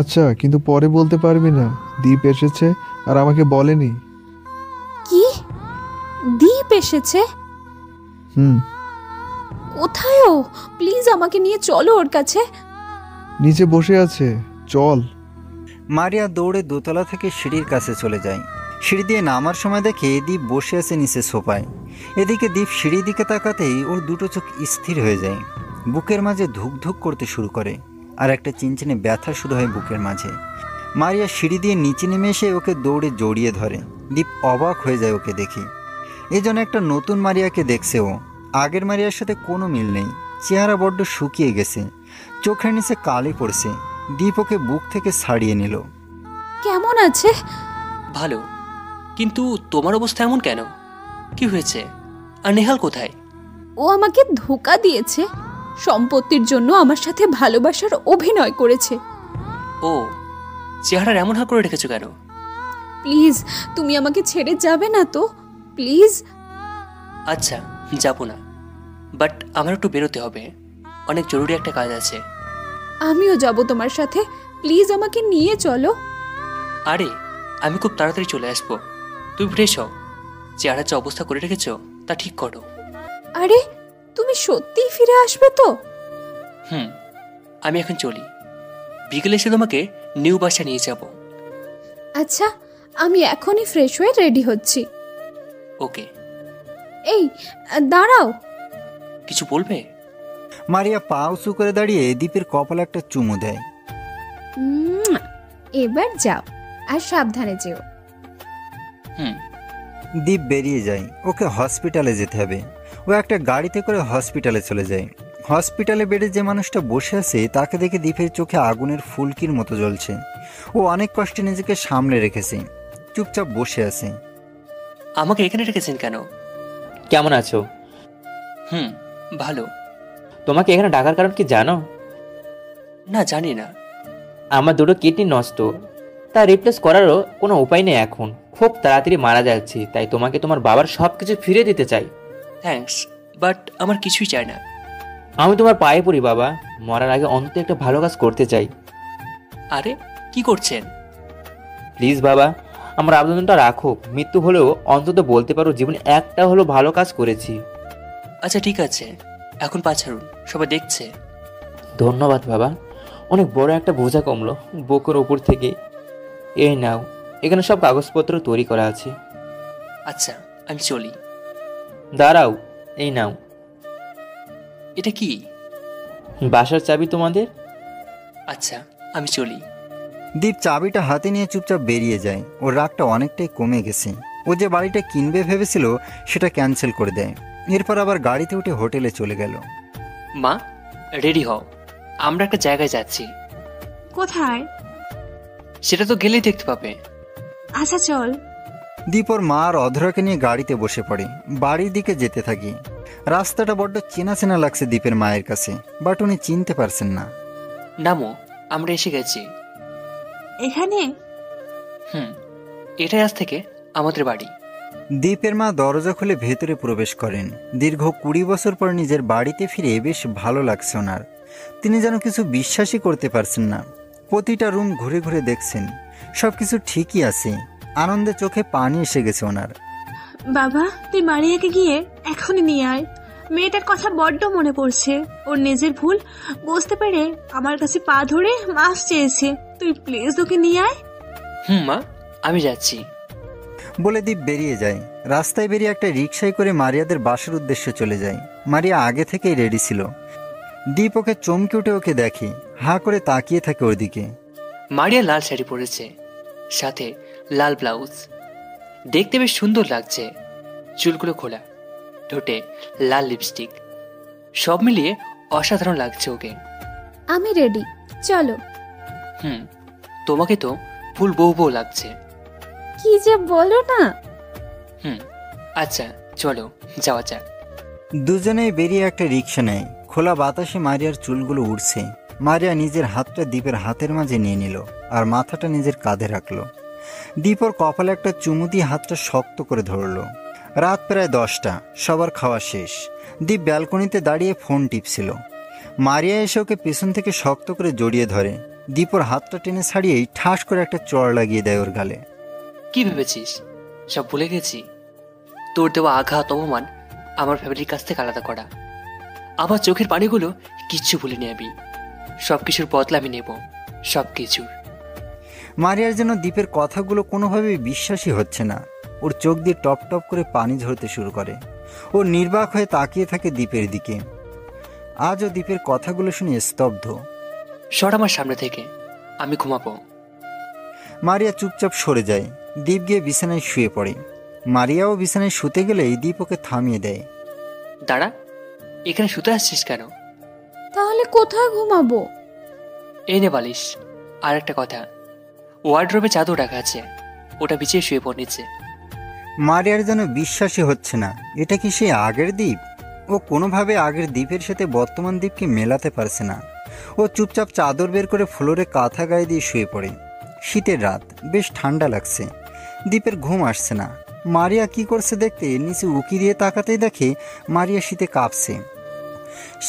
আচ্ছা, কিন্তু পরে বলতে পারবি না দীপ এসেছে আর আমাকে বলেনি। কি? দীপ এসেছে? কোথায় ও? প্লিজ আমাকে নিয়ে চলো ওর কাছে। নিচে বসে আছে, চল। মারিয়া দৌড়ে দোতলা থেকে সিঁড়ির কাছে চলে যায়। সিঁড়ি দিয়ে নামার সময় দেখে দীপ বসে আছে নিচে সোফায়। এদিকে দীপ সিঁড়ির দিকে তাকাতেই ওর দুটো চোখ স্থির হয়ে যায়। বুকের মাঝে ধুকধুক করতে শুরু করে, আর একটা চিনচিনে ব্যথা শুরু হয় বুকের মাঝে। মারিয়া সিঁড়ি দিয়ে নিচে নেমে এসে ওকে দৌড়ে জড়িয়ে ধরে। দীপ অবাক হয়ে যায় ওকে দেখে। এই জন্য একটা নতুন মারিয়াকে দেখছে ও। আগের মারিয়ার সাথে কোনো মিল নেই। চেহারা বড্ড শুকিয়ে গেছে, চোখের নিচে কালি পড়ছে। দীপ ওকে বুক থেকে ছাড়িয়ে নিল। কেমন আছে? ভালো, কিন্তু তোমার অবস্থা এমন কেন? কি হয়েছে? আর নেহাল কোথায়? ও আমাকে ধোঁকা দিয়েছে, সম্পত্তির জন্য আমার সাথে ভালোবাসার অভিনয় করেছে। ও, চেহারার এমন হাঁ করে রেখেছো কেন? প্লিজ তুমি আমাকে ছেড়ে যাবে না তো, প্লিজ। আচ্ছা, যাবো না, বাট আমার একটু বেরোতে হবে। অনেক জরুরি একটা কাজ আছে। আমিও যাব তোমার সাথে, প্লিজ আমাকে নিয়ে চলো। আরে আমি খুব তাড়াতাড়ি চলে আসবো। তুমি ফ্রেশ হও, চেহারার যে অবস্থা করে রেখেছো তা ঠিক করো। আরে তুমি সত্যিই ফিরে আসবে তো? আমি এখন চলি, বিকেলে এসে তোমাকে নিউ বাসা নিয়ে যাব। আচ্ছা, আমি এখনই ফ্রেশ হয়ে রেডি হচ্ছি। ওকে। এই দাঁড়াও। কিছু বলবে? মারিয়া পা উঁচু করে দাঁড়িয়ে দীপের কপালে একটা চুমু দেয়। এবার যাও, আর সাবধানে যেও। দীপ বেরিয়ে যায়। ওকে হসপিটালে যেতে হবে। ও একটা গাড়িতে করে হসপিটালে চলে যায়। হসপিটালে বেডে যে মানুষটা বসে আছে তাকে দেখে দীপের চোখে আগুনের ফুলকির মতো জ্বলছে। ও অনেক কষ্টে নিজেকে সামলে রেখেছে, চুপচাপ বসে আছে। আমাকে এখানে রেখেছেন কেন? কেমন আছো? ভালো। তোমাকে এখানে ডাকার কারণ কি জানো? না, জানি না। আমার দুটো কিডনি নষ্ট, তা রিপ্লেস করারও কোনো উপায় নেই। এখন খুব তাড়াতাড়ি মারা যাচ্ছি, তাই তোমাকে তোমার বাবার সব কিছু ফিরে দিতে চাই। থ্যাঙ্কস, বাট আমার কিছুই চাই না। আমি তোমার পায়ে পড়ি বাবা, মরার আগে অন্তত একটা ভালো কাজ করতে চাই। আরে কি করছেন? প্লিজ বাবা, আমার আবেদনটা রাখো। মৃত্যু হলেও অন্তত বলতে পারো জীবনে একটা হলো ভালো কাজ করেছি। আচ্ছা ঠিক আছে, এখন পা ছাড়ুন। সবাই দেখছে। ধন্যবাদ বাবা, অনেক বড় একটা বোঝা কমলো বুকের ওপর থেকে। এই নাও, এখানে সব কাগজপত্র তৈরি করা আছে। আচ্ছা, আমি চলি। দাঁড়াও, এই নাও। এটা কি? বাসার চাবি তোমাদের। আচ্ছা, আমি চলি। দীপ চাবিটা হাতে নিয়ে চুপচাপ বেরিয়ে যায়। ওর রাগটা অনেকটাই কমে গেছে। ও যে বাড়িটা কিনবে ভেবেছিল সেটা ক্যান্সেল করে দেয়। এরপর আবার গাড়িতে উঠে হোটেলে চলে গেল। মা, রেডি হও, আমরা একটা জায়গায় যাচ্ছি। কোথায়? সেটা তো গেলেই দেখতে পাবে। আচ্ছা চল। দীপ ওর মা আর অধরাকে নিয়ে গাড়িতে বসে পড়ে। বাড়ির দিকে যেতে থাকি। রাস্তাটা বড্ড চেনা চেনা লাগছে দীপের মায়ের কাছে, বাট উনি চিনতে পারছেন না। নামো, আমরা এসে গেছি। এখানে? এটাই আজ থেকে আমাদের বাড়ি। দীপের মা দরজা খুলে ভেতরে প্রবেশ করেন। দীর্ঘ 20 বছর পর নিজের বাড়িতে ফিরে বেশ ভালো লাগছে ওনার। তিনি যেন কিছু বিশ্বাসই করতে পারছেন না। প্রতিটা রুম ঘুরে ঘুরে দেখছেন, সবকিছু ঠিকই আছে। আনন্দে চোখে পানি এসে গেছে ওনার। বাবা, তুই মারিয়াকে গিয়ে এখনই নিয়ে আয়। মেয়েটার কথা বড্ড মনে পড়ছে। ওর নিজের ভুল বুঝতে পেরে আমার কাছে পা ধরে মাফ চেয়েছে। তুই প্লিজ ওকে নিয়ে আয়। মা, আমি যাচ্ছি বলে দীপ বেরিয়ে যায়। রাস্তায় বেরিয়ে একটা রিকশায় করে মারিয়াদের বাসার উদ্দেশ্যে চলে যায়। মারিয়া আগে থেকেই রেডি ছিল। দীপ ওকে চমকে উঠে ওকে দেখে, হাঁ করে তাকিয়ে থাকে ওর দিকে। মারিয়া লাল শাড়ি পরেছে, সাথে লাল ব্লাউজ। দেখতে বেশ সুন্দর লাগছে। চুলগুলো খোলা, ঠোঁটে লাল লিপস্টিক, সব মিলিয়ে অসাধারণ লাগছে ওকে। আমি রেডি, চলো। তোমাকে তো ফুল বউ বউ লাগছে। কি যে বলো না। আচ্ছা চলো, যাওয়া যাক। দুজনেই বেরিয়ে একটা রিকশা নেয়। খোলা বাতাসে মারিয়ার চুলগুলো উড়ছে। মারিয়া নিজের হাতটা দীপের হাতের মাঝে নিয়ে নিল আর মাথাটা নিজের কাঁধে রাখলো। দীপ ওর কপালে একটা চুমু দিয়ে হাতটা শক্ত করে ধরল। রাত প্রায় 10টা, সবার খাওয়া শেষ। দীপ ব্যালকনিতে দাঁড়িয়ে ফোন টিপছিল। মারিয়া এসে ওকে পেছন থেকে শক্ত করে জড়িয়ে ধরে। দীপ ওর হাতটা টেনে ছাড়িয়েই ঠাস করে একটা চড় লাগিয়ে দেয় ওর গালে। কি ভেবেছিস সব ভুলে গেছি? তোর দেওয়া আঘাত, অপমান আমার ফ্যামিলির কাছ থেকে আলাদা করা। আমার চোখের পানিগুলো কিচ্ছু ভুলিনি আমি। সবকিছুর বদলা আমি নেব, সবকিছুর। মারিয়ার যেন দীপের কথাগুলো কোনোভাবেই বিশ্বাসই হচ্ছে না। ওর চোখ দিয়ে টপ টপ করে পানি ঝরতে শুরু করে। ও নির্বাক হয়ে তাকিয়ে থাকে দীপের দিকে। আজও দীপের কথাগুলো শুনে স্তব্ধ। সর আমার সামনে থেকে, আমি ঘুমাবো। মারিয়া চুপচাপ সরে যায়। দীপ গিয়ে বিছানায় শুয়ে পড়ে। মারিয়াও বিছানায় শুতে গেলেই দীপ ওকে থামিয়ে দেয়। দাঁড়া, এখানে শুতে আসছিস কেন? তাহলে কোথায় ঘুমাবো? এই নে বালিশ। আর একটা কথা, ওয়ার্ড্রোবে চাদর রাখা আছে, ওটা বিছিয়ে শুয়ে পড় নিচে। মারিয়ার যেন বিশ্বাসই হচ্ছে না। এটা কি সেই আগের দ্বীপ? ও কোনোভাবে আগের দ্বীপের সাথে বর্তমান দ্বীপকে মেলাতে পারছে না। ও চুপচাপ চাদর বের করে ফ্লোরে কাঁথা গায়ে দিয়ে শুয়ে পড়ে। শীতের রাত, বেশ ঠান্ডা লাগছে। দ্বীপের ঘুম আসছে না। মারিয়া কি করছে দেখতে নিচে উকি দিয়ে তাকাতেই দেখে মারিয়া শীতে কাঁপছে।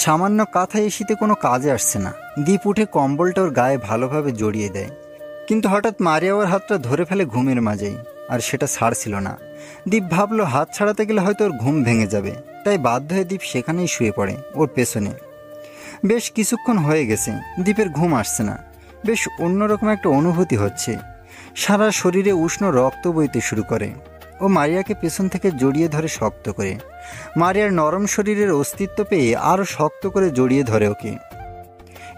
সামান্য কাঁথা এই শীতে কোনো কাজে আসছে না। দ্বীপ উঠে কম্বলটা ওর গায়ে ভালোভাবে জড়িয়ে দেয়। কিন্তু হঠাৎ মারিয়া ওর হাতটা ধরে ফেলে ঘুমের মাঝেই, আর সেটা ছাড়ছিল না। দীপ ভাবলো হাত ছাড়াতে গেলে হয়তো ওর ঘুম ভেঙে যাবে, তাই বাধ্য হয়ে দীপ সেখানেই শুয়ে পড়ে ওর পেছনে। বেশ কিছুক্ষণ হয়ে গেছে, দীপের ঘুম আসছে না। বেশ অন্যরকম একটা অনুভূতি হচ্ছে। সারা শরীরে উষ্ণ রক্ত বইতে শুরু করে। ও মারিয়াকে পেছন থেকে জড়িয়ে ধরে শক্ত করে। মারিয়ার নরম শরীরের অস্তিত্ব পেয়ে আরও শক্ত করে জড়িয়ে ধরে ওকে।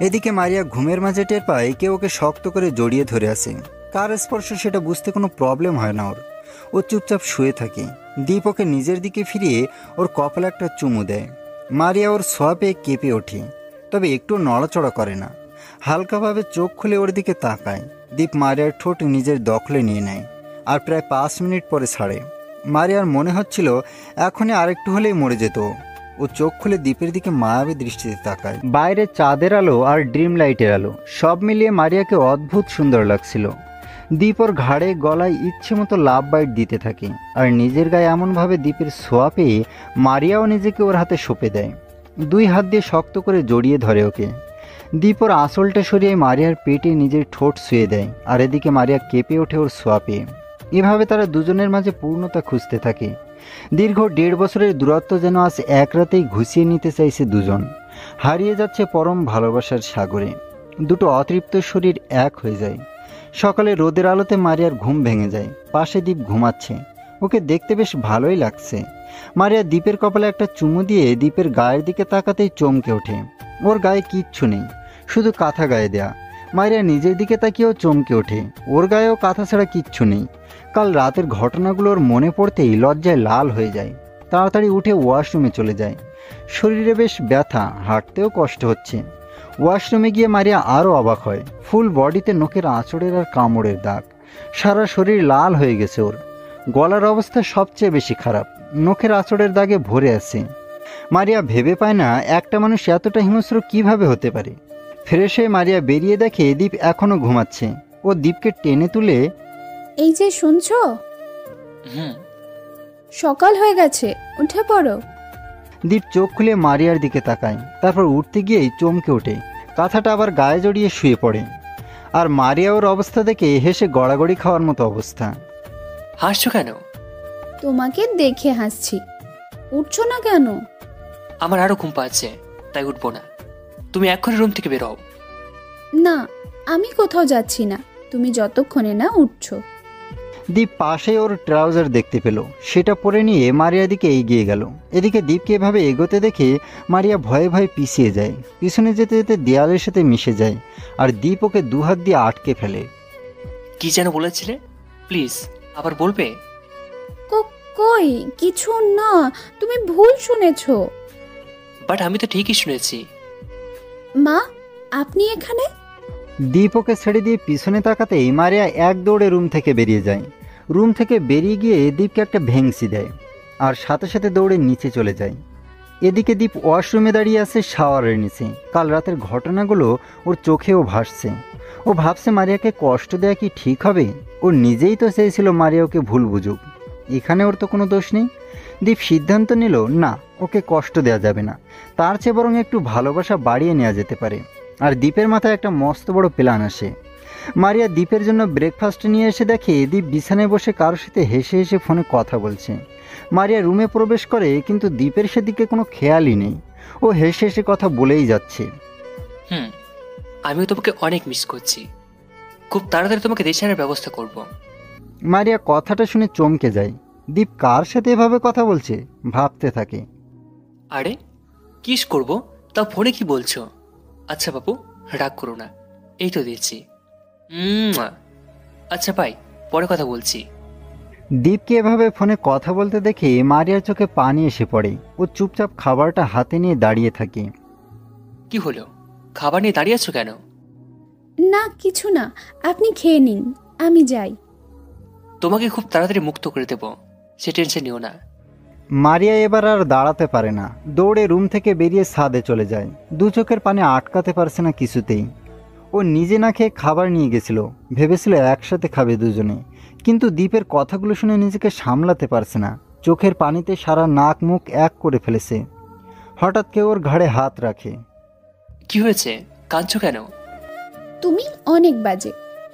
এদিকে মারিয়া ঘুমের মাঝে টের পায় কেউ ওকে শক্ত করে জড়িয়ে ধরে আছে। কার স্পর্শ সেটা বুঝতে কোনো প্রবলেম হয় না ওর। ও চুপচাপ শুয়ে থাকে। দীপ ওকে নিজের দিকে ফিরিয়ে ওর কপালে একটা চুমু দেয়। মারিয়া ওর ছোঁয়া পেয়ে কেঁপে ওঠে, তবে একটু নড়াচড়া করে না। হালকাভাবে চোখ খুলে ওর দিকে তাকায়। দীপ মারিয়ার ঠোঁট নিজের দখলে নিয়ে নেয় আর প্রায় 5 মিনিট পরে ছাড়ে। মারিয়ার মনে হচ্ছিল এখনই আরেকটু হলেই মরে যেত। ও চোখ খুলে দ্বীপের দিকে মায়াবী দৃষ্টিতে তাকায়। বাইরে চাঁদের আলো আর ড্রিম লাইটের আলো সব মিলিয়ে মারিয়াকে অদ্ভুত সুন্দর লাগছিল। দ্বীপ ওর ঘাড়ে গলায় ইচ্ছে মতো লাভ বাইট দিতে থাকে, আর নিজের গায়ে এমনভাবে দ্বীপের ছোঁয়া পেয়ে মারিয়াও নিজেকে ওর হাতে সঁপে দেয়। 2 হাত দিয়ে শক্ত করে জড়িয়ে ধরে ওকে। দ্বীপ ওর আঁচলটা সরিয়ে মারিয়ার পেটে নিজের ঠোঁট শুয়ে দেয়, আর এদিকে মারিয়া কেঁপে ওঠে ওর ছোঁয়া পেয়ে। এভাবে তারা দুজনের মাঝে পূর্ণতা খুঁজতে থাকে। দীর্ঘ 1.5 বছরের দূরত্ব যেন আজ এক রাতেই ঘুষিয়ে নিতে চাইছে দুজন। হারিয়ে যাচ্ছে পরম ভালোবাসার সাগরে। দুটো অতৃপ্ত শরীর এক হয়ে যায়। সকালে রোদের আলোতে মারিয়ার ঘুম ভেঙে যায়। পাশে দীপ ঘুমাচ্ছে। ওকে দেখতে বেশ ভালোই লাগছে। মারিয়া দীপের কপালে একটা চুমু দিয়ে দীপের গায়ের দিকে তাকাতেই চমকে ওঠে। ওর গায়ে কিচ্ছু নেই, শুধু কাঁথা গায়ে দেয়া। মারিয়া নিজের দিকে তাকিয়েও চমকে ওঠে। ওর গায়েও কাঁথা ছাড়া কিচ্ছু নেই। কাল রাতের ঘটনাগুলোর মনে পড়তেই লজ্জায় লাল হয়ে যায়। তাড়াতাড়ি উঠে ওয়াশরুমে চলে যায়। শরীরে বেশ ব্যথা, হাঁটতেও কষ্ট হচ্ছে। ওয়াশরুমে গিয়ে মারিয়া আরও অবাক হয়। ফুল বডিতে নখের আঁচড়ের আর কামড়ের দাগ। সারা শরীর লাল হয়ে গেছে ওর। গলার অবস্থা সবচেয়ে বেশি খারাপ, নখের আঁচড়ের দাগে ভরে আছে। মারিয়া ভেবে পায় না একটা মানুষ এতটা হিংস্র কিভাবে হতে পারে। ফ্রেশ হয়ে মারিয়া বেরিয়ে দেখে দীপ এখনো ঘুমাচ্ছে। ও দীপকে টেনে তুলে, এই যে শুনছো, সকাল হয়ে গেছে, উঠে পড়ো। দীপ চোখ খুলে মারিয়ার দিকে তাকায়। তারপর উঠতে গিয়েই চমকে ওঠে। কাঁথাটা আবার গায়ে জড়িয়ে শুয়ে পড়ে। আর মারিয়া ওর অবস্থা দেখে হেসে গড়াগড়ি খাওয়ার মতো অবস্থা। হাসছো কেন? তোমাকে দেখে হাসছি। উঠছো না কেন? আমার আরো ঘুম পাচ্ছে, তাই উঠবো না। তুমি এক্ষুনি রুম থেকে বের হও। না, আমি কোথাও যাচ্ছি না, তুমি যতক্ষণে না উঠছো। দীপ পাশে ওর ট্রাউজার দেখতে পেল। সেটা পরে নিয়ে মারিয়ার দিকে এগিয়ে গেল। এদিকে দীপকে এভাবে এগোতে দেখে মারিয়া ভয়ে ভয়ে পিছিয়ে যায়। পিছনে যেতে যেতে দেয়ালের সাথে মিশে যায়। আর দীপ ওকে দুহাত দিয়ে আটকে ফেলে। কি যেন বলেছিলে? প্লিজ আবার বলবে? কই কিছু না, তুমি ভুল শুনেছো। বাট আমি তো ঠিকই শুনেছি। মা, আপনি এখানে? দীপ ওকে ছেড়ে দিয়ে পিছনে তাকাতেই মারিয়া এক দৌড়ে রুম থেকে বেরিয়ে যায়। রুম থেকে বেরিয়ে গিয়ে দীপকে একটা ভেংসি দেয় আর সাথে সাথে দৌড়ে নিচে চলে যায়। এদিকে দীপ ওয়াশরুমে দাঁড়িয়ে আছে শাওয়ারের নিচে। কাল রাতের ঘটনাগুলো ওর চোখেও ভাসছে। ও ভাবছে মারিয়াকে কষ্ট দেয়া কি ঠিক হবে? ও নিজেই তো চেয়েছিল মারিয়া ওকে ভুল বুঝুক। এখানে ওর তো কোনো দোষ নেই। দীপ সিদ্ধান্ত নিল না, ওকে কষ্ট দেওয়া যাবে না। তার চেয়ে বরং একটু ভালোবাসা বাড়িয়ে নেওয়া যেতে পারে। আর দীপের মাথায় একটা মস্ত বড় প্ল্যান আসে। মারিয়া দীপের জন্য ব্রেকফাস্ট নিয়ে এসে দেখে দীপ বিছানায় বসে কারোর সাথে হেসে হেসে ফোনে কথা বলছে। মারিয়া রুমে প্রবেশ করে, কিন্তু দীপের সেদিকে কোনো খেয়ালই নেই। ও হেসে হেসে কথা বলেই যাচ্ছে। আমিও তোমাকে অনেক মিস করছি। খুব তাড়াতাড়ি তোমাকে দেশে আনার ব্যবস্থা করব। মারিয়া কথাটা শুনে চমকে যায়। দীপ কার সাথে এভাবে কথা বলছে ভাবতে থাকে। আরে কিস করব, তা ফোনে কি বলছো? আচ্ছা বাবু, রাগ করো না, এই তো দিচ্ছি। আচ্ছা ভাই, পরে কথা বলছি। দীপকে এভাবে ফোনে কথা বলতে দেখে মারিয়ার চোখে পানি এসে পড়ে। ও চুপচাপ খাবারটা হাতে নিয়ে দাঁড়িয়ে থাকে। কি হলো, খাবার নিয়ে দাঁড়িয়ে আছো কেন? না কিছু না, আপনি খেয়ে নিন, আমি যাই। তোমাকে খুব তাড়াতাড়ি মুক্ত করে দেব, সে টেনশন নিও না। মারিয়া এবার আর দাঁড়াতে পারে না। দৌড়ে রুম থেকে বেরিয়ে ছাদে চলে যায়। দু চোখের পানি আটকাতে পারছে না কিছুতেই। ও নিজে না খেয়ে খাবার নিয়ে গেছিল, ভেবেছিল একসাথে খাবে দুজনে। কিন্তু দীপের কথাগুলো শুনে নিজেকে সামলাতে পারছে না। চোখের পানিতে সারা নাক মুখ এক করে ফেলেছে। হঠাৎ কেউ ওর ঘাড়ে হাত রাখে। কি হয়েছে, কাঁদছো কেন? তুমি অনেক বাজে,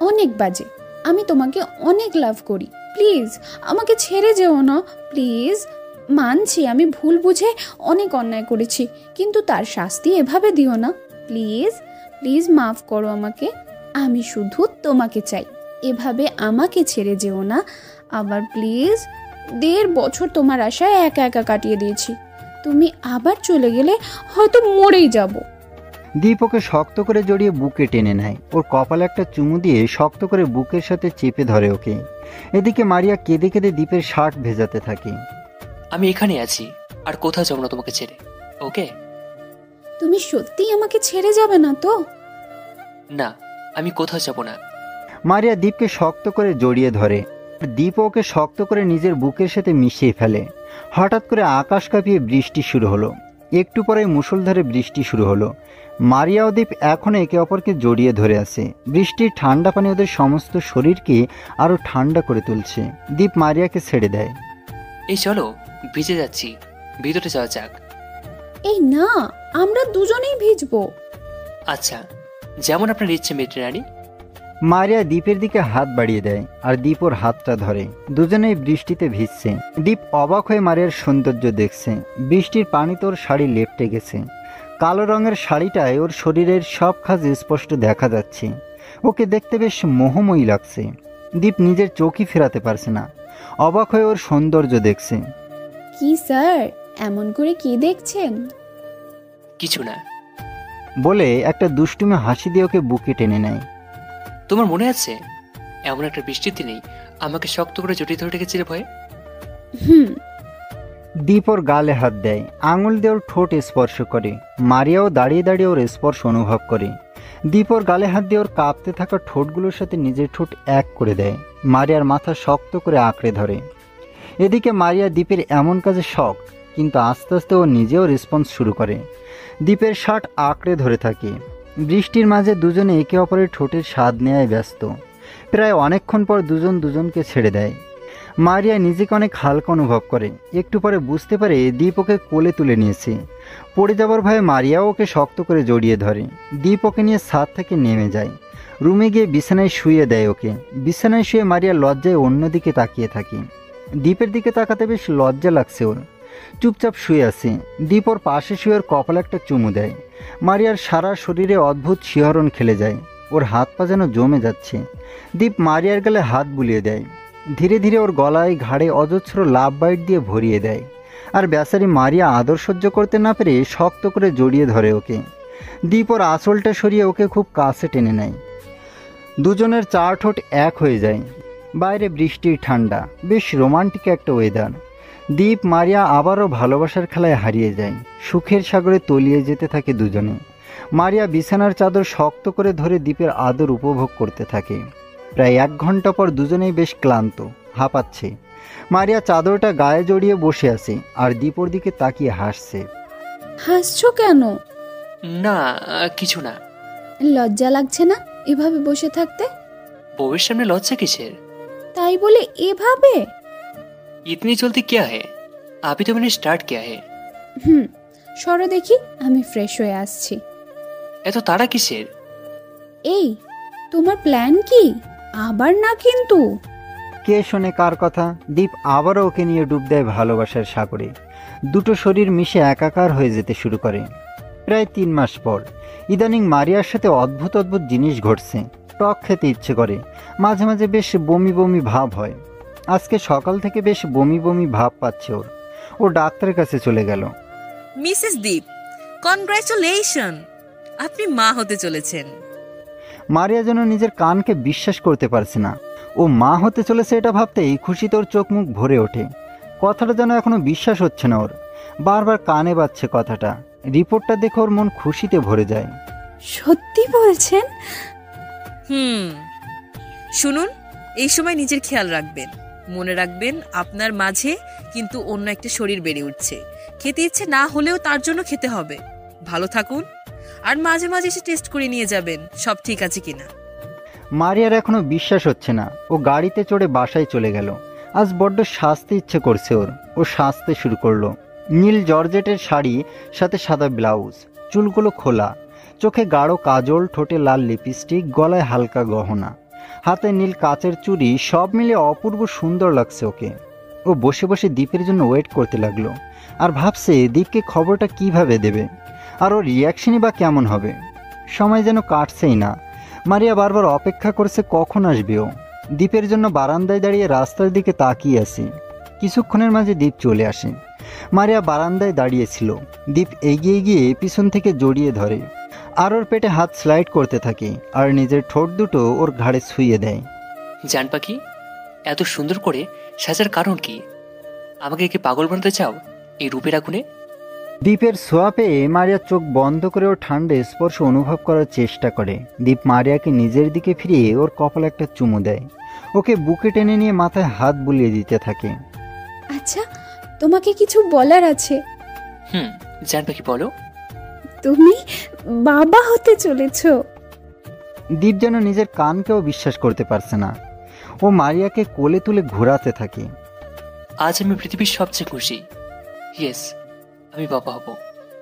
অনেক বাজে। আমি তোমাকে অনেক লাভ করি। প্লিজ আমাকে ছেড়ে যেও না, প্লিজ। মানছি আমি ভুল বুঝে অনেক অন্যায় করেছি, কিন্তু তার শাস্তি এভাবে দিও না, প্লিজ। প্লিজ মাফ করো আমাকে। আমি শুধু তোমাকে চাই, এভাবে আমাকে ছেড়ে যেও না আবার প্লিজ। 1.5 বছর তোমার আশায় একা একা কাটিয়ে দিয়েছি। তুমি আবার চলে গেলে হয়তো মরেই যাব। দীপ ওকে শক্ত করে জড়িয়ে বুকে টেনে নেয়। ওর কপালে একটা চুমু দিয়ে শক্ত করে বুকের সাথে চেপে ধরে ওকে। এদিকে মারিয়া কেঁদে কেঁদে দীপের শার্ট ভেজাতে থাকে। আমি এখানে আছি, আর কোথাও যাবো না তোমাকে ছেড়ে, ওকে? তুমি সত্যিই আমাকে ছেড়ে যাবে না তো? না, আমি কোথাও যাব না। মারিয়া দীপকে শক্ত করে জড়িয়ে ধরে। দীপ ওকে শক্ত করে নিজের বুকের সাথে মিশিয়ে ফেলে। হঠাৎ করে আকাশ কাঁপিয়ে বৃষ্টি শুরু হলো। একটু পরে মুষলধারে বৃষ্টি শুরু হলো। মারিয়া ও দীপ এখনো একে অপরকে জড়িয়ে ধরে আছে। বৃষ্টির ঠান্ডা পানি ওদের সমস্ত শরীরকে আরো ঠান্ডা করে তুলছে। দীপ মারিয়াকে ছেড়ে দেয়। এই চলো, ভিজে যাচ্ছি, ভিতরে যাওয়া যাক। এই না, আমরা দুজনেই ভিজবো। আচ্ছা, যেমন আপনার ইচ্ছে মেটে রানী। মারিয়া দীপের দিকে হাত বাড়িয়ে দেয় আর দীপ ওর হাতটা ধরে। দুজনেই বৃষ্টিতে ভিজছে। দীপ অবাক হয়ে মারিয়ার সৌন্দর্য দেখছে। বৃষ্টির পানি তোর শাড়ি লেপটে গেছে। কালো রঙের শাড়িটায় ওর শরীরের সব খাজ স্পষ্ট দেখা যাচ্ছে। ওকে দেখতে বেশ মোহময়ী লাগছে। দীপ নিজের চোখই ফেরাতে পারছে না, অবাক হয়ে ওর সৌন্দর্য দেখছে। কি স্যার, এমন করে কি দেখছেন? কিছু না বলে একটা দুষ্টুমি হাসি দিয়ে ওকে বুকে টেনে নেয়। তোমার মনে আছে এমন একটা বৃষ্টির দিনেই আমাকে শক্ত করে জড়িয়ে ধরে রেখেছিলে ভয়ে? দীপ ওর গালে হাত দেয়, আঙুল দিয়ে ওর ঠোঁট স্পর্শ করে। মারিয়াও দাঁড়িয়ে দাঁড়িয়ে ওর স্পর্শ অনুভব করে। দীপ ওর গালে হাত দিয়ে ওর কাঁপতে থাকা ঠোঁটগুলোর সাথে নিজের ঠোঁট এক করে দেয়। মারিয়ার মাথা শক্ত করে আঁকড়ে ধরে। এদিকে মারিয়া দীপের এমন কাজে শক, কিন্তু আস্তে আস্তে ও নিজেও রেসপন্স শুরু করে। দীপের শার্ট আঁকড়ে ধরে থাকে। বৃষ্টির মাঝে দুজনে একে অপরের ঠোঁটের স্বাদ নেওয়ায় ব্যস্ত। প্রায় অনেকক্ষণ পর দুজন দুজনকে ছেড়ে দেয়। মারিয়া নিজেকে অনেক হালকা অনুভব করে। একটু পরে বুঝতে পারে দীপ ওকে কোলে তুলে নিয়েছে। পড়ে যাবার ভয়ে মারিয়াও ওকে শক্ত করে জড়িয়ে ধরে। দীপ ওকে নিয়ে ছাদ থেকে নেমে যায়। রুমে গিয়ে বিছানায় শুয়ে দেয় ওকে। বিছানায় শুয়ে মারিয়া লজ্জায় অন্যদিকে তাকিয়ে থাকে। দীপের দিকে তাকাতে বেশ লজ্জা লাগছে ওর। চুপচাপ শুয়ে আছে। দীপ ওর পাশে শুয়ে ওর কপালে একটা চুমু দেয়। মারিয়ার সারা শরীরে অদ্ভুত শিহরণ খেলে যায়। ওর হাত পা যেন জমে যাচ্ছে। দীপ মারিয়ার গালে হাত বুলিয়ে দেয়। ধীরে ধীরে ওর গলায় ঘাড়ে অজস্র লাভ বাইট দিয়ে ভরিয়ে দেয়। আর বেচারি মারিয়া আদর সহ্য করতে না পেরে শক্ত করে জড়িয়ে ধরে ওকে। দীপ ওর আঁচলটা সরিয়ে ওকে খুব কাছে টেনে নেয়। দুজনের চার ঠোঁট এক হয়ে যায়। বাইরে বৃষ্টির ঠান্ডা, বেশ রোমান্টিক একটা ওয়েদার। দীপ মারিয়া আবারও ভালোবাসার খেলায় হারিয়ে যায়। সুখের সাগরে তলিয়ে যেতে থাকে দুজনে। মারিয়া বিছানার চাদর শক্ত করে ধরে দীপের আদর উপভোগ করতে থাকে। প্রায় 1 ঘন্টা পর দুজনেই বেশ ক্লান্ত, হাঁপাচ্ছে। মারিয়া চাদরটা গায়ে জড়িয়ে বসে আছে আর দীপর দিকে তাকিয়ে হাসছে। হাসছো কেন? না কিছু না। লজ্জা লাগছে না এভাবে বসে থাকতে? বউয়ের সামনে লজ্জা কিসের? তাই বলে এভাবে? इतनी जल्दी क्या है? अभी तो मैंने स्टार्ट किया है। সরো দেখি, আমি ফ্রেশ হয়ে আসছি। এত তাড়া কিসের? এই, তোমার প্ল্যান কি? আবার না কিন্তু। কে শোনে কার কথা? দীপ আবারও ওকে নিয়ে ডুব দেয় ভালোবাসার সাগরে। দুটো শরীর মিশে একাকার হয়ে যেতে শুরু করে। প্রায় 3 মাস পর ইদানিং মারিয়ার সাথে অদ্ভুত অদ্ভুত জিনিস ঘটছে। টক খেতে ইচ্ছে করে, মাঝে মাঝে বেশ বমি বমি ভাব হয়। আজকে সকাল থেকে বেশ বমি বমি ভাব পাচ্ছে ওর। ও ডাক্তারের কাছে চলে গেল। মিসেস দীপ, কনগ্রাচুলেশন, আপনি মা হতে চলেছেন। মারিয়া যেন নিজের কানকে বিশ্বাস করতে পারছে না। ও মা হতে চলেছে এটা ভাবতেই খুশিতে ওর চোখ মুখ ভরে ওঠে। কথাটা যেন এখনো বিশ্বাস হচ্ছে না ওর। বারবার কানে বাজছে কথাটা। রিপোর্টটা দেখে ওর মন খুশিতে ভরে যায়। সত্যি বলছেন? শুনুন, এই সময় নিজের খেয়াল রাখবেন। মনে রাখবেন আপনার মাঝে কিন্তু অন্য একটা শরীর বেড়ে উঠছে। খেতে ইচ্ছে না হলেও তার জন্য খেতে হবে। ভালো থাকুন, আর মাঝে মাঝে এসে টেস্ট করে নিয়ে যাবেন সব ঠিক আছে কিনা। মারিয়ার এখনো বিশ্বাস হচ্ছে না। ও গাড়িতে চড়ে বাসায় চলে গেল। আজ বড্ড সাজতে ইচ্ছে করছে ওর। ও সাজতে শুরু করলো। নীল জর্জেটের শাড়ি, সাথে সাদা ব্লাউজ, চুলগুলো খোলা, চোখে গাঢ় কাজল, ঠোঁটে লাল লিপস্টিক, গলায় হালকা গহনা, হাতে নীল কাচের চুড়ি, সব মিলে অপূর্ব সুন্দর লাগছে ওকে। ও বসে বসে দীপের জন্য ওয়েট করতে লাগলো। আর ভাবছে দীপকে খবরটা কিভাবে দেবে, আর ওর রিয়াকশনই বা কেমন হবে। সময় যেন কাটছেই না। মারিয়া বারবার অপেক্ষা করছে কখন আসবে ও। দীপের জন্য বারান্দায় দাঁড়িয়ে রাস্তার দিকে তাকিয়ে আছে। কিছুক্ষণের মাঝে দীপ চলে আসে। মারিয়া বারান্দায় দাঁড়িয়েছিল। দীপ এগিয়ে গিয়ে পিছন থেকে জড়িয়ে ধরে আর ওর পেটে হাত স্লাইড করতে থাকে আর নিজের ঠোঁট দুটো ওর ঘাড়ে ছুঁয়ে দেয়। জান পাখি, এত সুন্দর করে সাজার কারণ কি? আমাকে কি পাগল বানাতে চাও এই রূপের আগুনে? দীপের ছোঁয়া পেয়ে মারিয়া চোখ বন্ধ করে ওর ঠান্ডা স্পর্শ অনুভব করার চেষ্টা করে। দীপ মারিয়াকে নিজের দিকে ফিরিয়ে ওর কপালে একটা চুমু দেয়। ওকে বুকে টেনে নিয়ে মাথায় হাত বুলিয়ে দিতে থাকে। আচ্ছা, তোমাকে কিছু বলার আছে। জান পাখি বলো। তুমি বাবা হতে চলেছো। দীপ যেন নিজের কানকেও বিশ্বাস করতে পারছে না। ও মারিয়াকে কোলে তুলে ঘোরাতে থাকে। আজ আমি পৃথিবীর সবচেয়ে খুশি। ইয়েস, আমি বাবা হব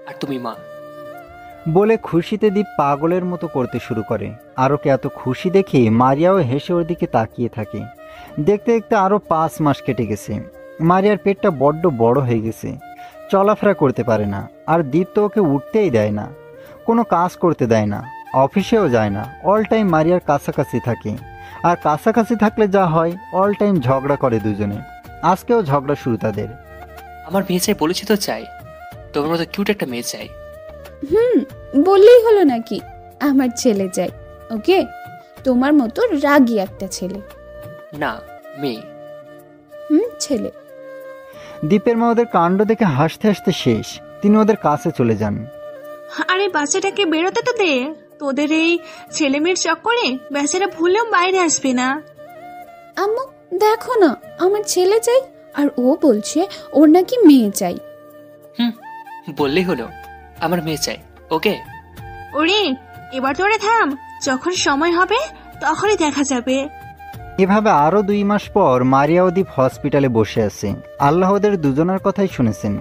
আর তুমি মা। বলে খুশিতে দীপ পাগলের মতো করতে শুরু করে। আর ওকে এত খুশি দেখে মারিয়াও হেসে ওর দিকে তাকিয়ে থাকে। দেখতে দেখতে আরও 5 মাস কেটে গেছে। মারিয়ার পেটটা বড্ড বড় হয়ে গেছে। চলাফেরা করতে পারে না। আর দীপ তো ওকে উঠতেই দেয় না, কোনো কাজ করতে দেয় না, অফিসেও যায় না, অল টাইম মারিয়ার কাছাকাছি থাকে। আর কাছাকাছি থাকলে যা হয়, অল টাইম ঝগড়া করে দুজনে। আজকেও ঝগড়া শুরু তাদের। আমার মেয়ে চাই বলেছি তো চাই, তোমার মতো কিউট একটা মেয়ে চাই। বললেই হলো নাকি আমার ছেলে চাই? ওকে, তোমার মতো রাগী একটা ছেলে না, মেয়ে। ছেলে। দীপের মা ওদের কাণ্ড দেখে হাসতে হাসতে শেষ। তিনি ওদের কাছে চলে যান। আরে বাচ্চাটাকে বেরোতে তো দে, তোদের এই ছেলে মেয়ের চক্করে বেচারা ভুলেও বাইরে আসবে না। আম্মু দেখো না, আমার ছেলে চাই আর ও বলছে ওর নাকি মেয়ে চাই। বললেই হলো আমার মেয়ে চাই। ওকে ওরে এবার তোরে থাম, যখন সময় হবে তখনই দেখা যাবে। এভাবে আরো 2 মাস পর মারিয়া ও দীপ হসপিটালে বসে আছে। আল্লাহ ওদের দুজনের কথাই শুনেছেন।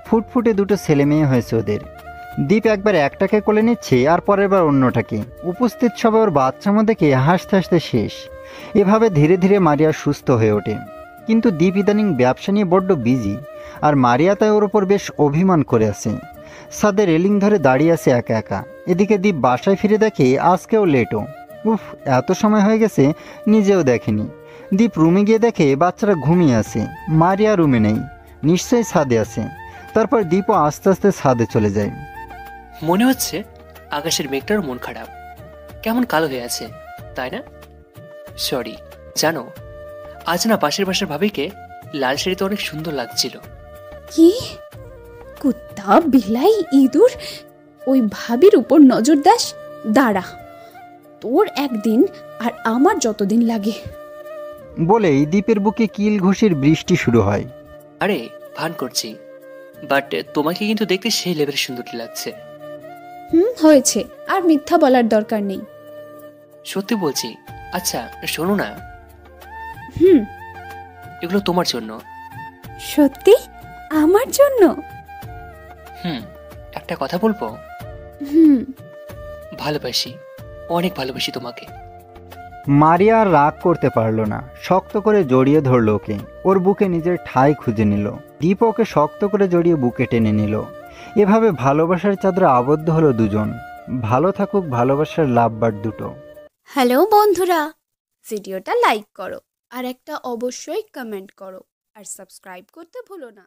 ফুটফুটে 2 ছেলে মেয়ে হয়েছে ওদের। দীপ একবার একটাকে কোলে নিচ্ছে আর পরের বার অন্যটাকে। উপস্থিত সবাই ওর বাচ্চামো দেখে হাসতে হাসতে শেষ। এভাবে ধীরে ধীরে মারিয়া সুস্থ হয়ে ওঠে। কিন্তু দীপ ইদানিং ব্যবসা নিয়ে বড্ড বিজি, আর মারিয়া তাই ওর ওপর বেশ অভিমান করে আছে। ছাদে রেলিং ধরে দাঁড়িয়ে আছে একা একা। এদিকে দীপ বাসায় ফিরে দেখে আজকেও লেটও। উফ, এত সময় হয়ে গেছে নিজেও দেখেনি। দীপ রুমে গিয়ে দেখে বাচ্চারা ঘুমিয়ে আছে, মারিয়া রুমে নেই, নিশ্চয়ই ছাদে আছে। তারপর দীপও আস্তে আস্তে ছাদে চলে যায়। মনে হচ্ছে আকাশের মেঘটার মন খারাপ, কেমন কালো হয়ে আছে, তাই না? সরি, জানো আজ না পাশের বাসার ভাবিকে লাল শাড়িতে অনেক সুন্দর লাগছিল। কি? কুত্তা, বিলাই, ইঁদুর, ওই ভাবির উপর নজর দাস? দাঁড়া, তোর একদিন আর আমার যতদিন লাগে। বলেই দীপের বুকে কিল ঘুষির বৃষ্টি শুরু হয়। আরে ভান করছি, বাট তোমাকে কিন্তু দেখতে সেই লেভেলের সুন্দর লাগছে। হয়েছে, আর মিথ্যা বলার দরকার নেই। সত্যি বলছি। আচ্ছা শোনো না, এগুলো তোমার জন্য। সত্যি? আমার জন্য? একটা কথা বলবো? ভালোবাসি, অনেক ভালোবাসি তোমাকে। মারিয়া আর রাগ করতে পারলো না, শক্ত করে জড়িয়ে ধরলো ওকে। ওর বুকে নিজের ঠাঁই খুঁজে নিল। দীপ ওকে শক্ত করে জড়িয়ে বুকে টেনে নিল। এভাবে ভালোবাসার চাদরে আবদ্ধ হলো দুজন। ভালো থাকুক ভালোবাসার লাভ বার্ড দুটো। হ্যালো বন্ধুরা, ভিডিওটা লাইক করো আর একটা অবশ্যই কমেন্ট করো আর সাবস্ক্রাইব করতে ভুলো না।